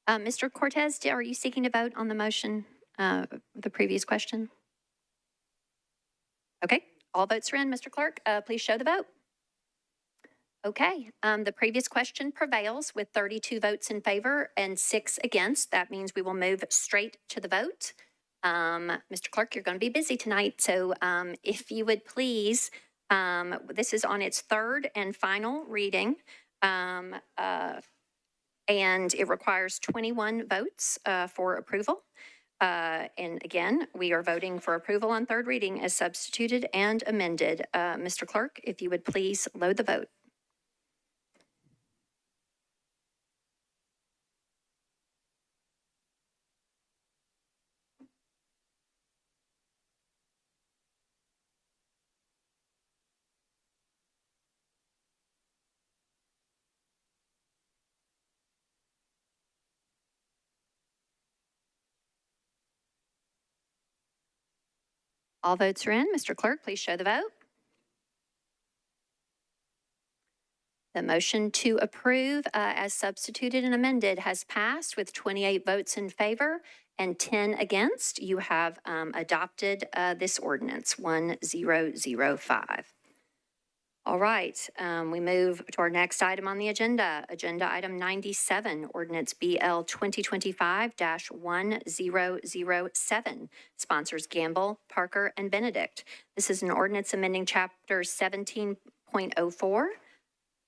Mr. Cortez, are you seeking to vote on the motion, the previous question? Okay, all votes are in. Mr. Clerk, please show the vote. Okay, the previous question prevails with 32 votes in favor and 6 against. That means we will move straight to the vote. Mr. Clerk, you're going to be busy tonight, so if you would please, this is on its third and final reading, and it requires 21 votes for approval. And again, we are voting for approval on third reading as substituted and amended. Mr. Clerk, if you would please load the vote. All votes are in. Mr. Clerk, please show the vote. The motion to approve as substituted and amended has passed with 28 votes in favor and 10 against. You have adopted this ordinance 1005. All right, we move to our next item on the agenda. Agenda item 97, ordinance BL 2025-1007. Sponsors Gamble, Parker, and Benedict. This is an ordinance amending chapters 17.04,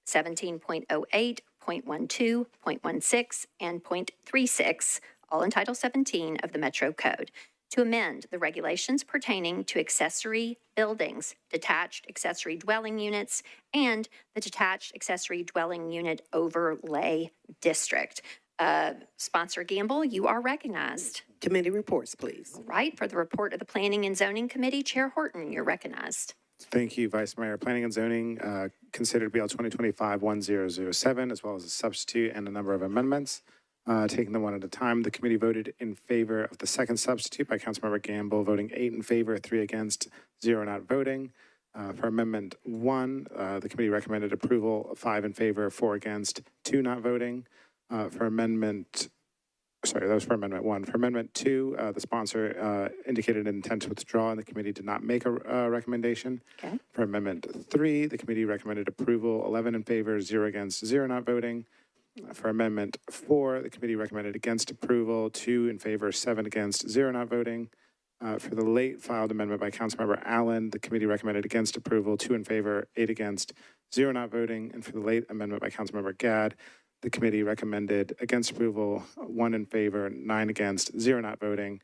17.08, .12, .16, and .36, all in Title 17 of the Metro Code, to amend the regulations pertaining to accessory buildings, detached accessory dwelling units, and the detached accessory dwelling unit overlay district. Sponsor Gamble, you are recognized. Committee reports, please. All right, for the report of the Planning and Zoning Committee, Chair Horton, you're recognized. Thank you, Vice Mayor. Planning and Zoning considered BL 2025-1007, as well as a substitute and a number of amendments. Taking them one at a time, the committee voted in favor of the second substitute by Councilmember Gamble, voting 8 in favor, 3 against, 0 not voting. For Amendment 1, the committee recommended approval, 5 in favor, 4 against, 2 not voting. For Amendment 1. For Amendment 2, the sponsor indicated an intent to withdraw, and the committee did not make a recommendation. Okay. For Amendment 3, the committee recommended approval, 11 in favor, 0 against, 0 not voting. For Amendment 4, the committee recommended against approval, 2 in favor, 7 against, 0 not voting. For the late filed amendment by Councilmember Allen, the committee recommended against approval, 2 in favor, 8 against, 0 not voting. And for the late amendment by Councilmember Gadd, the committee recommended against approval, 1 in favor, 9 against, 0 not voting.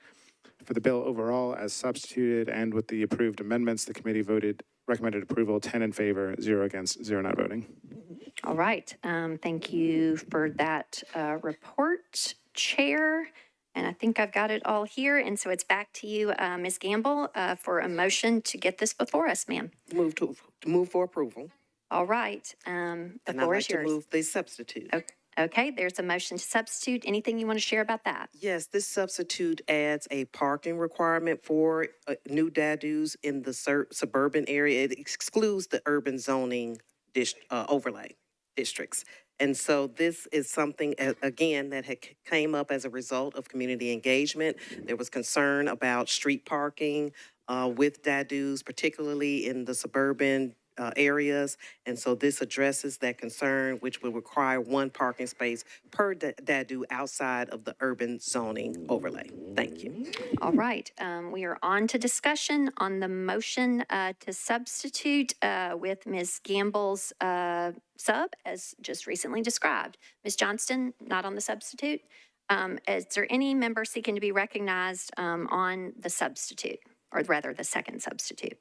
For the bill overall as substituted and with the approved amendments, the committee recommended approval, 10 in favor, 0 against, 0 not voting. All right, thank you for that report, Chair. And I think I've got it all here. And so it's back to you, Ms. Gamble, for a motion to get this before us, ma'am. Move for approval. All right, the And I'd floor like is to yours. move the substitute. Okay, there's a motion to substitute. Anything you want to share about that? Yes, this substitute adds a parking requirement for new dadus in the suburban area. It excludes the urban zoning overlay districts. And so this is something, again, that came up as a result of community engagement. There was concern about street parking with dadus, particularly in the suburban areas. And so this addresses that concern, which will require 1 parking space per dadu outside of the urban zoning overlay. Thank you. All right, we are on to discussion on the motion to substitute with Ms. Gamble's sub, as just recently described. Ms. Johnston, not on the substitute. Is there any member seeking to be recognized on the substitute, or rather the second substitute?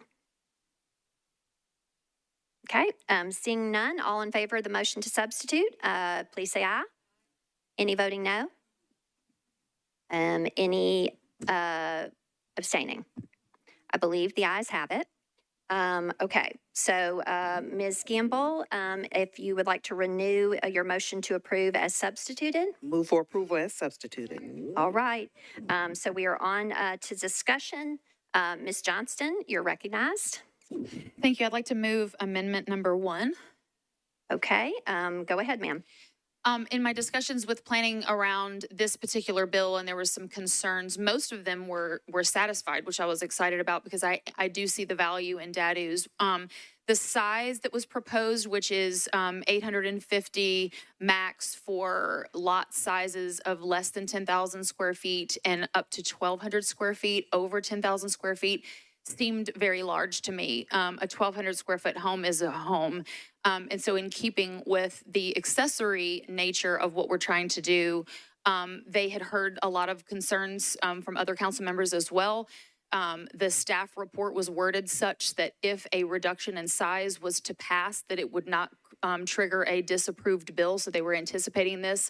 Okay, seeing none, all in favor of the motion to substitute, please say aye. Any voting no? Any abstaining? I believe the ayes have it. Okay, so Ms. Gamble, if you would like to renew your motion to approve as substituted. Move for approval as substituted. All right, so we are on to discussion. Ms. Johnston, you're recognized. Thank you. I'd like to move amendment number 1. Okay, go ahead, ma'am. In my discussions with planning around this particular bill, and there were some concerns, most of them were satisfied, which I was excited about because I do see the value in DADUs. The size that was proposed, which is 850 max for lot sizes of less than 10,000 square feet and up to 1,200 square feet, over 10,000 square feet, seemed very large to me. A 1,200 square foot home is a home. And so in keeping with the accessory nature of what we're trying to do, they had heard a lot of concerns from other council members as well. The staff report was worded such that if a reduction in size was to pass, that it would not trigger a disapproved bill. So they were anticipating this.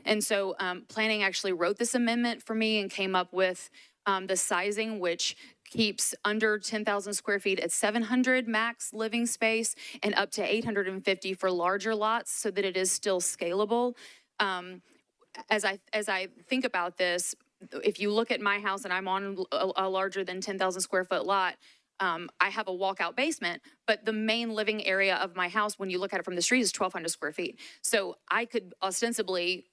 And so planning actually wrote this amendment for me and came up with the sizing, which keeps under 10,000 square feet at 700 max living space and up to 850 for larger lots so that it is still scalable. As I think about this, if you look at my house and I'm on a larger than 10,000 square foot lot, I have a walkout basement, but the main living area of my house, when you look at it from the street, is 1,200 square feet. So I could ostensibly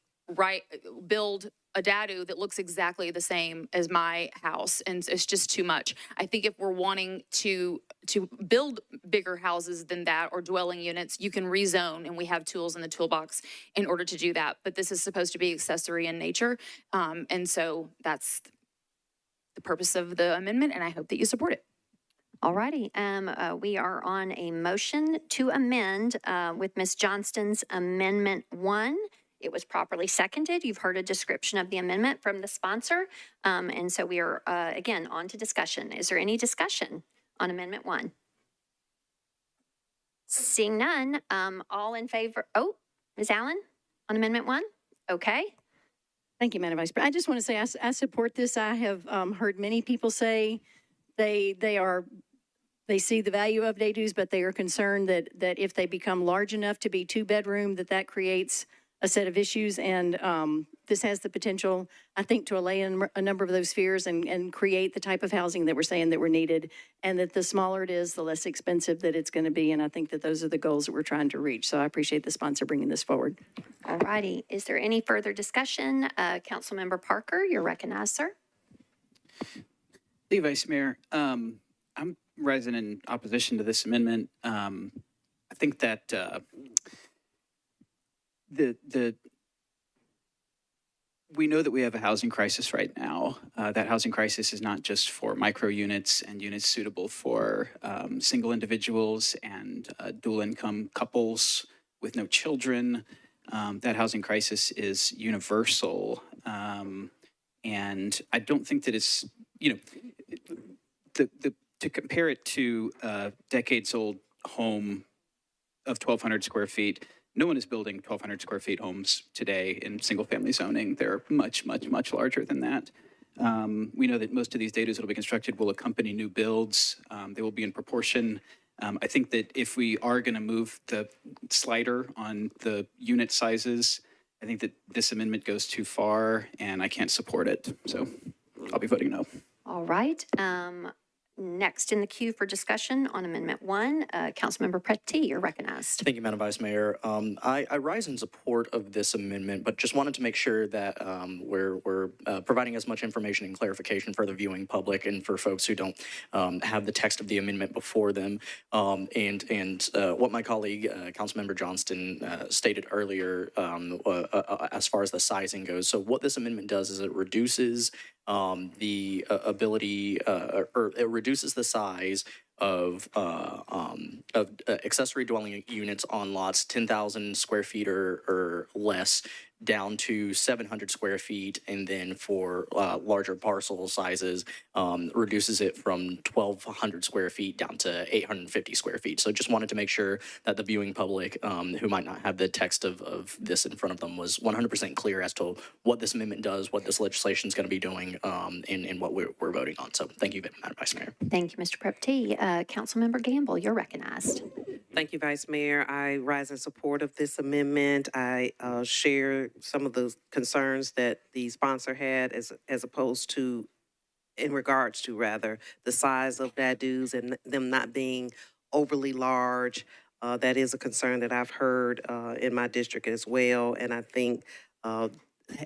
build a dadu that looks exactly the same as my house, and it's just too much. I think if we're wanting to build bigger houses than that or dwelling units, you can rezone, and we have tools in the toolbox in order to do that. But this is supposed to be accessory in nature, and so that's the purpose of the amendment, and I hope that you support it. All righty. We are on a motion to amend with Ms. Johnston's Amendment 1. It was properly seconded. You've heard a description of the amendment from the sponsor. And so we are, again, on to discussion. Is there any discussion on Amendment 1? Seeing none, all in favor? Oh, Ms. Allen on Amendment 1? Okay. Thank you, Madam Vice President. I just want to say I support this. I have heard many people say they see the value of DADUs, but they are concerned that if they become large enough to be 2-bedroom, that creates a set of issues. And this has the potential, I think, to allay a number of those fears and create the type of housing that we're saying that we're needed. And that the smaller it is, the less expensive that it's going to be. And I think that those are the goals that we're trying to reach. So I appreciate the sponsor bringing this forward. All righty. Is there any further discussion? Councilmember Parker, you're recognized, sir. The Vice Mayor, I'm rising in opposition to this amendment. I think that we know that we have a housing crisis right now. That housing crisis is not just for micro units and units suitable for single individuals and dual income couples with no children. That housing crisis is universal. And I don't think that it's, to compare it to a decades-old home of 1,200 square feet, no one is building 1,200 square feet homes today in single-family zoning. They're much, much, much larger than that. We know that most of these DADUs that will be constructed will accompany new builds. They will be in proportion. I think that if we are going to move the slider on the unit sizes, I think that this amendment goes too far, and I can't support it. So I'll be voting no. All right. Next in the queue for discussion on Amendment 1, Councilmember Pretty, you're recognized. Thank you, Madam Vice Mayor. I rise in support of this amendment, but just wanted to make sure that we're providing as much information and clarification for the viewing public and for folks who don't have the text of the amendment before them. And what my colleague, Councilmember Johnston, stated earlier as far as the sizing goes. So what this amendment does is it reduces the ability, or it reduces the size of accessory dwelling units on lots 10,000 square feet or less down to 700 square feet, and then for larger parcel sizes, reduces it from 1,200 square feet down to 850 square feet. So just wanted to make sure that the viewing public, who might not have the text of this in front of them, was 100% clear as to what this amendment does, what this legislation is going to be doing, and what we're voting on. So thank you, Madam Vice Mayor. Thank you, Mr. Prepty. Councilmember Gamble, you're recognized. Thank you, Vice Mayor. I rise in support of this amendment. I share some of the concerns that the sponsor had as opposed to, in regards to rather, the size of dadoos and them not being overly large. That is a concern that I've heard in my district as well. And I think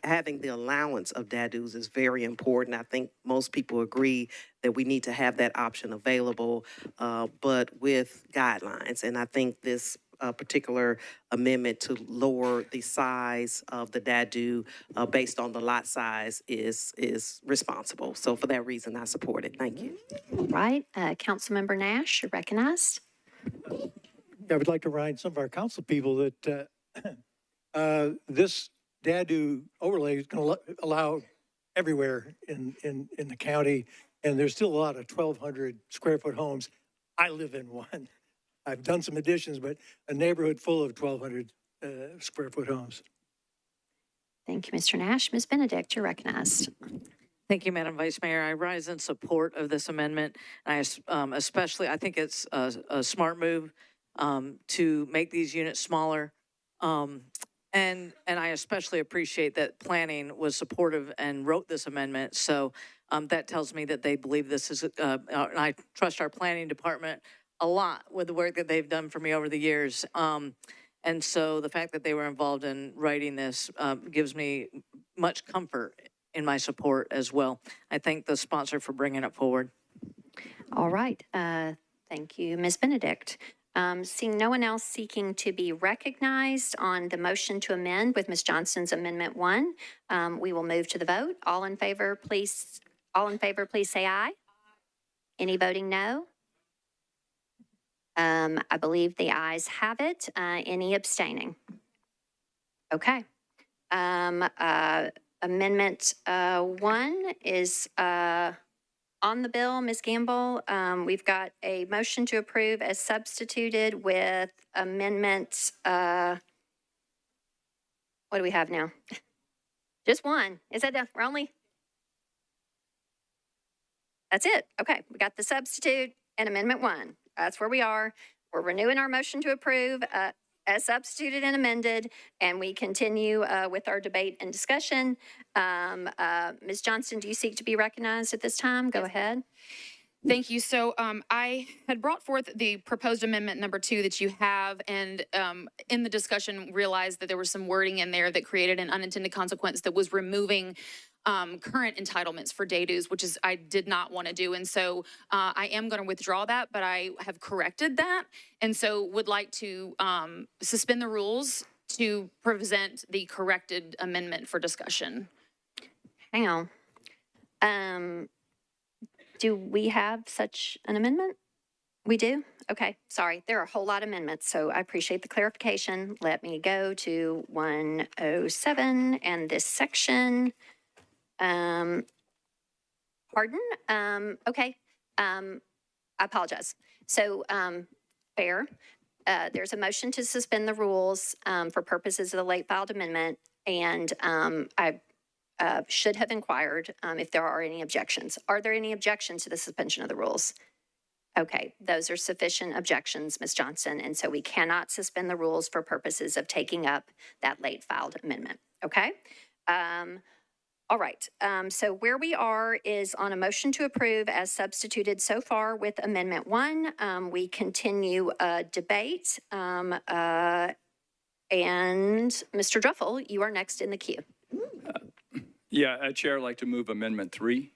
having the allowance of dadoos is very important. I think most people agree that we need to have that option available, but with guidelines. And I think this particular amendment to lower the size of the dadu based on the lot size is responsible. So for that reason, I support it. Thank you. All right, Councilmember Nash, you're recognized. I would like to remind some of our council people that this dadu overlay is going to allow everywhere in the county, and there's still a lot of 1,200 square foot homes. I live in one. I've done some additions, but a neighborhood full of 1,200 square foot homes. Thank you, Mr. Nash. Ms. Benedict, you're recognized. Thank you, Madam Vice Mayor. I rise in support of this amendment. I especially, I think it's a smart move to make these units smaller. And I especially appreciate that planning was supportive and wrote this amendment. So that tells me that they believe this is, and I trust our planning department a lot with the work that they've done for me over the years. And so the fact that they were involved in writing this gives me much comfort in my support as well. I thank the sponsor for bringing it forward. All right. Thank you, Ms. Benedict. Seeing no one else seeking to be recognized on the motion to amend with Ms. Johnson's Amendment 1, we will move to the vote. All in favor, please say aye. Any voting no? I believe the ayes have it. Any abstaining? Okay. Amendment 1 is on the bill. Ms. Gamble, we've got a motion to approve as substituted with amendment, what do we have now? Just one. Is that we're only? That's it. Okay, we got the substitute and amendment 1. That's where we are. We're renewing our motion to approve as substituted and amended, and we continue with our debate and discussion. Ms. Johnston, do you seek to be recognized at this time? Go ahead. Thank you. So I had brought forth the proposed amendment number 2 that you have, and in the discussion realized that there was some wording in there that created an unintended consequence that was removing current entitlements for dadoos, which is I did not want to do. And so I am going to withdraw that, but I have corrected that. And so would like to suspend the rules to present the corrected amendment for discussion. Hang on. Do we have such an amendment? We do? Okay, sorry. There are a whole lot of amendments, so I appreciate the clarification. Let me go to 107 and this section. Pardon? Okay. I apologize. So, fair. There's a motion to suspend the rules for purposes of the late filed amendment, and I should have inquired if there are any objections. Are there any objections to the suspension of the rules? Okay, those are sufficient objections, Ms. Johnson, and so we cannot suspend the rules for purposes of taking up that late filed amendment. Okay? All right, so where we are is on a motion to approve as substituted so far with Amendment 1. We continue debate, and Mr. Druffel, you are next in the queue. Chair, I'd like to move Amendment 3.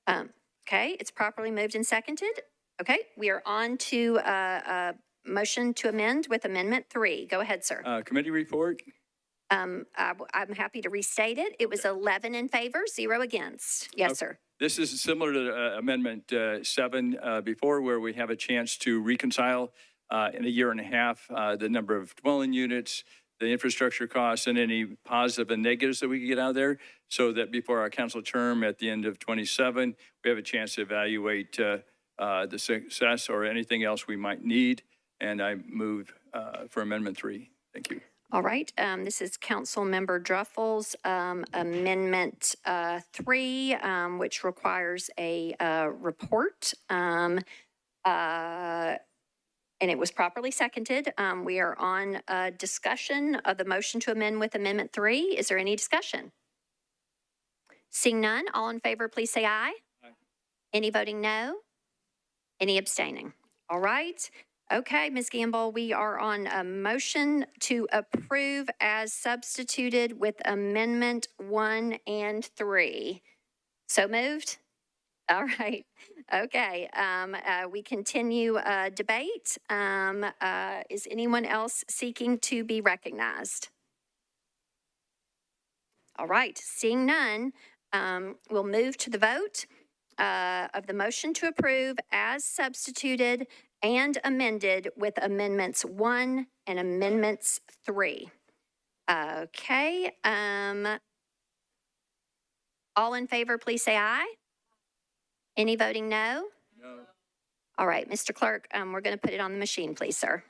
Okay, it's properly moved and seconded. Okay, we are on to motion to amend with Amendment 3. Go ahead, sir. Committee report. I'm happy to restate it. It was 11 in favor, 0 against. Yes, sir. This is similar to Amendment 7 before, where we have a chance to reconcile in a year and a half the number of dwelling units, the infrastructure costs and any positive and negatives that we can get out of there, so that before our council term at the end of 27, we have a chance to evaluate the success or anything else we might need. And I move for Amendment 3. Thank you. All right, this is Councilmember Druffle's Amendment 3, which requires a report. And it was properly seconded. We are on discussion of the motion to amend with Amendment 3. Is there any discussion? Seeing none, all in favor, please say aye. Aye. Any voting no? Any abstaining? All right. Okay, Ms. Gamble, we are on a motion to approve as substituted with Amendment 1 and 3. So moved? All right. Okay. We continue debate. Is anyone else seeking to be recognized? All right. Seeing none, we'll move to the vote of the motion to approve as substituted and amended with Amendments 1 and Amendments 3. Okay. All in favor, please say aye. Any voting no? No. All right, Mr. Clerk, we're going to put it on the machine, please, sir.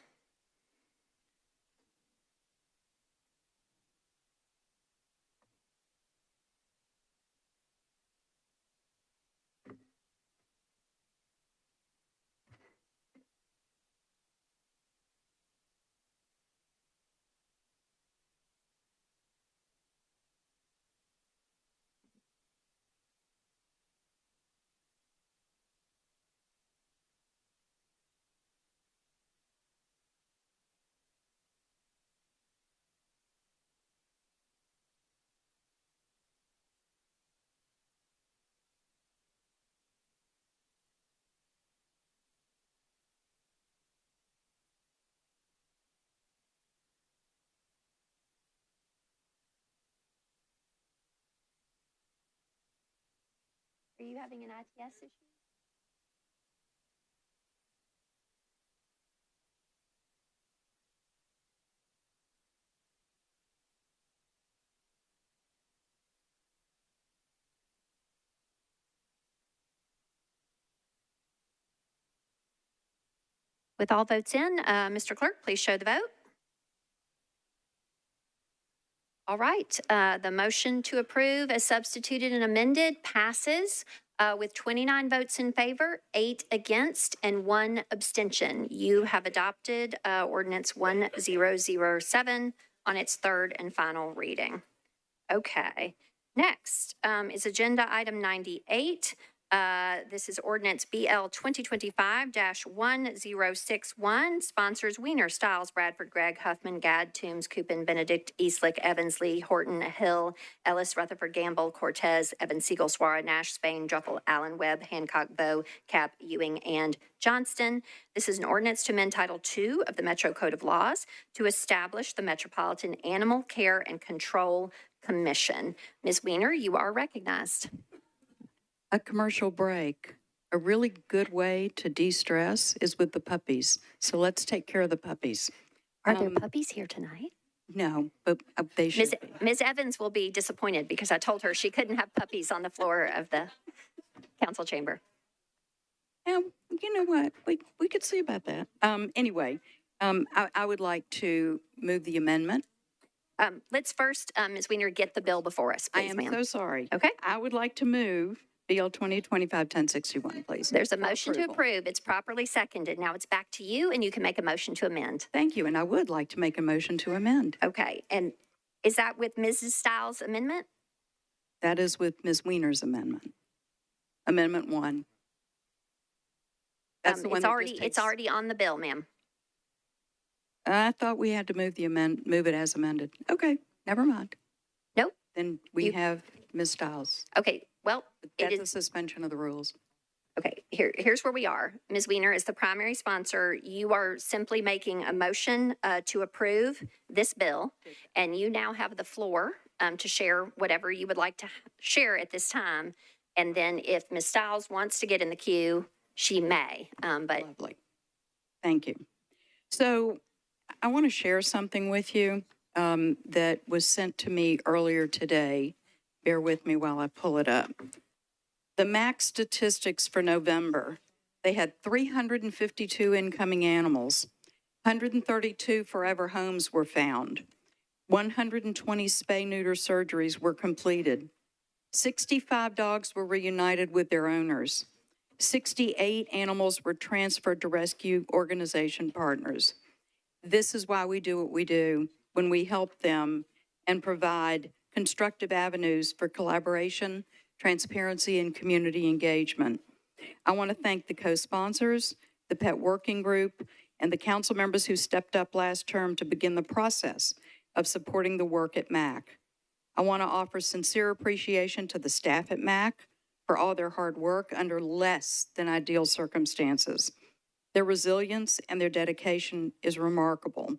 Are you having an ITS issue? With all votes in, Mr. Clerk, please show the vote. All right, the motion to approve as substituted and amended passes with 29 votes in favor, 8 against, and 1 abstention. You have adopted Ordinance 1007 on its third and final reading. Okay, next is Agenda Item 98. This is Ordinance BL 2025-1061, sponsors Weiner, Stiles, Bradford, Gregg, Huffman, Gadd, Toombs, Coopin, Benedict, Eastlick, Evans, Lee, Horton, Hill, Ellis, Rutherford, Gamble, Cortez, Evans, Siegel, Suara, Nash, Spain, Druffle, Allen, Webb, Hancock, Bowe, Cap, Ewing, and Johnston. This is an ordinance to amend Title II of the Metro Code of Laws to establish the Metropolitan Animal Care and Control Commission. Ms. Weiner, you are recognized. A commercial break. A really good way to de-stress is with the puppies. So let's take care of the puppies. Are there puppies here tonight? No, but they should be. Ms. Evans will be disappointed because I told her she couldn't have puppies on the floor of the council chamber. Yeah, you know what? We could see about that. Anyway, I would like to move the amendment. Let's first, Ms. Weiner, get the bill before us, please, I am so sorry. Okay. I would like to move BL 2025-1061, please. There's a motion to approve. It's properly seconded. Now it's back to you, and you can make a motion to amend. Thank you, and I would like to make a motion to amend. Okay, and is that with Mrs. Stiles' amendment? That is with Ms. Weiner's amendment. Amendment 1. That's the one it's already on the bill, ma'am. I thought we had to move move it as amended. Okay, never mind. Nope. Then we have Ms. Stiles. Okay, well, That's a suspension of the rules. Okay, here's where we are. Ms. Weiner is the primary sponsor. You are simply making a motion to approve this bill, and you now have the floor to share whatever you would like to share at this time. And then if Ms. Stiles wants to get in the queue, she may. But Lovely. Thank you. So I want to share something with you. that was sent to me earlier today. Bear with me while I pull it up. The MAC statistics for November, they had 352 incoming animals. 132 forever homes were found. 120 spay-neuter surgeries were completed. 65 dogs were reunited with their owners. 68 animals were transferred to rescue organization partners. This is why we do what we do, when we help them and provide constructive avenues for collaboration, transparency, and community engagement. I want to thank the co-sponsors, the Pet Working Group, and the council members who stepped up last term to begin the process of supporting the work at MAC. I want to offer sincere appreciation to the staff at MAC for all their hard work under less than ideal circumstances. Their resilience and their dedication is remarkable.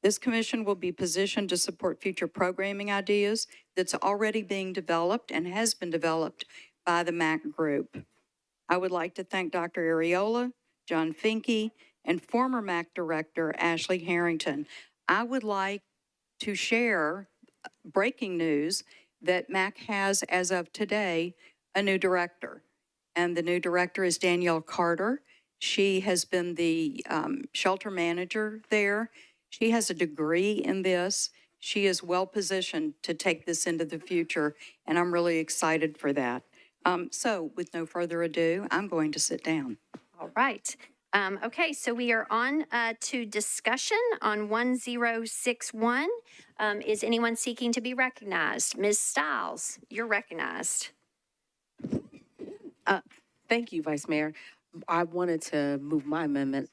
This commission will be positioned to support future programming ideas that's already being developed and has been developed by the MAC group. I would like to thank Dr. Ariola, John Finke, and former MAC director Ashley Harrington. I would like to share breaking news that MAC has, as of today, a new director. And the new director is Danielle Carter. She has been the shelter manager there. She has a degree in this. She is well positioned to take this into the future, and I'm really excited for that. So with no further ado, I'm going to sit down. All right. Okay, so we are on to discussion on 1061. Is anyone seeking to be recognized? Ms. Stiles, you're recognized. Thank you, Vice Mayor. I wanted to move my amendment.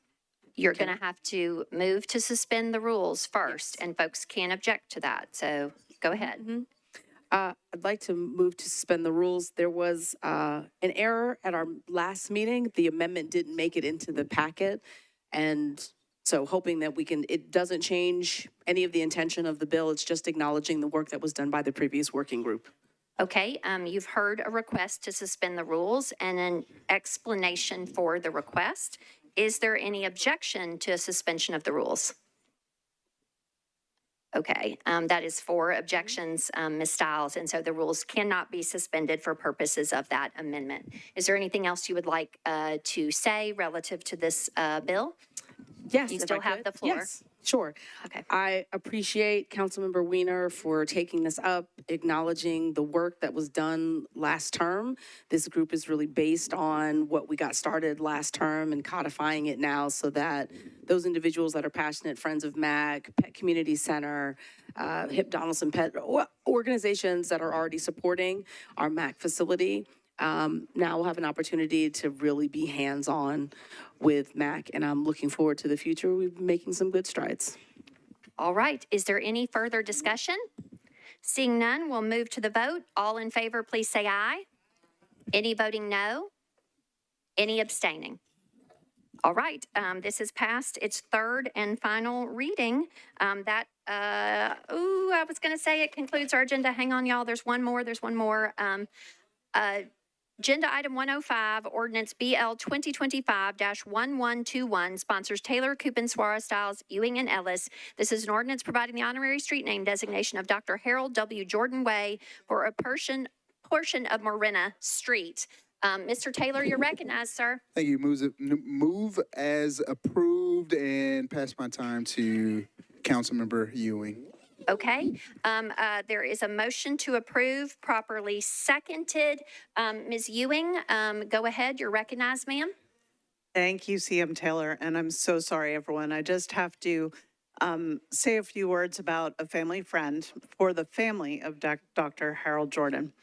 You're going to have to move to suspend the rules first, and folks can't object to that. So go ahead. I'd like to move to suspend the rules. There was an error at our last meeting. The amendment didn't make it into the packet. And so hoping that it doesn't change any of the intention of the bill. It's just acknowledging the work that was done by the previous working group. Okay, you've heard a request to suspend the rules and an explanation for the request. Is there any objection to a suspension of the rules? Okay, that is 4 objections, Ms. Stiles, and so the rules cannot be suspended for purposes of that amendment. Is there anything else you would like to say relative to this bill? Yes, You if still I have could. the floor. Yes, sure. Okay. I appreciate Councilmember Weiner for taking this up, acknowledging the work that was done last term. This group is really based on what we got started last term and codifying it now so that those individuals that are passionate friends of MAC, Pet Community Center, Hip Donaldson Pet, organizations that are already supporting our MAC facility, now we'll have an opportunity to really be hands-on with MAC, and I'm looking forward to the future. We're making some good strides. All right, is there any further discussion? Seeing none, we'll move to the vote. All in favor, please say aye. Any voting no? Any abstaining? All right, this is passed its 3rd and final reading. I was going to say it concludes our agenda. Hang on, y'all. There's one more. Agenda item 105, ordinance BL 2025-1121, sponsors Taylor, Coupin, Suarez, Stiles, Ewing, and Ellis. This is an ordinance providing the honorary street name designation of Dr. Harold W. Jordan Way for a portion of Marina Street. Mr. Taylor, you're recognized, sir. Thank you. Move as approved and pass my time to Councilmember Ewing. Okay, there is a motion to approve, properly seconded. Ms. Ewing, go ahead. You're recognized, ma'am. Thank you, CM Taylor, and I'm so sorry, everyone. I just have to say a few words about a family friend for the family of Dr. Harold Jordan.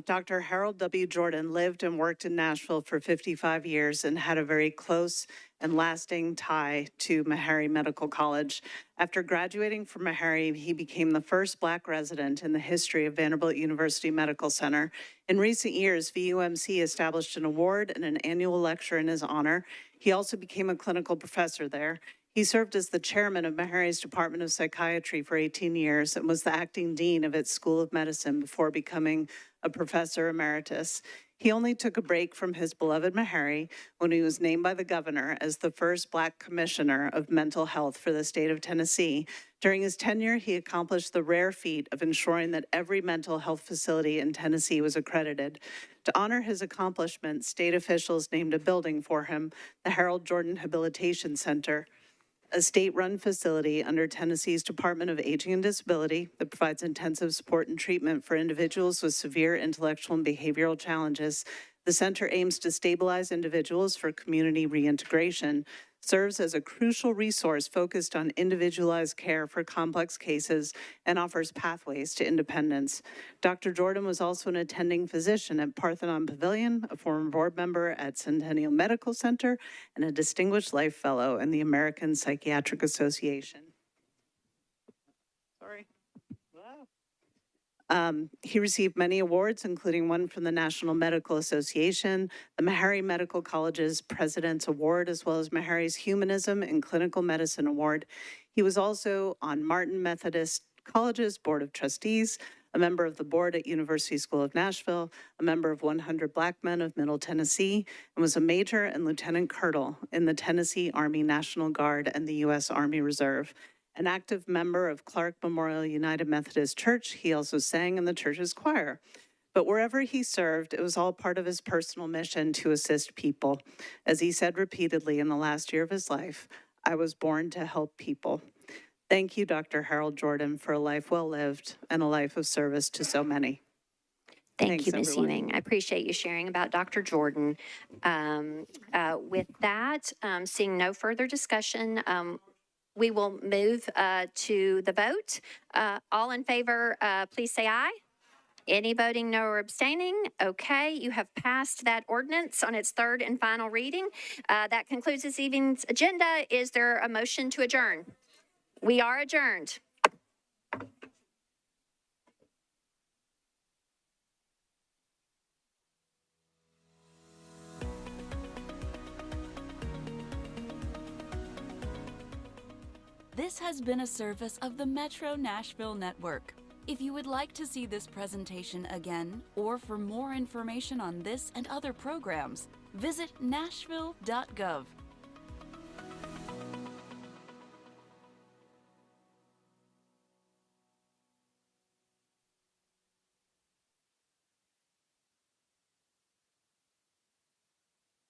Dr. Harold W. Jordan lived and worked in Nashville for 55 years and had a very close and lasting tie to Meharry Medical College. After graduating from Meharry, he became the first Black resident in the history of Vanderbilt University Medical Center. In recent years, VUMC established an award and an annual lecture in his honor. He also became a clinical professor there. He served as the chairman of Meharry's Department of Psychiatry for 18 years and was the acting dean of its School of Medicine before becoming a professor emeritus. He only took a break from his beloved Meharry when he was named by the governor as the first Black commissioner of mental health for the state of Tennessee. During his tenure, he accomplished the rare feat of ensuring that every mental health facility in Tennessee was accredited. To honor his accomplishment, state officials named a building for him, the Harold Jordan Habilitation Center, a state-run facility under Tennessee's Department of Aging and Disability that provides intensive support and treatment for individuals with severe intellectual and behavioral challenges. The center aims to stabilize individuals for community reintegration, serves as a crucial resource focused on individualized care for complex cases, and offers pathways to independence. Dr. Jordan was also an attending physician at Parthenon Pavilion, a former board member at Centennial Medical Center, and a Distinguished Life Fellow in the American Psychiatric Association. Sorry. He received many awards, including one from the National Medical Association, the Meharry Medical College's President's Award, as well as Meharry's Humanism and Clinical Medicine Award. He was also on Martin Methodist College's Board of Trustees, a member of the board at University School of Nashville, a member of 100 Black Men of Middle Tennessee, and was a major and lieutenant colonel in the Tennessee Army National Guard and the U.S. Army Reserve. An active member of Clark Memorial United Methodist Church, he also sang in the church's choir. But wherever he served, it was all part of his personal mission to assist people. As he said repeatedly in the last year of his life, "I was born to help people." Thank you, Dr. Harold Jordan, for a life well lived and a life of service to so many. Thank you, Ms. everyone. Ewing. I appreciate you sharing about Dr. Jordan. With that, seeing no further discussion, we will move to the vote. All in favor, please say aye. Any voting no or abstaining? Okay, you have passed that ordinance on its third and final reading. That concludes this evening's agenda. Is there a motion to adjourn? We are adjourned. This has been a service of the Metro Nashville Network. If you would like to see this presentation again, or for more information on this and other programs, visit nashville.gov.